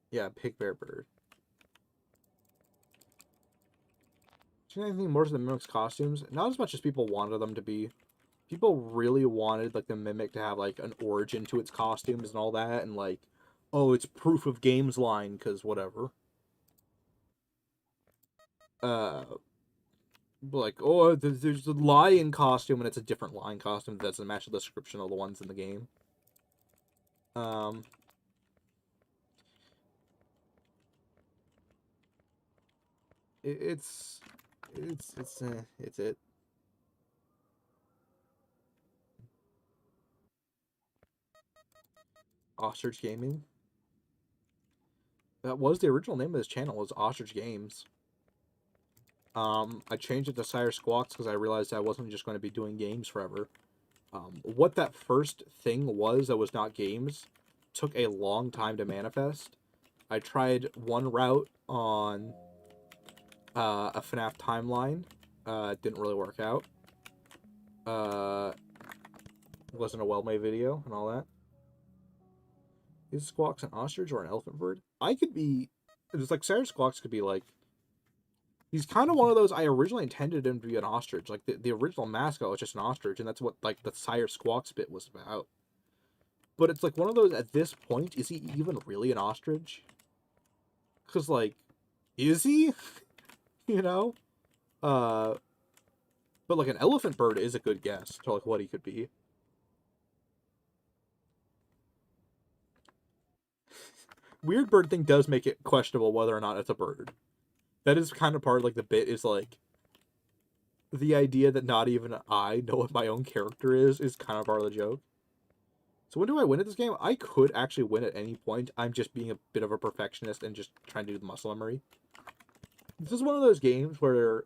yeah, pig, bear, bird. Is there anything more to the Mimic's costumes? Not as much as people wanted them to be. People really wanted, like, the Mimic to have, like, an origin to its costumes and all that, and, like, oh, it's proof of games line, because whatever. Like, oh, there's a lion costume, and it's a different lion costume that doesn't match the description of the ones in the game. It's it. Ostrich Gaming. That was the original name of this channel, was Ostrich Games. I changed it to Sire Squawks because I realized I wasn't just going to be doing games forever. What that first thing was that was not games took a long time to manifest. I tried one route on a FNAF timeline. Didn't really work out. Wasn't a well-made video and all that. Is Squawks an ostrich or an elephant bird? I could be... It's like Sire Squawks could be like... He's kind of one of those, I originally intended him to be an ostrich. Like, the original mascot was just an ostrich, and that's what, like, the Sire Squawks bit was about. But it's, like, one of those, at this point, is he even really an ostrich? Because, like, is he? You know? But, like, an elephant bird is a good guess to, like, what he could be. Weird bird thing does make it questionable whether or not it's a bird. That is kind of part of, like, the bit is, like, the idea that not even I know what my own character is kind of part of the joke. So when do I win at this game? I could actually win at any point. I'm just being a bit of a perfectionist and just trying to do the muscle memory. This is one of those games where,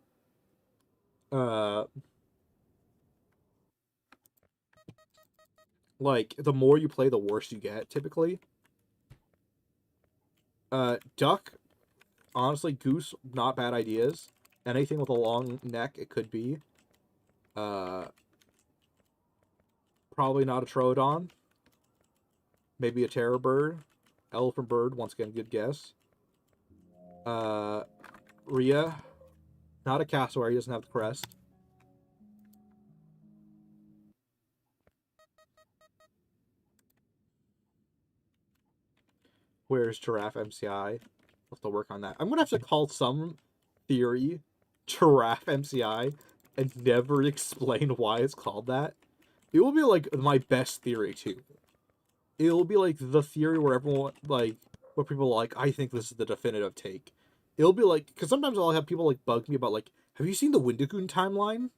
like, the more you play, the worse you get, typically. Duck, honestly, goose, not bad ideas. Anything with a long neck, it could be. Probably not a Troodon. Maybe a terror bird. Elephant bird, once again, good guess. Rhea. Not a cassowary, he doesn't have the crest. Where's Giraffe MCI? I'll have to work on that. I'm gonna have to call some theory Giraffe MCI and never explain why it's called that. It will be like my best theory too. It will be like the theory where everyone like where people are like, I think this is the definitive take. It'll be like, because sometimes I'll have people like bug me about like, have you seen the Windigoon timeline?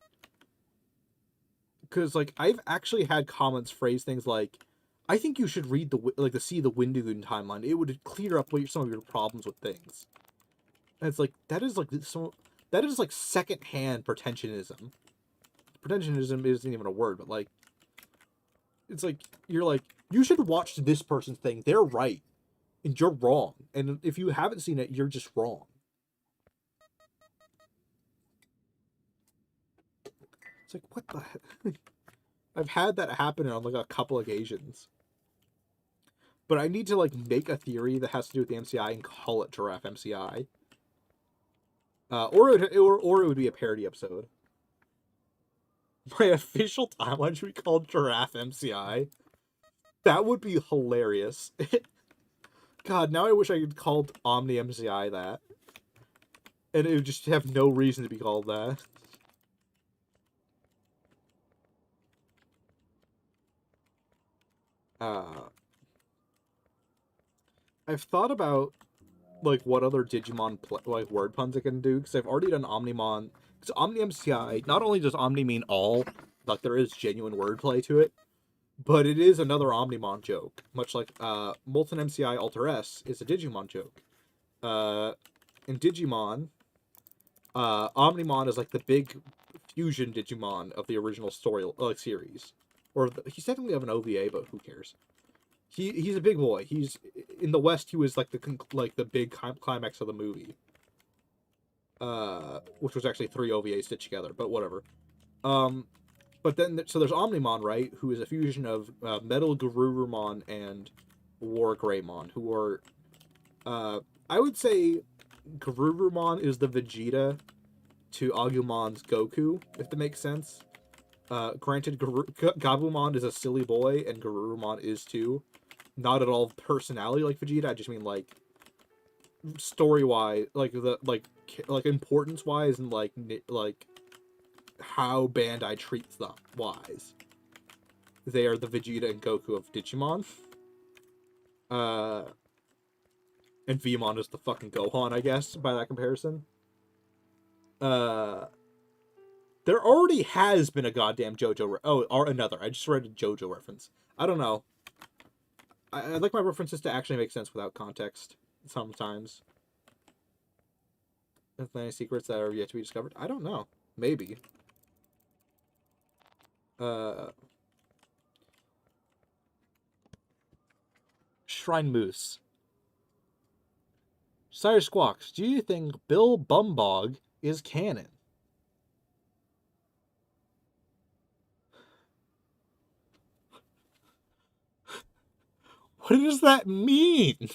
Because like I've actually had comments phrase things like, I think you should read the Windigoon timeline. It would clear up some of your problems with things. And it's like that is like secondhand pretensionism. Pretensionism isn't even a word, but like it's like you're like, you should watch this person's thing. They're right, and you're wrong. And if you haven't seen it, you're just wrong. It's like, what the heck? I've had that happen on like a couple occasions. But I need to like make a theory that has to do with the MCI and call it Giraffe MCI. Or it would be a parody episode. My official timeline should be called Giraffe MCI. That would be hilarious. God, now I wish I could called Omni MCI that. And it would just have no reason to be called that. I've thought about like what other Digimon like word puns I can do, because I've already done Omnimon. Because Omni MCI, not only does Omni mean all, like there is genuine wordplay to it, but it is another Omnimon joke. Much like Molten MCI Alter S is a Digimon joke. In Digimon, Omnimon is like the big fusion Digimon of the original story series. Or he's technically of an OVA, but who cares? He's a big boy. He's in the West. He was like the big climax of the movie, which was actually 3 OVAs stitched together. But whatever. But But then, so there's Omnimon, right? Who is a fusion of Metal Garurumon and War Greymon, who are, I would say, Garurumon is the Vegeta to Agumon's Goku, if that makes sense. Granted, Gabumon is a silly boy, and Garurumon is too. Not at all personality like Vegeta. I just mean like story wise, like importance wise, and like how Bandai treats them wise. They are the Vegeta and Goku of Digimon. And Vmon is the fucking Gohan, I guess, by that comparison. There already has been a goddamn JoJo. Or another. I just read a JoJo reference. I don't know. I'd like my references to actually make sense without context. Sometimes. Atlantic secrets that are yet to be discovered? I don't know. Maybe. Shrine Moose. Sire Squawks, do you think Bill Bumbog is canon? What does that mean?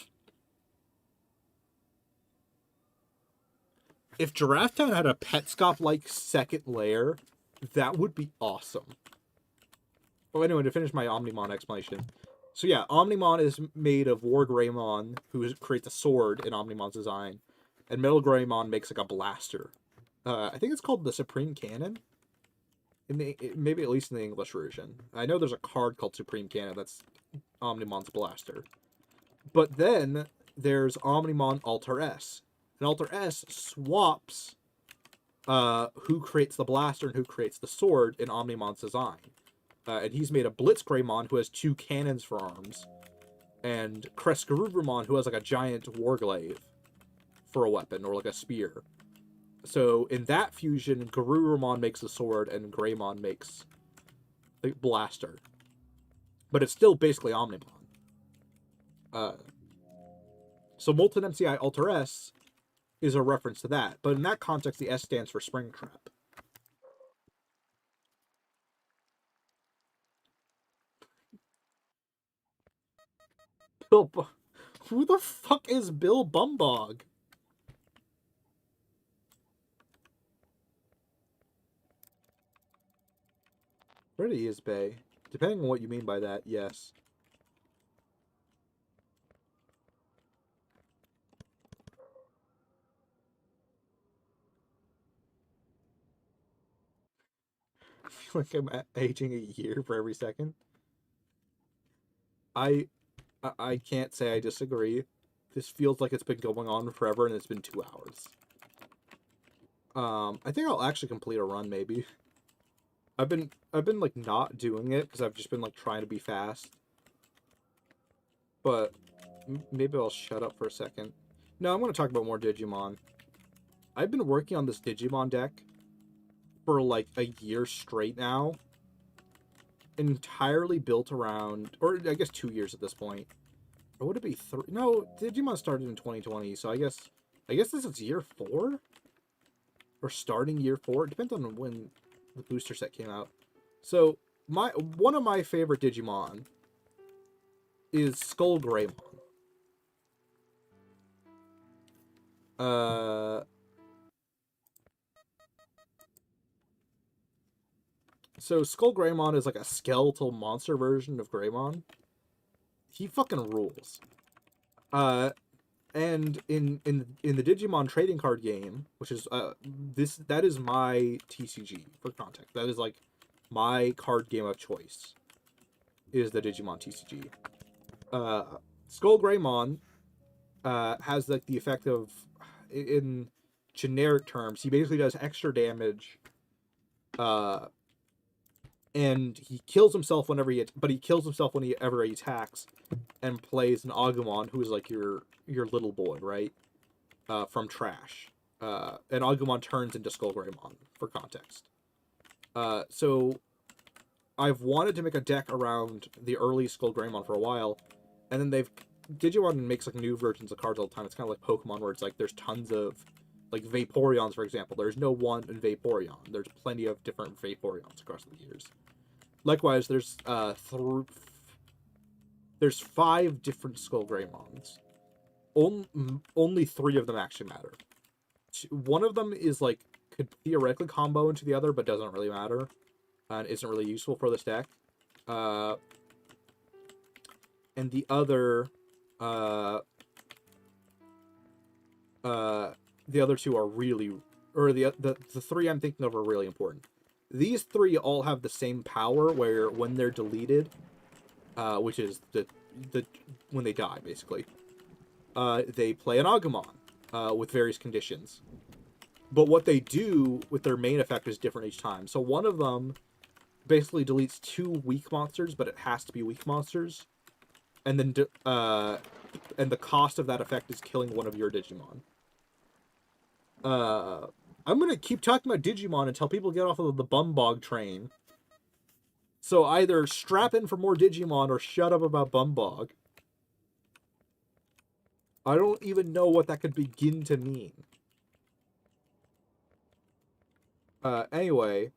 If Giraffe Town had a Petscop-like second layer, that would be awesome. Oh, anyway, to finish my Omnimon explanation. So yeah, Omnimon is made of War Greymon, who creates a sword in Omnimon's design, and Metal Greymon makes like a blaster. I think it's called the Supreme Cannon. Maybe at least in the English version. I know there's a card called Supreme Cannon that's Omnimon's blaster. But then there's Omnimon Alter S. And Alter S swaps who creates the blaster and who creates the sword in Omnimon's design. And he's made a Blitz Greymon who has 2 cannons for arms, and Kreskaruvumon who has like a giant Warglaive for a weapon, or like a spear. So in that fusion, Garurumon makes a sword and Greymon makes the blaster. But it's still basically Omnimon. So Molten MCI Alter S is a reference to that. But in that context, the S stands for Springtrap. Who the fuck is Bill Bumbog? Pretty is Bay. Depending on what you mean by that, yes. I feel like I'm aging a year for every second. I can't say I disagree. This feels like it's been going on forever, and it's been 2 hours. I think I'll actually complete a run, maybe. I've been like not doing it because I've just been like trying to be fast. But maybe I'll shut up for a second. No, I'm going to talk about more Digimon. I've been working on this Digimon deck for like a year straight now. Entirely built around, or I guess 2 years at this point. Or would it be 3? No, Digimon started in 2020, so I guess this is year 4? Or starting year 4? It depends on when the booster set came out. So, one of my favorite Digimon is Skull Greymon. So Skull Greymon is like a skeletal monster version of Greymon. He fucking rules. And in the Digimon trading card game, which is that is my TCG for context. That is like my card game of choice. Is the Digimon TCG. Skull Greymon has like the effect of, in generic terms, he basically does extra damage. And he kills himself whenever he kills himself whenever he attacks, and plays an Agumon, who is like your little boy, right? From Trash. And Agumon turns into Skull Greymon, for context. So I've wanted to make a deck around the early Skull Greymon for a while, and then Digimon makes like new versions of cards all the time. It's kind of like Pokemon, where it's like there's tons of, like Vaporeons, for example. There's no one in Vaporeon. There's plenty of different Vaporeons across the years. Likewise, there's 5 different Skull Greymons. Only 3 of them actually matter. One of them is like could theoretically combo into the other, but doesn't really matter and isn't really useful for this deck. And the other, the other 2 are really, or the 3 I'm thinking of are really important. These 3 all have the same power, where when they're deleted, which is the when they die basically, they play an Agumon with various conditions. But what they do with their main effect is different each time. So one of them basically deletes 2 weak monsters, but it has to be weak monsters. And then, and the cost of that effect is killing one of your Digimon. I'm gonna keep talking about Digimon until people get off of the Bumbog train. So either strap in for more Digimon or shut up about Bumbog. I don't even know what that could begin to mean. Anyway,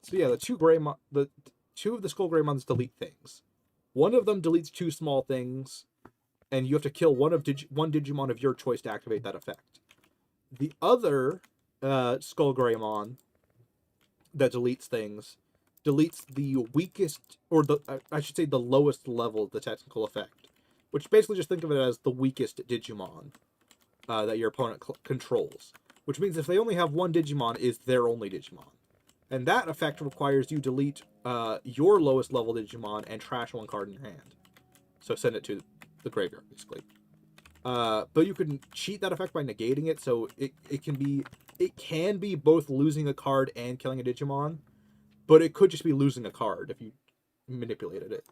so yeah, the 2 of the Skull Greymons delete things. One of them deletes 2 small things, and you have to kill one Digimon of your choice to activate that effect. The other Skull Greymon that deletes things deletes the weakest, or I should say the lowest level of the technical effect, which basically just think of it as the weakest Digimon that your opponent controls. Which means if they only have one Digimon, is their only Digimon. And that effect requires you delete your lowest level Digimon and trash 1 card in your hand. So send it to the graveyard, basically. But you can cheat that effect by negating it, so it can be both losing a card and killing a Digimon, but it could just be losing a card if you manipulated it.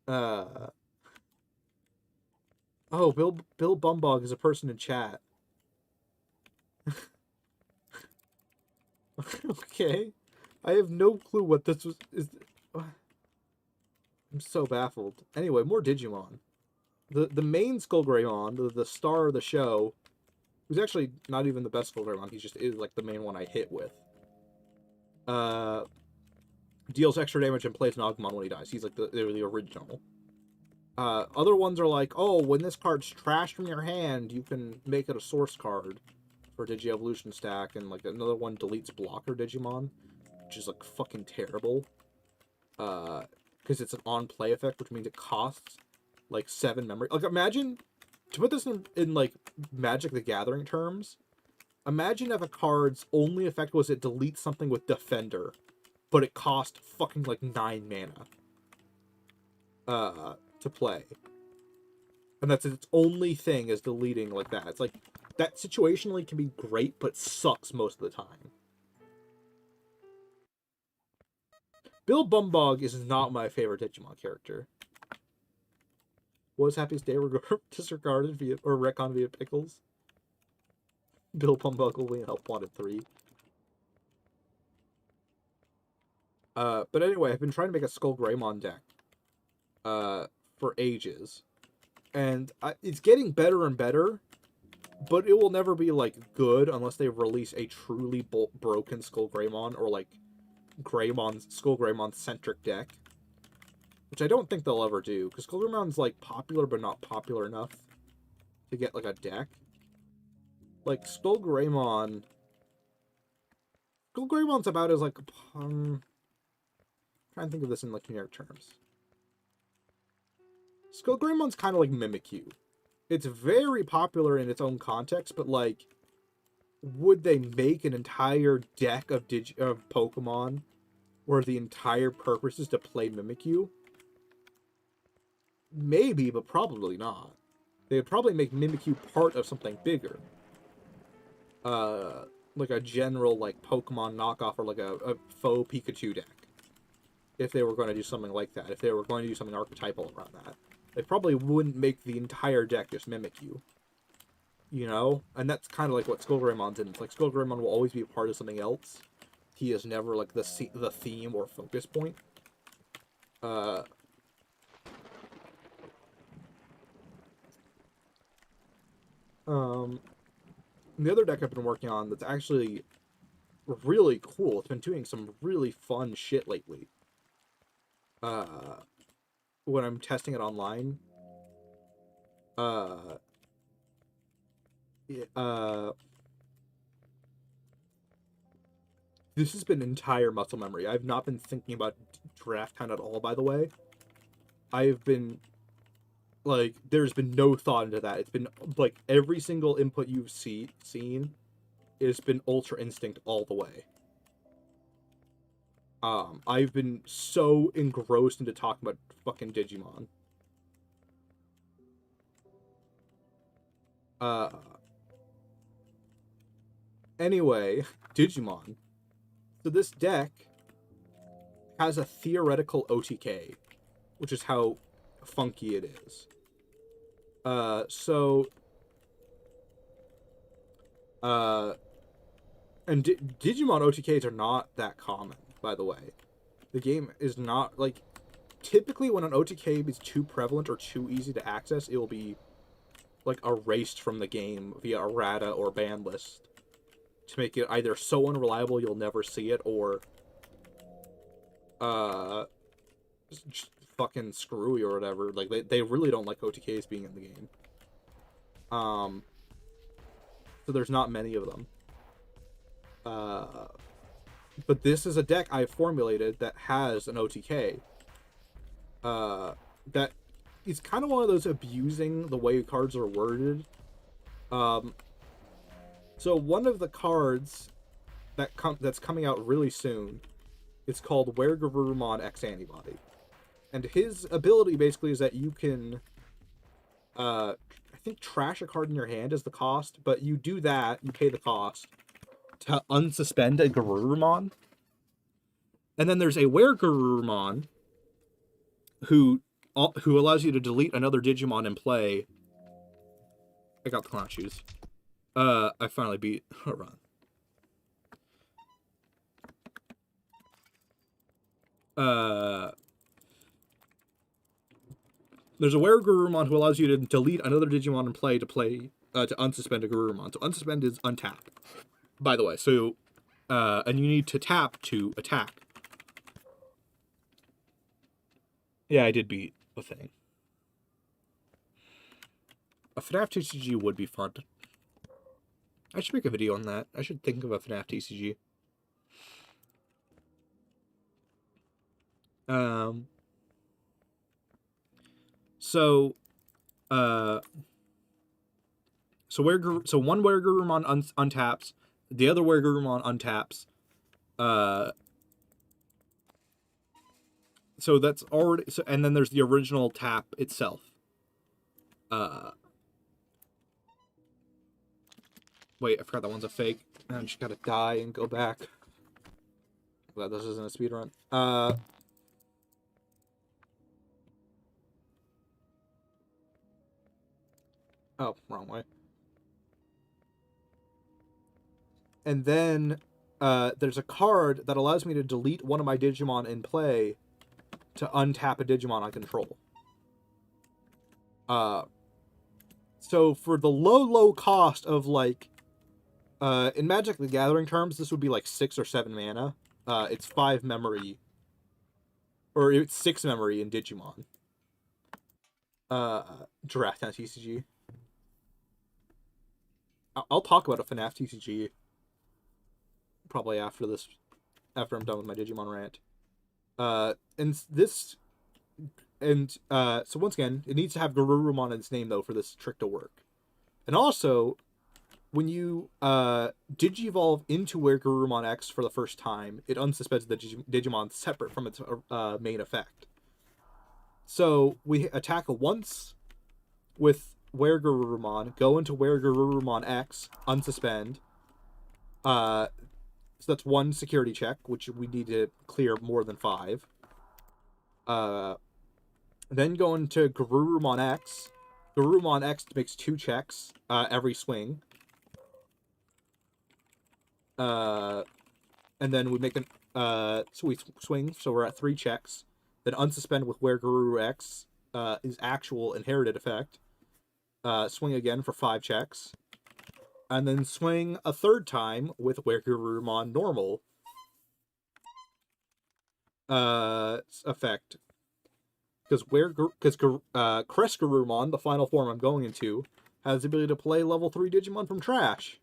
Oh, Bill Bumbog is a person in chat. Okay. I have no clue what this is. I'm so baffled. Anyway, more Digimon. The main Skull Greymon, the star of the show, who's actually not even the best Skull Greymon, he just is like the main one I hit with. Deals extra damage and plays an Agumon when he dies. He's like the original. Other ones are like, oh, when this card's trashed from your hand, you can make it a source card for Digi-Evolution stack, and like another one deletes blocker Digimon, which is like fucking terrible. Because it's an on-play effect, which means it costs like 7 memory. Like, imagine, to put this in like Magic the Gathering terms, imagine if a card's only effect was it deletes something with Defender, but it cost fucking like 9 mana to play. And that's its only thing, is deleting like that. It's like, that situationally can be great, but sucks most of the time. Bill Bumbog is not my favorite Digimon character. Was Happiest Day disregarded via, or retcon via Pickles? Bill Bumbog only in Help Wanted 3. But anyway, I've been trying to make a Skull Greymon deck for ages. And it's getting better and better, but it will never be, like, good unless they release a truly broken Skull Greymon, or, like, Skull Greymon-centric deck. Which I don't think they'll ever do, because Skull Greymon's, like, popular but not popular enough to get, like, a deck. Like, Skull Greymon's about as, like, trying to think of this in, like, generic terms. Skull Greymon's kind of like Mimikyu. It's very popular in its own context, but, like, would they make an entire deck of Pokemon where the entire purpose is to play Mimikyu? Maybe, but probably not. They would probably make Mimikyu part of something bigger. Like a general, like, Pokemon knockoff, or like a faux Pikachu deck. If they were going to do something like that. If they were going to do something archetypal around that. They probably wouldn't make the entire deck just Mimikyu. You know? And that's kind of like what Skull Greymon's in. It's like Skull Greymon will always be a part of something else. He is never, like, the theme or focus point. The other deck I've been working on that's actually really cool. It's been doing some really fun shit lately. When I'm testing it online, uh, uh, this has been entire muscle memory. I've not been thinking about draft count at all, by the way. I've been, like, there's been no thought into that. It's been, like, every single input you've seen has been Ultra Instinct all the way. I've been so engrossed into talking about fucking Digimon. Anyway, Digimon. So this deck has a theoretical OTK, which is how funky it is. And Digimon OTKs are not that common, by the way. The game is not, like, typically when an OTK is too prevalent or too easy to access, it will be, like, erased from the game via errata or ban list to make it either so unreliable you'll never see it, or just fucking screwy or whatever. Like, they really don't like OTKs being in the game. So there's not many of them. But this is a deck I formulated that has an OTK. That is kind of one of those abusing the way cards are worded. So one of the cards that's coming out really soon is called Where Garurumon X Antibody. And his ability basically is that you can, I think trash a card in your hand is the cost, but you do that, you pay the cost to unsuspend a Garurumon. And then there's a Where Garurumon who allows you to delete another Digimon in play. I got the clown shoes. I finally beat a run. There's a Where Garurumon who allows you to delete another Digimon in play to unsuspend a Garurumon. So unsuspend is untap, by the way. So, and you need to tap to attack. Yeah, I did beat a thing. A FNAF TCG would be fun. I should make a video on that. I should think of a FNAF TCG. So one Where Garurumon untaps, the other Where Garurumon untaps. So that's already, and then there's the original tap itself. Wait, I forgot that one's a fake. I just gotta die and go back. Glad this isn't a speedrun. Oh, wrong way. And then there's a card that allows me to delete one of my Digimon in play to untap a Digimon I control. So for the low cost of, like, in Magic the Gathering terms, this would be like 6 or 7 mana. It's 5 memory. Or it's 6 memory in Digimon. Draft on TCG. I'll talk about a FNAF TCG probably after I'm done with my Digimon rant. So once again, it needs to have Garurumon in its name, though, for this trick to work. And also, when you Digivolve into Where Garurumon X for the first time, it unsuspends the Digimon separate from its main effect. So we attack once with Where Garurumon, go into Where Garurumon X, unsuspend. So that's 1 security check, which we need to clear more than 5. Then go into Garurumon X. Garurumon X makes 2 checks every swing. And then we make so we swing, so we're at 3 checks. Then unsuspend with Where Garuru X is actual inherited effect. Swing again for 5 checks. and then swing a third time with Wergurumon normal effect. Because Kresgarumon, the final form I'm going into, has the ability to play level 3 Digimon from trash.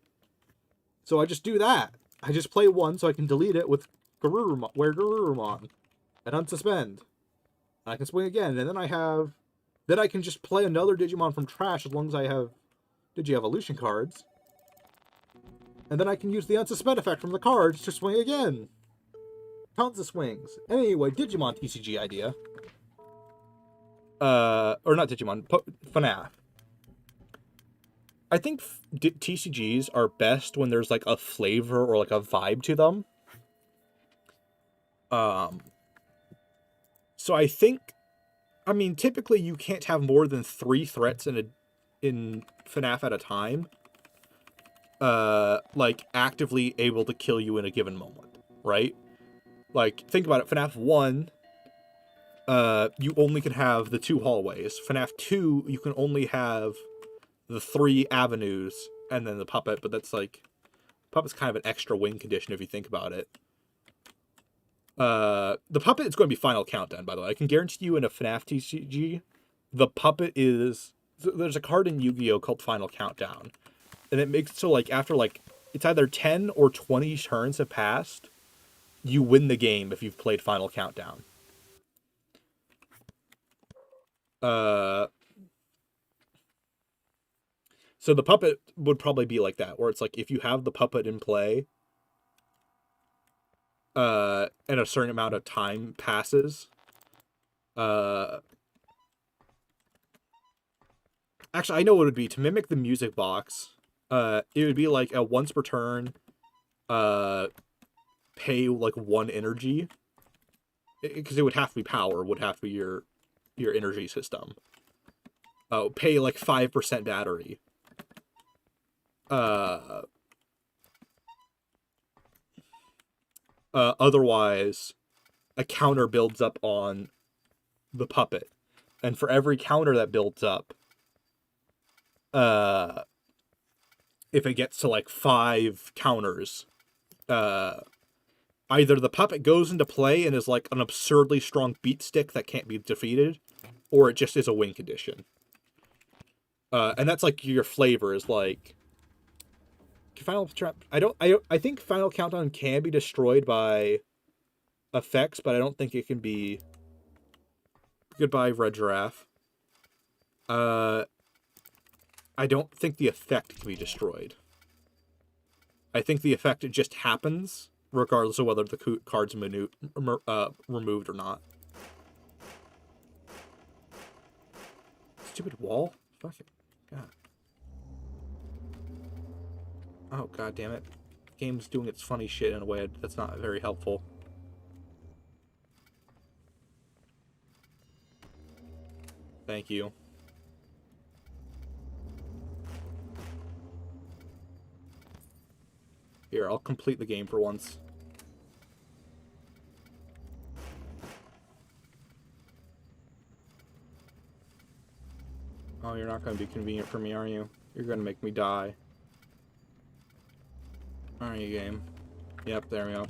So I just do that. I just play one so I can delete it with Wergurumon and unsuspend. I can swing again, and then I can just play another Digimon from trash as long as I have Digi-Evolution cards. And then I can use the unsuspend effect from the cards to swing again. Tons of swings. Anyway, Digimon TCG idea. Or not Digimon, FNAF. I think TCGs are best when there's like a flavor or like a vibe to them. So I think, I mean, typically you can't have more than 3 threats in FNAF at a time. Like actively able to kill you in a given moment, right? Like, think about it. FNAF 1, you only can have the 2 hallways. FNAF 2, you can only have the 3 avenues and then the puppet, but that's like, puppet's kind of an extra win condition if you think about it. The puppet is going to be Final Countdown, by the way. I can guarantee you in a FNAF TCG, the puppet is, there's a card in Yu-Gi-Oh! Called Final Countdown. And it makes it so, like, after, like, it's either 10 or 20 turns have passed, you win the game if you've played Final Countdown. So the puppet would probably be like that, where it's like, if you have the puppet in play, and a certain amount of time passes, actually, I know what it would be. To mimic the music box, it would be like a once per turn, pay like 1 energy, because it would have to be power, would have to be your energy system. Pay like 5% battery. Otherwise, a counter builds up on the puppet, and for every counter that builds up, if it gets to like 5 counters, either the puppet goes into play and is like an absurdly strong beat stick that can't be defeated, or it just is a win condition. And that's like your flavor is like Final Trap. I think Final Countdown can be destroyed by effects, but I don't think it can be. Goodbye, Red Giraffe. I don't think the effect can be destroyed. I think the effect, it just happens, regardless of whether the card's removed or not. Stupid wall? Fuck it. God. Oh, god damn it. The game's doing its funny shit in a way that's not very helpful. Thank you. Here, I'll complete the game for once. Oh, you're not going to be convenient for me, are you? You're going to make me die. Are you, game? Yep, there we go.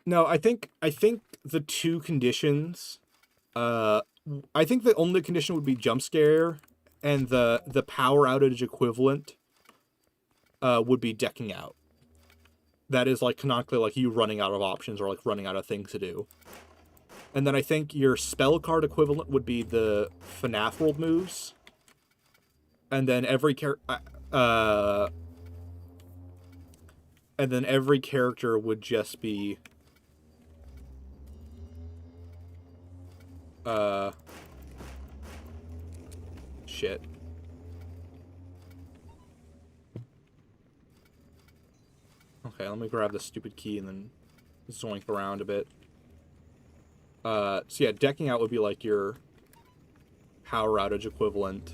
No, I think the 2 conditions, I think the only condition would be jump scare, and the power outage equivalent would be decking out. That is like canonically like you running out of options or like running out of things to do. And then I think your spell card equivalent would be the FNAF world moves. And then every character would just be shit. Okay, let me grab this stupid key and then zoink around a bit. So yeah, decking out would be like your power outage equivalent.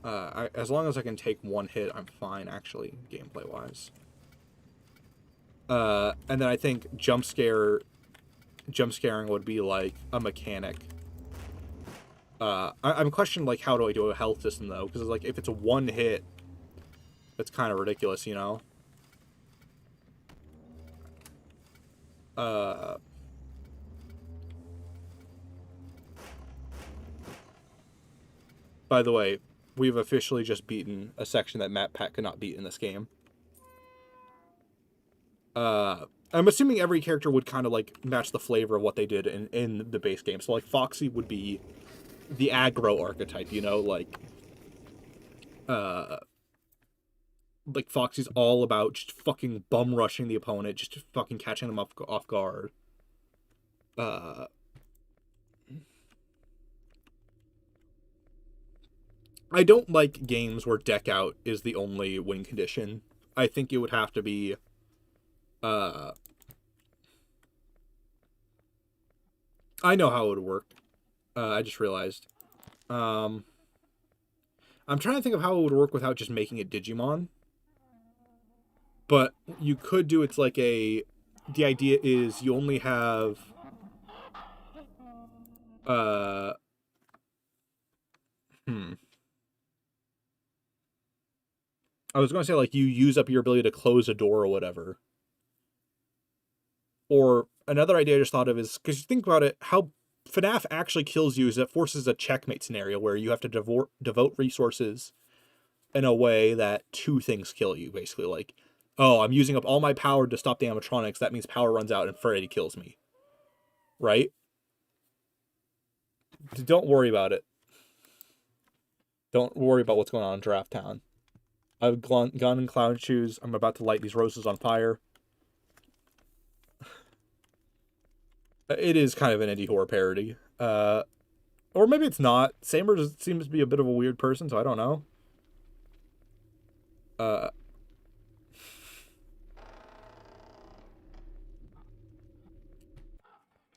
As long as I can take 1 hit, I'm fine, actually, gameplay-wise. And then I think jump scaring would be like a mechanic. I'm questioning like how do I do a health system though? Because like if it's a one hit, that's kind of ridiculous, you know. By the way, we've officially just beaten a section that Matt Pat could not beat in this game. I'm assuming every character would kind of like match the flavor of what they did in the base game. So like Foxy would be the aggro archetype, you know, like Foxy's all about just fucking bum rushing the opponent, just fucking catching them off guard. I don't like games where deck out is the only win condition. I think it would have to be I know how it would work. I just realized. I'm trying to think of how it would work without just making it Digimon. But you could do it's like a... The idea is you only have... I was going to say, like, you use up your ability to close a door or whatever. Or another idea I just thought of is, because you think about it, how FNAF actually kills you is it forces a checkmate scenario where you have to devote resources in a way that two things kill you, basically. Like, oh, I'm using up all my power to stop the animatronics, that means power runs out and Freddy kills me. Right? Don't worry about it. Don't worry about what's going on in Draft Town. I've gone in clown shoes. I'm about to light these roses on fire. It is kind of an indie horror parody. Or maybe it's not. Samer seems to be a bit of a weird person, so I don't know.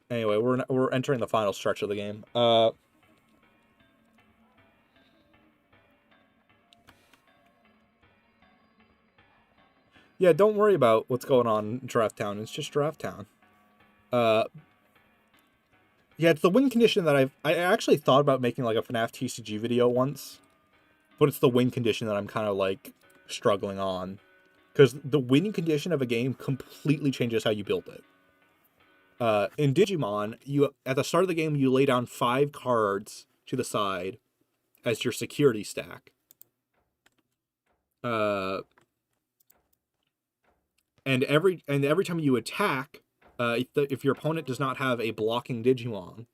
Anyway, we're entering the final stretch of the game. Yeah, don't worry about what's going on in Draft Town. It's just Draft Town. Yeah, it's the win condition that I actually thought about making like a FNAF TCG video once, but it's the win condition that I'm kind of like struggling on, because the winning condition of a game completely changes how you build it. In Digimon, you at the start of the game you lay down 5 cards to the side as your security stack. And every time you attack, if your opponent does not have a blocking Digimon,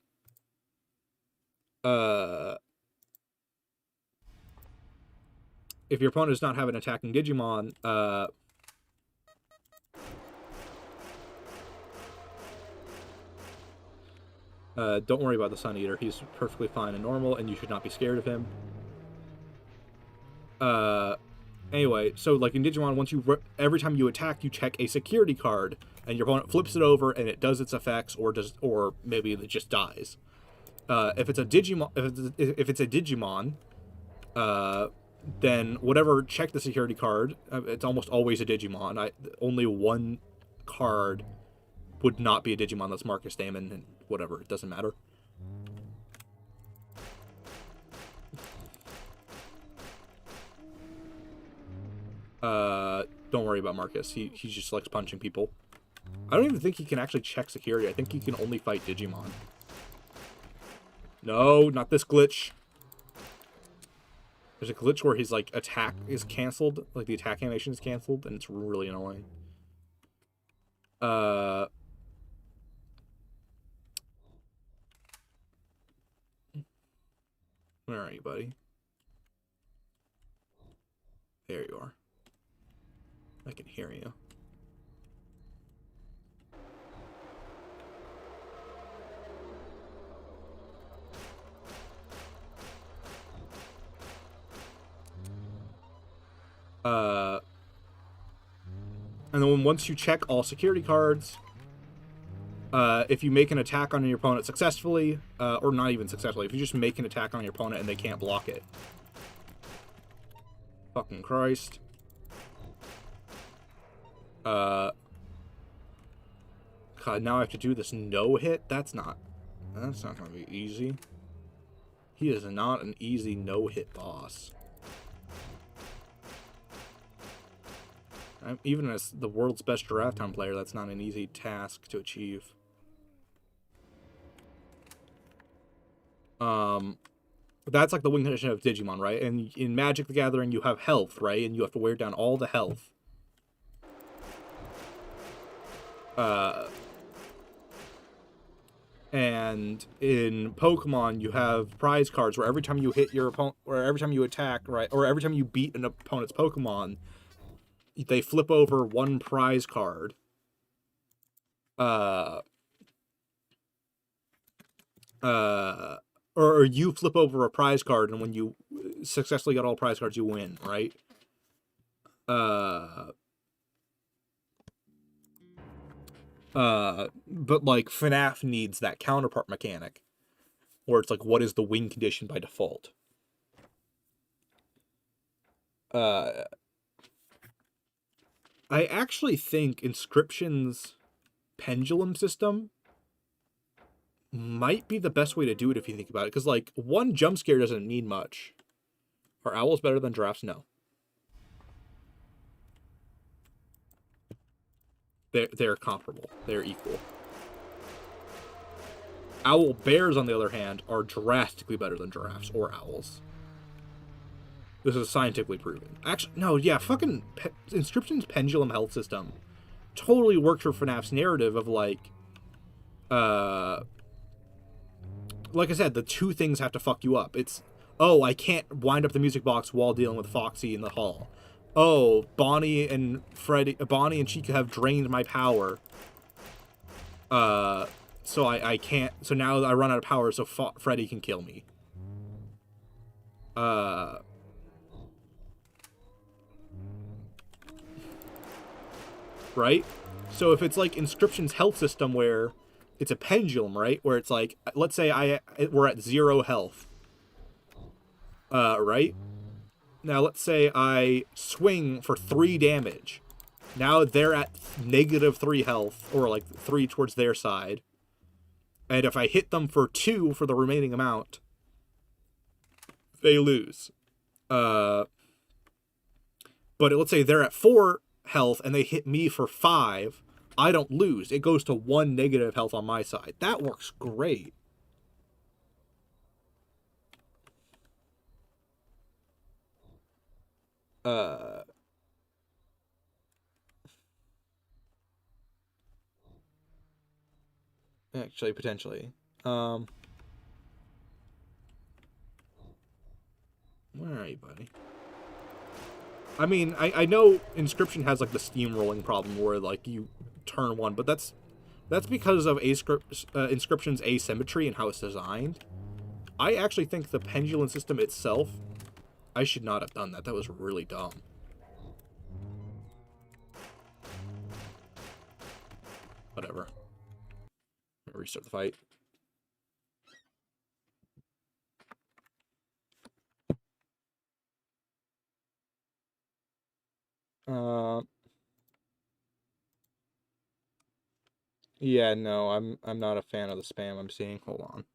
if your opponent does not have an attacking Digimon, don't worry about the Sun Eater. He's perfectly fine and normal, and you should not be scared of him. Anyway, so like in Digimon, every time you attack, you check a security card, and your opponent flips it over, and it does its effects, or maybe it just dies. If it's a Digimon, then whatever check the security card, it's almost always a Digimon. Only one card would not be a Digimon that's Marcus Damon, and whatever, it doesn't matter. Don't worry about Marcus. He just likes punching people. I don't even think he can actually check security. I think he can only fight Digimon. No, not this glitch. There's a glitch where his like attack is canceled, like the attack animation is canceled, and it's really annoying. Where are you, buddy? There you are. I can hear you. And then once you check all security cards, if you make an attack on your opponent successfully, or not even successfully, if you just make an attack on your opponent and they can't block it. Fucking Christ. God, now I have to do this no-hit? That's not going to be easy. He is not an easy no-hit boss. Even as the world's best Draft Town player, that's not an easy task to achieve. That's like the win condition of Digimon, right? And in Magic the Gathering, you have health, right? And you have to wear down all the health. And in Pokemon, you have prize cards where every time you hit your opponent, or every time you attack, right? Or every time you beat an opponent's Pokemon, they flip over one prize card. Or you flip over a prize card, and when you successfully get all prize cards, you win, right? But like FNAF needs that counterpart mechanic, where it's like, what is the win condition by default? I actually think Inscription's pendulum system might be the best way to do it if you think about it, because like one jump scare doesn't need much. Are owls better than giraffes? No. They're comparable. They're equal. Owl bears, on the other hand, are drastically better than giraffes or owls. This is scientifically proven. Actually, no, yeah, fucking Inscription's pendulum health system totally worked for FNAF's narrative of like I said, the two things have to fuck you up. It's, oh, I can't wind up the music box while dealing with Foxy in the hall. Oh, Bonnie and Chica have drained my power. So I can't. So now I run out of power, so Freddy can kill me. Right? So if it's like Inscription's health system where it's a pendulum, right? Where it's like, let's say we're at 0 health. Right? Now let's say I swing for 3 damage. Now they're at -3 health, or like 3 towards their side. And if I hit them for 2 for the remaining amount, they lose. But let's say they're at 4 health and they hit me for 5, I don't lose. It goes to 1 negative health on my side. That works great. Actually, potentially. Where are you, buddy? I mean, I know Inscription has like the steamrolling problem where like you turn 1, but that's because of Inscription's asymmetry and how it's designed. I actually think the pendulum system itself, I should not have done that. That was really dumb. Whatever. Restart the fight. Yeah, no, I'm not a fan of the spam I'm seeing. Hold on.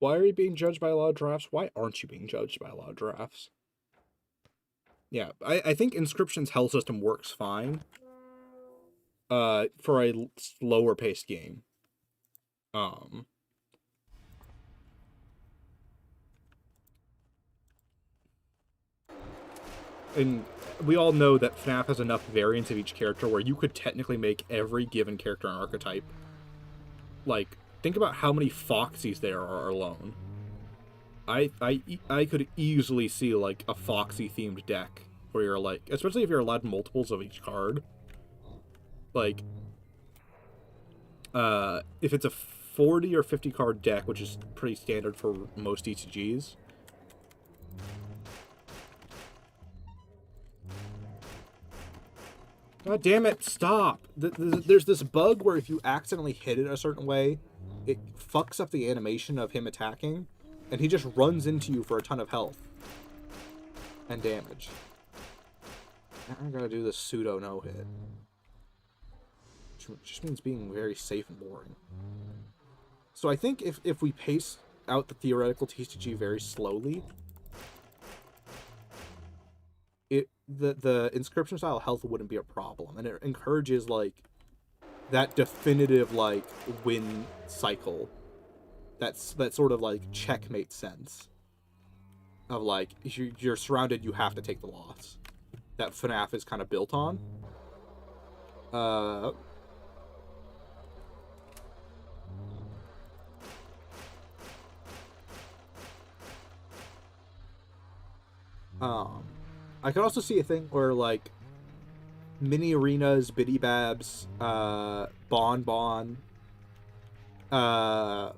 Why are you being judged by a lot of drafts? Why aren't you being judged by a lot of drafts? Yeah, I think Inscription's health system works fine. For a slower paced game. And we all know that FNAF has enough variants of each character where you could technically make every given character an archetype. Like, think about how many Foxies there are alone. I could easily see like a Foxy themed deck where you're like, especially if you're allowed multiples of each card. Like, if it's a 40 or 50 card deck, which is pretty standard for most ECGs. God damn it, stop! There's this bug where if you accidentally hit it a certain way, it fucks up the animation of him attacking, and he just runs into you for a ton of health and damage. Now I gotta do this pseudo no-hit. Which just means being very safe and boring. So I think if we pace out the theoretical TCG very slowly, the inscription style health wouldn't be a problem, and it encourages like that definitive like win cycle. That sort of like checkmate sense of like you're surrounded, you have to take the loss. That FNAF is kind of built on. I could also see a thing where like mini arenas, Biddy Babs, Bon Bon, and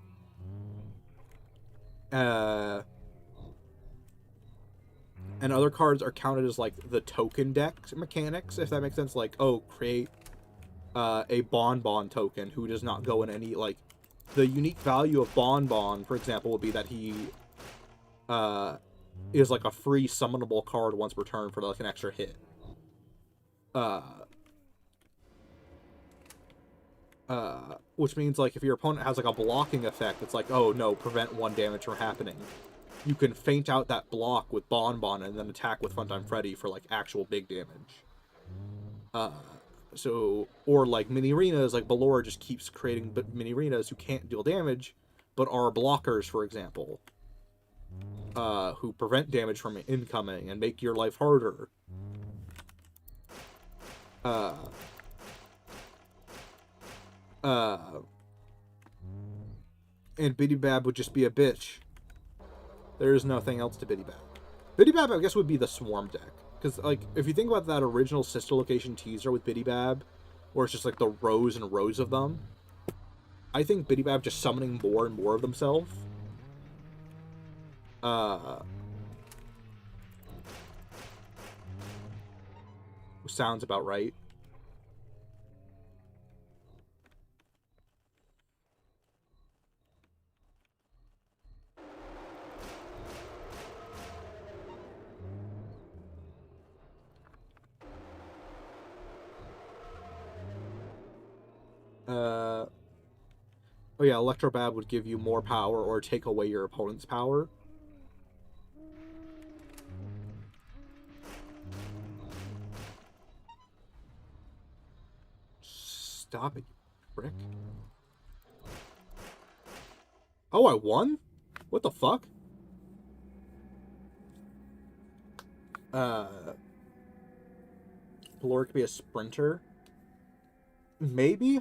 other cards are counted as like the token deck mechanics, if that makes sense. Like, oh, create a Bon Bon token who does not go in any like the unique value of Bon Bon, for example, would be that he is like a free summonable card once per turn for like an extra hit. Which means like if your opponent has like a blocking effect, it's like, oh no, prevent 1 damage from happening. You can feint out that block with Bon Bon and then attack with Funtime Freddy for like actual big damage. So, or like mini arenas, like Ballora just keeps creating mini arenas who can't deal damage, but are blockers, for example. Who prevent damage from incoming and make your life harder. And Biddy Bab would just be a bitch. There is nothing else to Biddy Bab. Biddy Bab, I guess, would be the Swarm deck. Because, like, if you think about that original Sister Location teaser with Biddy Bab, where it's just, like, the rows and rows of them, I think Biddy Bab just summoning more and more of themselves. Sounds about right. Oh yeah, Electrobab would give you more power or take away your opponent's power. Stop it, frick. Oh, I won? What the fuck? Ballora could be a sprinter. Maybe?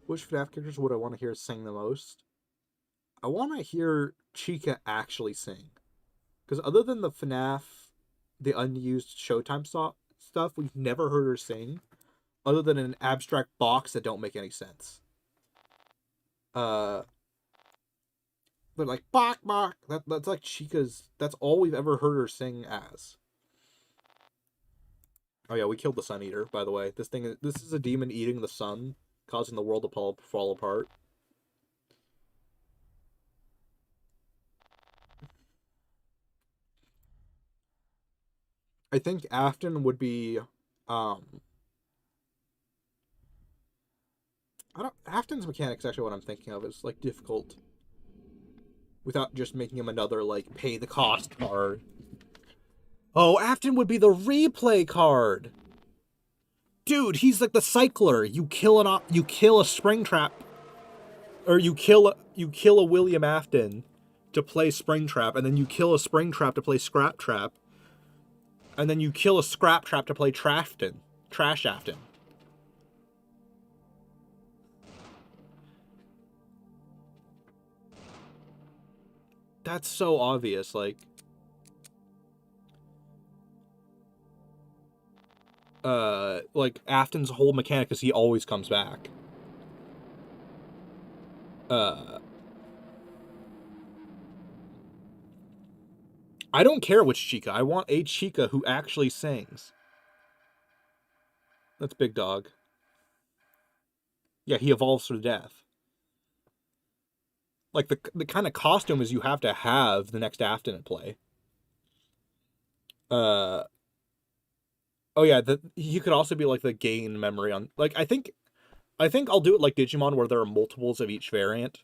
Which FNAF characters would I want to hear sing the most? I want to hear Chica actually sing. Because other than the FNAF, the unused Showtime stuff, we've never heard her sing. Other than an abstract box that don't make any sense. But like, bok, bok. That's like Chica's... That's all we've ever heard her sing as. Oh yeah, we killed the Sun Eater, by the way. This is a demon eating the sun, causing the world to fall apart. I think Afton would be, Afton's mechanics actually what I'm thinking of. It's like difficult without just making him another like pay the cost card. Oh, Afton would be the replay card. Dude, he's like the cycler. You kill a Springtrap, or you kill a William Afton to play Springtrap, and then you kill a Springtrap to play Scrap Trap, and then you kill a Scrap Trap to play Trash Afton. That's so obvious, like Afton's whole mechanic is he always comes back. I don't care which Chica. I want a Chica who actually sings. That's Big Dog. Yeah, he evolves through death. Like, the kind of costume is you have to have the next Afton at play. Oh yeah, he could also be like the gain memory on, like, I think I'll do it like Digimon where there are multiples of each variant.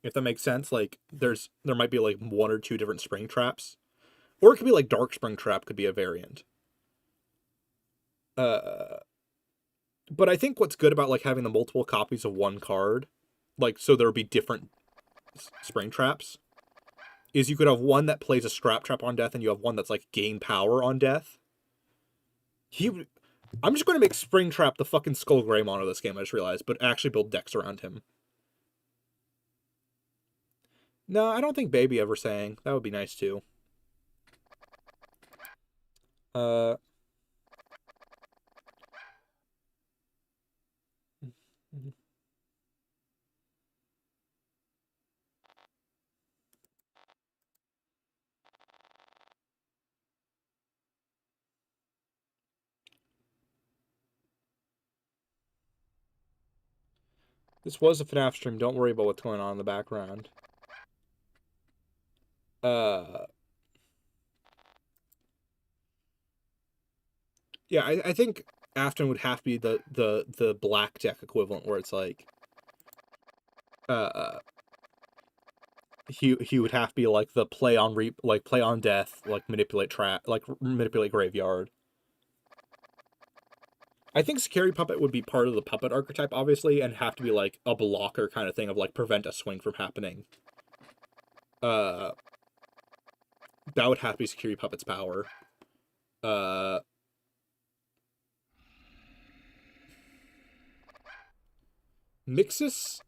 If that makes sense, like there might be like one or two different spring traps. Or it could be like Dark Spring Trap could be a variant. But I think what's good about like having the multiple copies of one card, like so there would be different spring traps, is you could have one that plays a Scrap Trap on death and you have one that's like gain power on death. I'm just going to make Spring Trap the fucking Skull Greymon of this game, I just realized, but actually build decks around him. No, I don't think Baby ever sang. That would be nice too. This was a FNAF stream. Don't worry about what's going on in the background. Yeah, I think Afton would have to be the black deck equivalent, where it's like, he would have to be like the play on death, like manipulate graveyard. I think Scary Puppet would be part of the puppet archetype, obviously, and have to be like a blocker kind of thing of like prevent a swing from happening. That would have to be Scary Puppet's power. Mixus,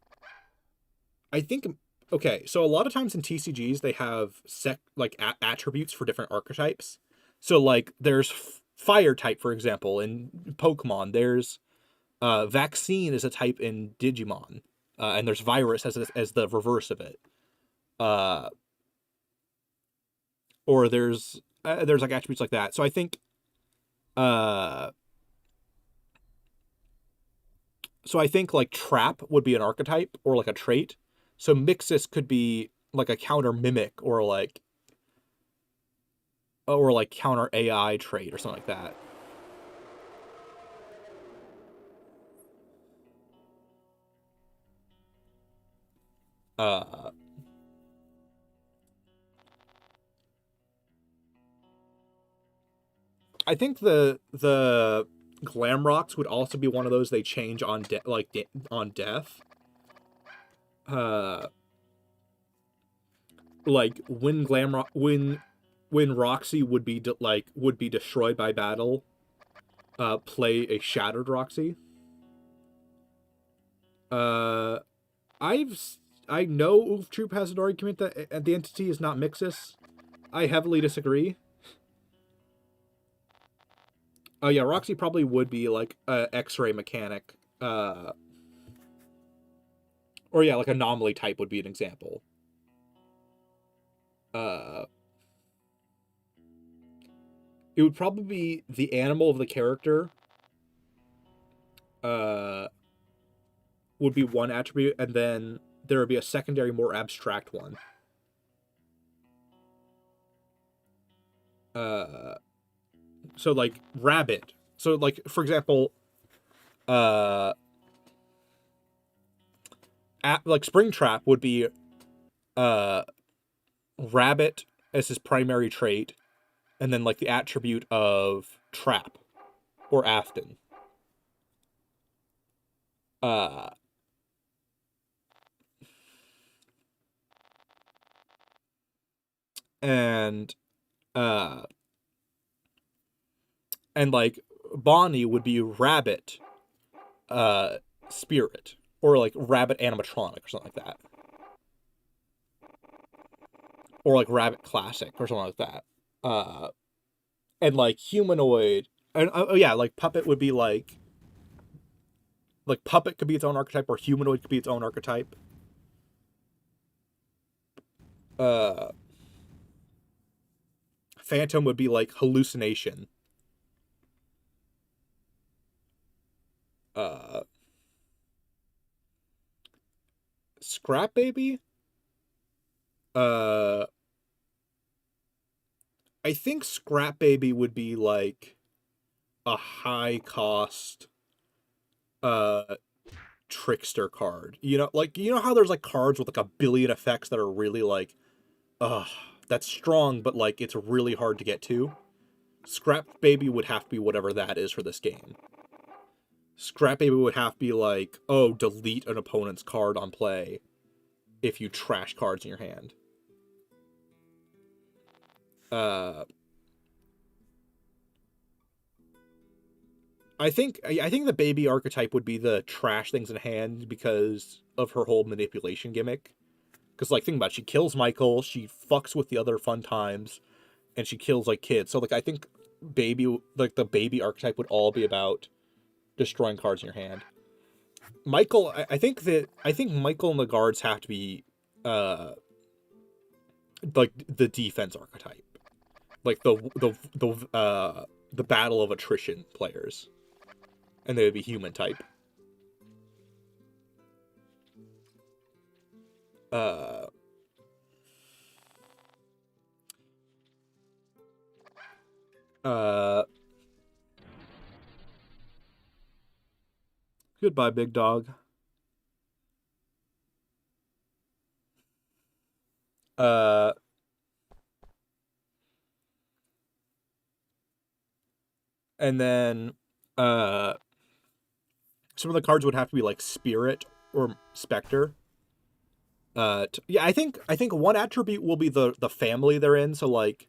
I think. Okay, so a lot of times in TCGs they have attributes for different archetypes. So like there's fire type, for example, in Pokemon. There's vaccine is a type in Digimon, and there's virus as the reverse of it. Or there's like attributes like that. So I think like trap would be an archetype or like a trait. So Mixus could be like a counter mimic or like counter AI trait or something like that. I think the Glam Rocks would also be one of those they change on on death. Like when Roxy would be destroyed by battle, play a Shattered Roxy. I know Oof Troop has an argument that the entity is not Mixus. I heavily disagree. Oh yeah, Roxy probably would be like a X-ray mechanic. Or yeah, like anomaly type would be an example. It would probably be the animal of the character. Would be one attribute, and then there would be a secondary, more abstract one. So like rabbit. So like for example, like Springtrap would be rabbit as his primary trait, and then like the attribute of trap or Afton. Uh, and uh, and like Bonnie would be rabbit, spirit, or like rabbit animatronic or something like that, or like rabbit classic or something like that. And like humanoid, and oh yeah, like puppet would be like puppet could be its own archetype, or humanoid could be its own archetype. Uh, Phantom would be like hallucination. Uh, Scrap Baby. Uh, I think Scrap Baby would be like a high cost uh trickster card. You know how there's like cards with like a billion effects that are really like, that's strong, but like it's really hard to get to. Scrap Baby would have to be whatever that is for this game. Scrap Baby would have to be like, oh, delete an opponent's card on play if you trash cards in your hand. I think the baby archetype would be the trash things in hand because of her whole manipulation gimmick. Because like think about it, she kills Michael, she fucks with the other fun times, and she kills like kids. So like I think the baby archetype would all be about destroying cards in your hand. Michael, I think Michael and the guards have to be like the defense archetype, like the battle of attrition players, and they would be human type. Uh, uh, Goodbye, big dog. Uh, and then some of the cards would have to be like Spirit or Spectre. Yeah, I think one attribute will be the family they're in. So like,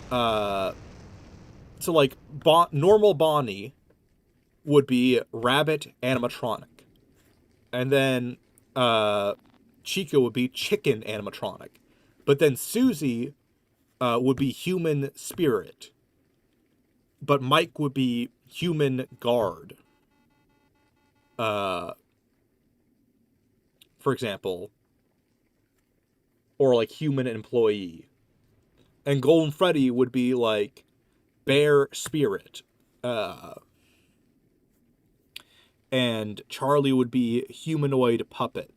uh, normal Bonnie would be rabbit animatronic, and then Chica would be chicken animatronic, but then Susie would be human spirit, but Mike would be human guard. Uh, for example, or like human employee, and Golden Freddy would be like bear spirit. Uh, and Charlie would be humanoid puppet.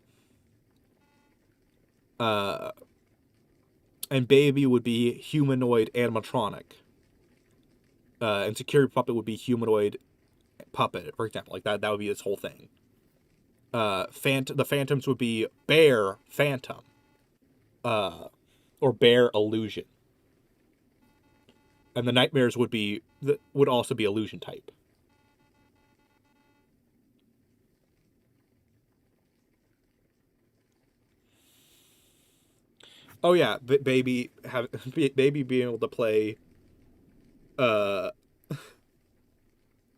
Uh, and Baby would be humanoid animatronic. And Security Puppet would be humanoid puppet, for example. Like that would be this whole thing. The Phantoms would be Bear Phantom. Or Bear Illusion. And the Nightmares would also be illusion type. Oh yeah, baby being able to play uh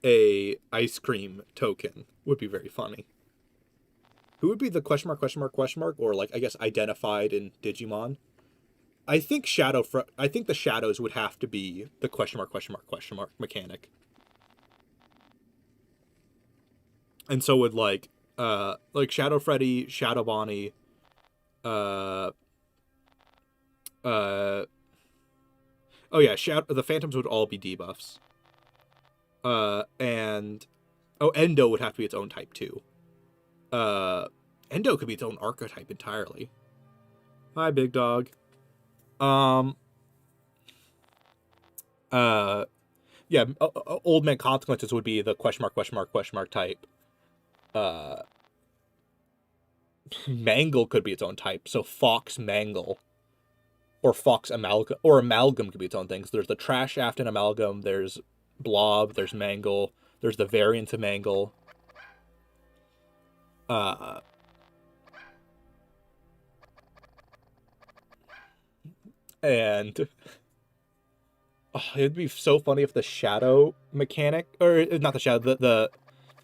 a ice cream token would be very funny. Who would be the question mark, or like I guess identified in Digimon? I think I think the shadows would have to be the question mark mechanic. And so would like Shadow Freddy, Shadow Bonnie, uh uh oh yeah, the Phantoms would all be debuffs. And Endo would have to be its own type too. Endo could be its own archetype entirely. Hi, big dog. Yeah, Old Man Consequences would be the question mark type. Mangle could be its own type, so Fox Mangle. Or Fox Amalgam, or Amalgam could be its own thing. So there's the Trash Afton Amalgam, there's Blob, there's Mangle, there's the variant of Mangle. Uh, and it'd be so funny if the shadow mechanic, or not the shadow, the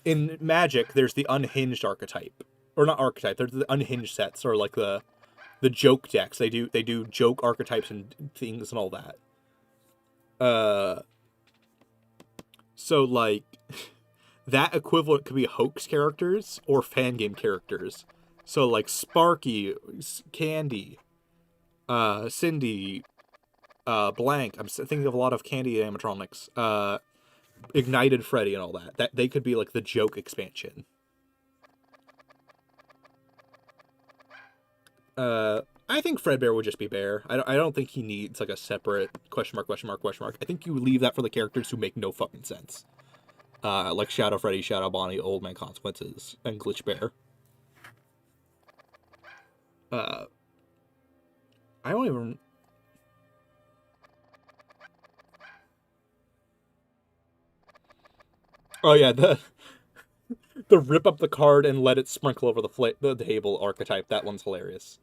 in Magic, there's the unhinged archetype, or not archetype. There's the unhinged sets, or like the joke decks. They do joke archetypes and things and all that. So like that equivalent could be hoax characters or fan game characters. So like Sparky, Candy, Cindy, Blank. I'm thinking of a lot of Candy animatronics. Ignited Freddy and all that. That they could be like the joke expansion. I think Fredbear would just be Bear. I don't think he needs like a separate question mark, question mark, question mark. I think you leave that for the characters who make no fucking sense. Like Shadow Freddy, Shadow Bonnie, Old Man Consequences, and Glitch Bear. I don't even... Oh yeah, the rip up the card and let it sprinkle over the table archetype. That one's hilarious.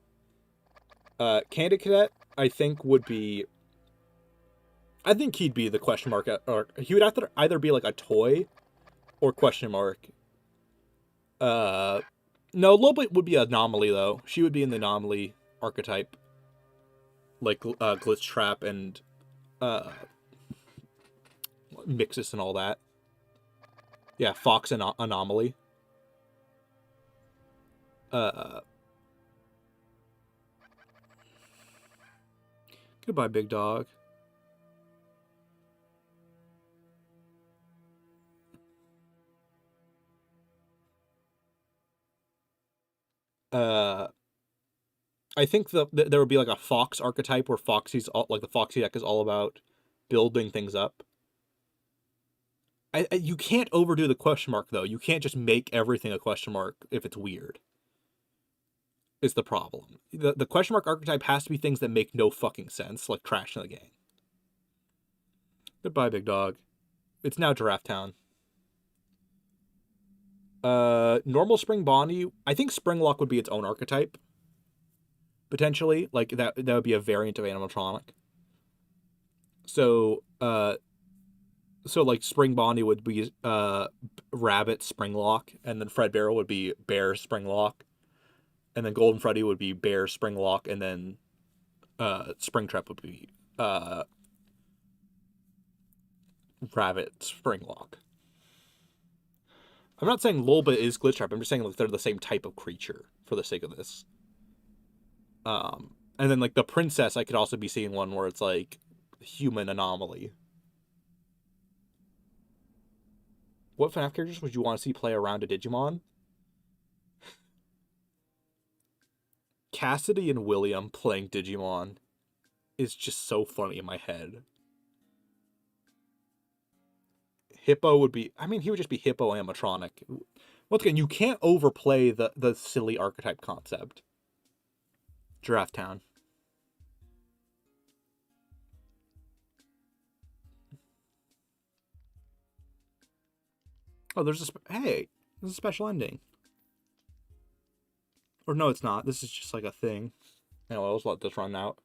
Candy Cadet, I think would be... I think he'd be the question mark, or he would have to either be like a toy or question mark. No, Lobit would be Anomaly though. She would be in the Anomaly archetype, like Glitch Trap and Mixus and all that. Yeah, Fox and Anomaly. Goodbye, big dog. I think there would be like a Fox archetype where Foxy's all, like the Foxy deck is all about building things up. You can't overdo the question mark though. You can't just make everything a question mark if it's weird. Is the problem. The question mark archetype has to be things that make no fucking sense, like Trash in the Gang. Goodbye, big dog. It's now Giraffe Town. Normal Spring Bonnie. I think Springlock would be its own archetype. Potentially. Like, that would be a variant of animatronic. So, like, Spring Bonnie would be, Rabbit Springlock, and then Fredbear would be Bear Springlock, and then Golden Freddy would be Bear Springlock, and then, Springtrap would be, Rabbit Springlock. I'm not saying Lolbit is Glitch Trap. I'm just saying like they're the same type of creature for the sake of this. And then like the princess, I could also be seeing one where it's like human anomaly. What FNAF characters would you want to see play around a Digimon? Cassidy and William playing Digimon is just so funny in my head. Hippo would be... I mean, he would just be Hippo animatronic. Once again, you can't overplay the silly archetype concept. Giraffe Town. Oh, there's a... Hey, there's a special ending. Or no, it's not. This is just like a thing. Anyway, let's let this run out.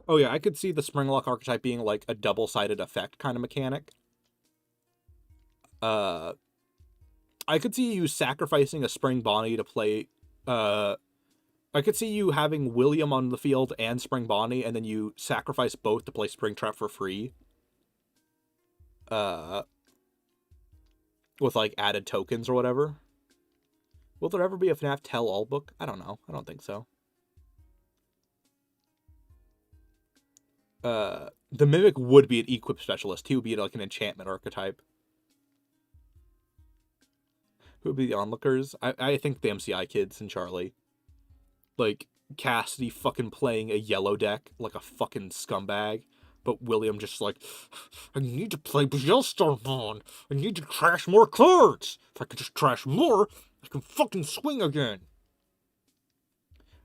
Oh yeah, I could see the Springlock archetype being like a double-sided effect kind of mechanic. I could see you sacrificing a Spring Bonnie to play... I could see you having William on the field and Spring Bonnie, and then you sacrifice both to play Springtrap for free. With like added tokens or whatever. Will there ever be a FNAF tell-all book? I don't know. I don't think so. The Mimic would be an equip specialist. He would be like an enchantment archetype. Who would be the onlookers? I think the MCI kids and Charlie. Like, Cassidy fucking playing a yellow deck like a fucking scumbag. But William just like, I need to play Bjelstarmon. I need to trash more cards. If I could just trash more, I can fucking swing again.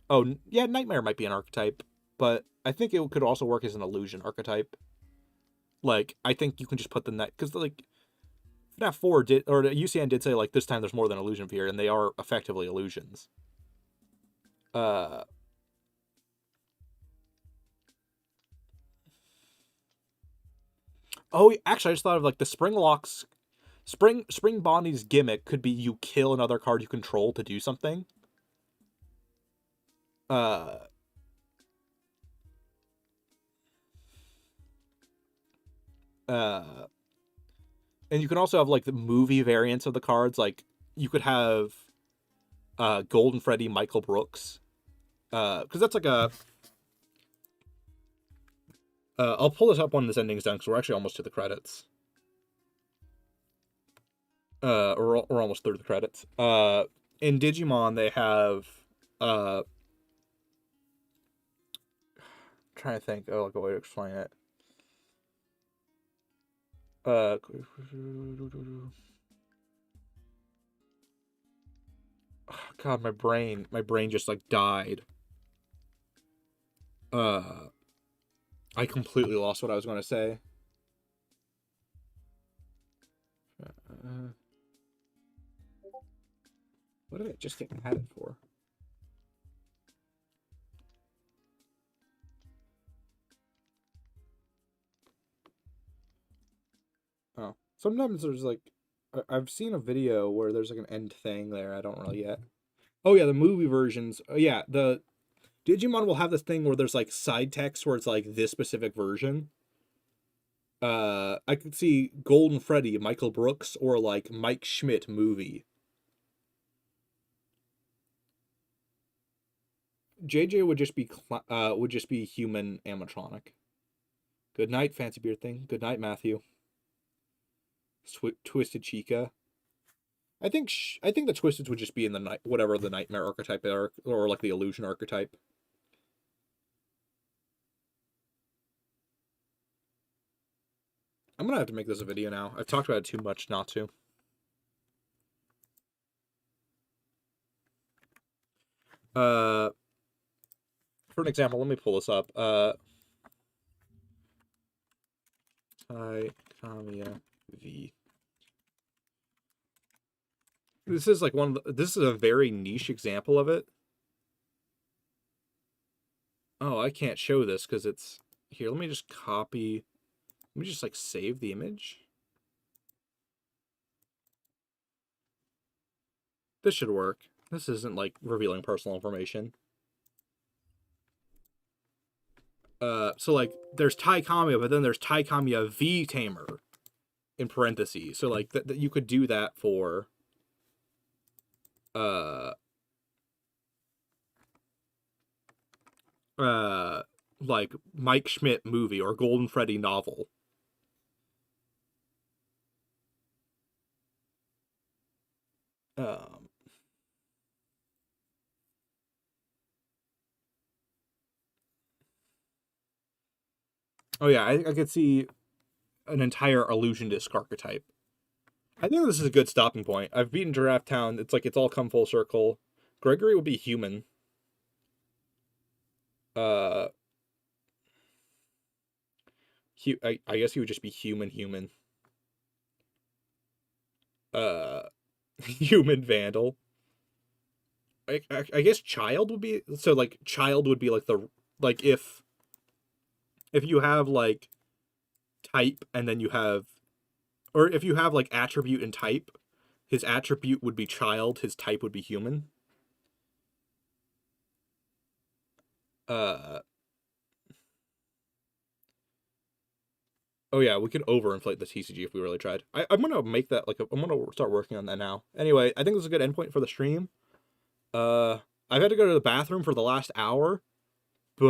Oh, yeah, Nightmare might be an archetype, but I think it could also work as an illusion archetype. Like, I think you can just put the net, because, like, fnaf 4 did, or UCN did say, like, this time there's more than illusion fear, and they are effectively illusions. Oh, actually, I just thought of, like, the Spring Bonnie's gimmick could be you kill another card you control to do something. And you can also have, like, the movie variants of the cards. Like, you could have Golden Freddy Michael Brooks. Because that's like a... I'll pull this up when this ending's done, because we're actually almost to the credits. We're almost through the credits. In Digimon, they have... trying to think. Oh, like a way to explain it. God, my brain just like died. I completely lost what I was going to say. What did I just get added for? Oh, sometimes there's like, I've seen a video where there's like an end thing there. I don't really get. Oh yeah, the movie versions. Oh yeah, the Digimon will have this thing where there's like side text where it's like this specific version. I could see Golden Freddy, Michael Brooks, or like Mike Schmidt movie. JJ would just be human animatronic. Good night, Fancy Beard Thing. Good night, Matthew. Twisted Chica. I think the Twisteds would just be in the night, whatever the Nightmare archetype are, or like the Illusion archetype. I'm gonna have to make this a video now. I've talked about it too much not to. For an example, let me pull this up. Kamiya V. This is like this is a very niche example of it. Oh, I can't show this because it's here. Let me just copy. Let me just like save the image. This should work. This isn't like revealing personal information. So like there's Tai Kamiya, but then there's Tai Kamiya V Tamer in parentheses. So like that you could do that for like Mike Schmidt movie or Golden Freddy novel. Oh yeah, I could see an entire illusion disc archetype. I think this is a good stopping point. I've beaten Giraffe Town. It's like it's all come full circle. Gregory would be human. I guess he would just be human. Human Vandal. I guess Child would be, so like Child would be like like if you have like type and then you have, or if you have like attribute and type, his attribute would be Child, his type would be human. Oh yeah, we could overinflate the TCG if we really tried. I'm gonna make that like I'm gonna start working on that now. Anyway, I think this is a good endpoint for the stream. I've had to go to the bathroom for the last hour, but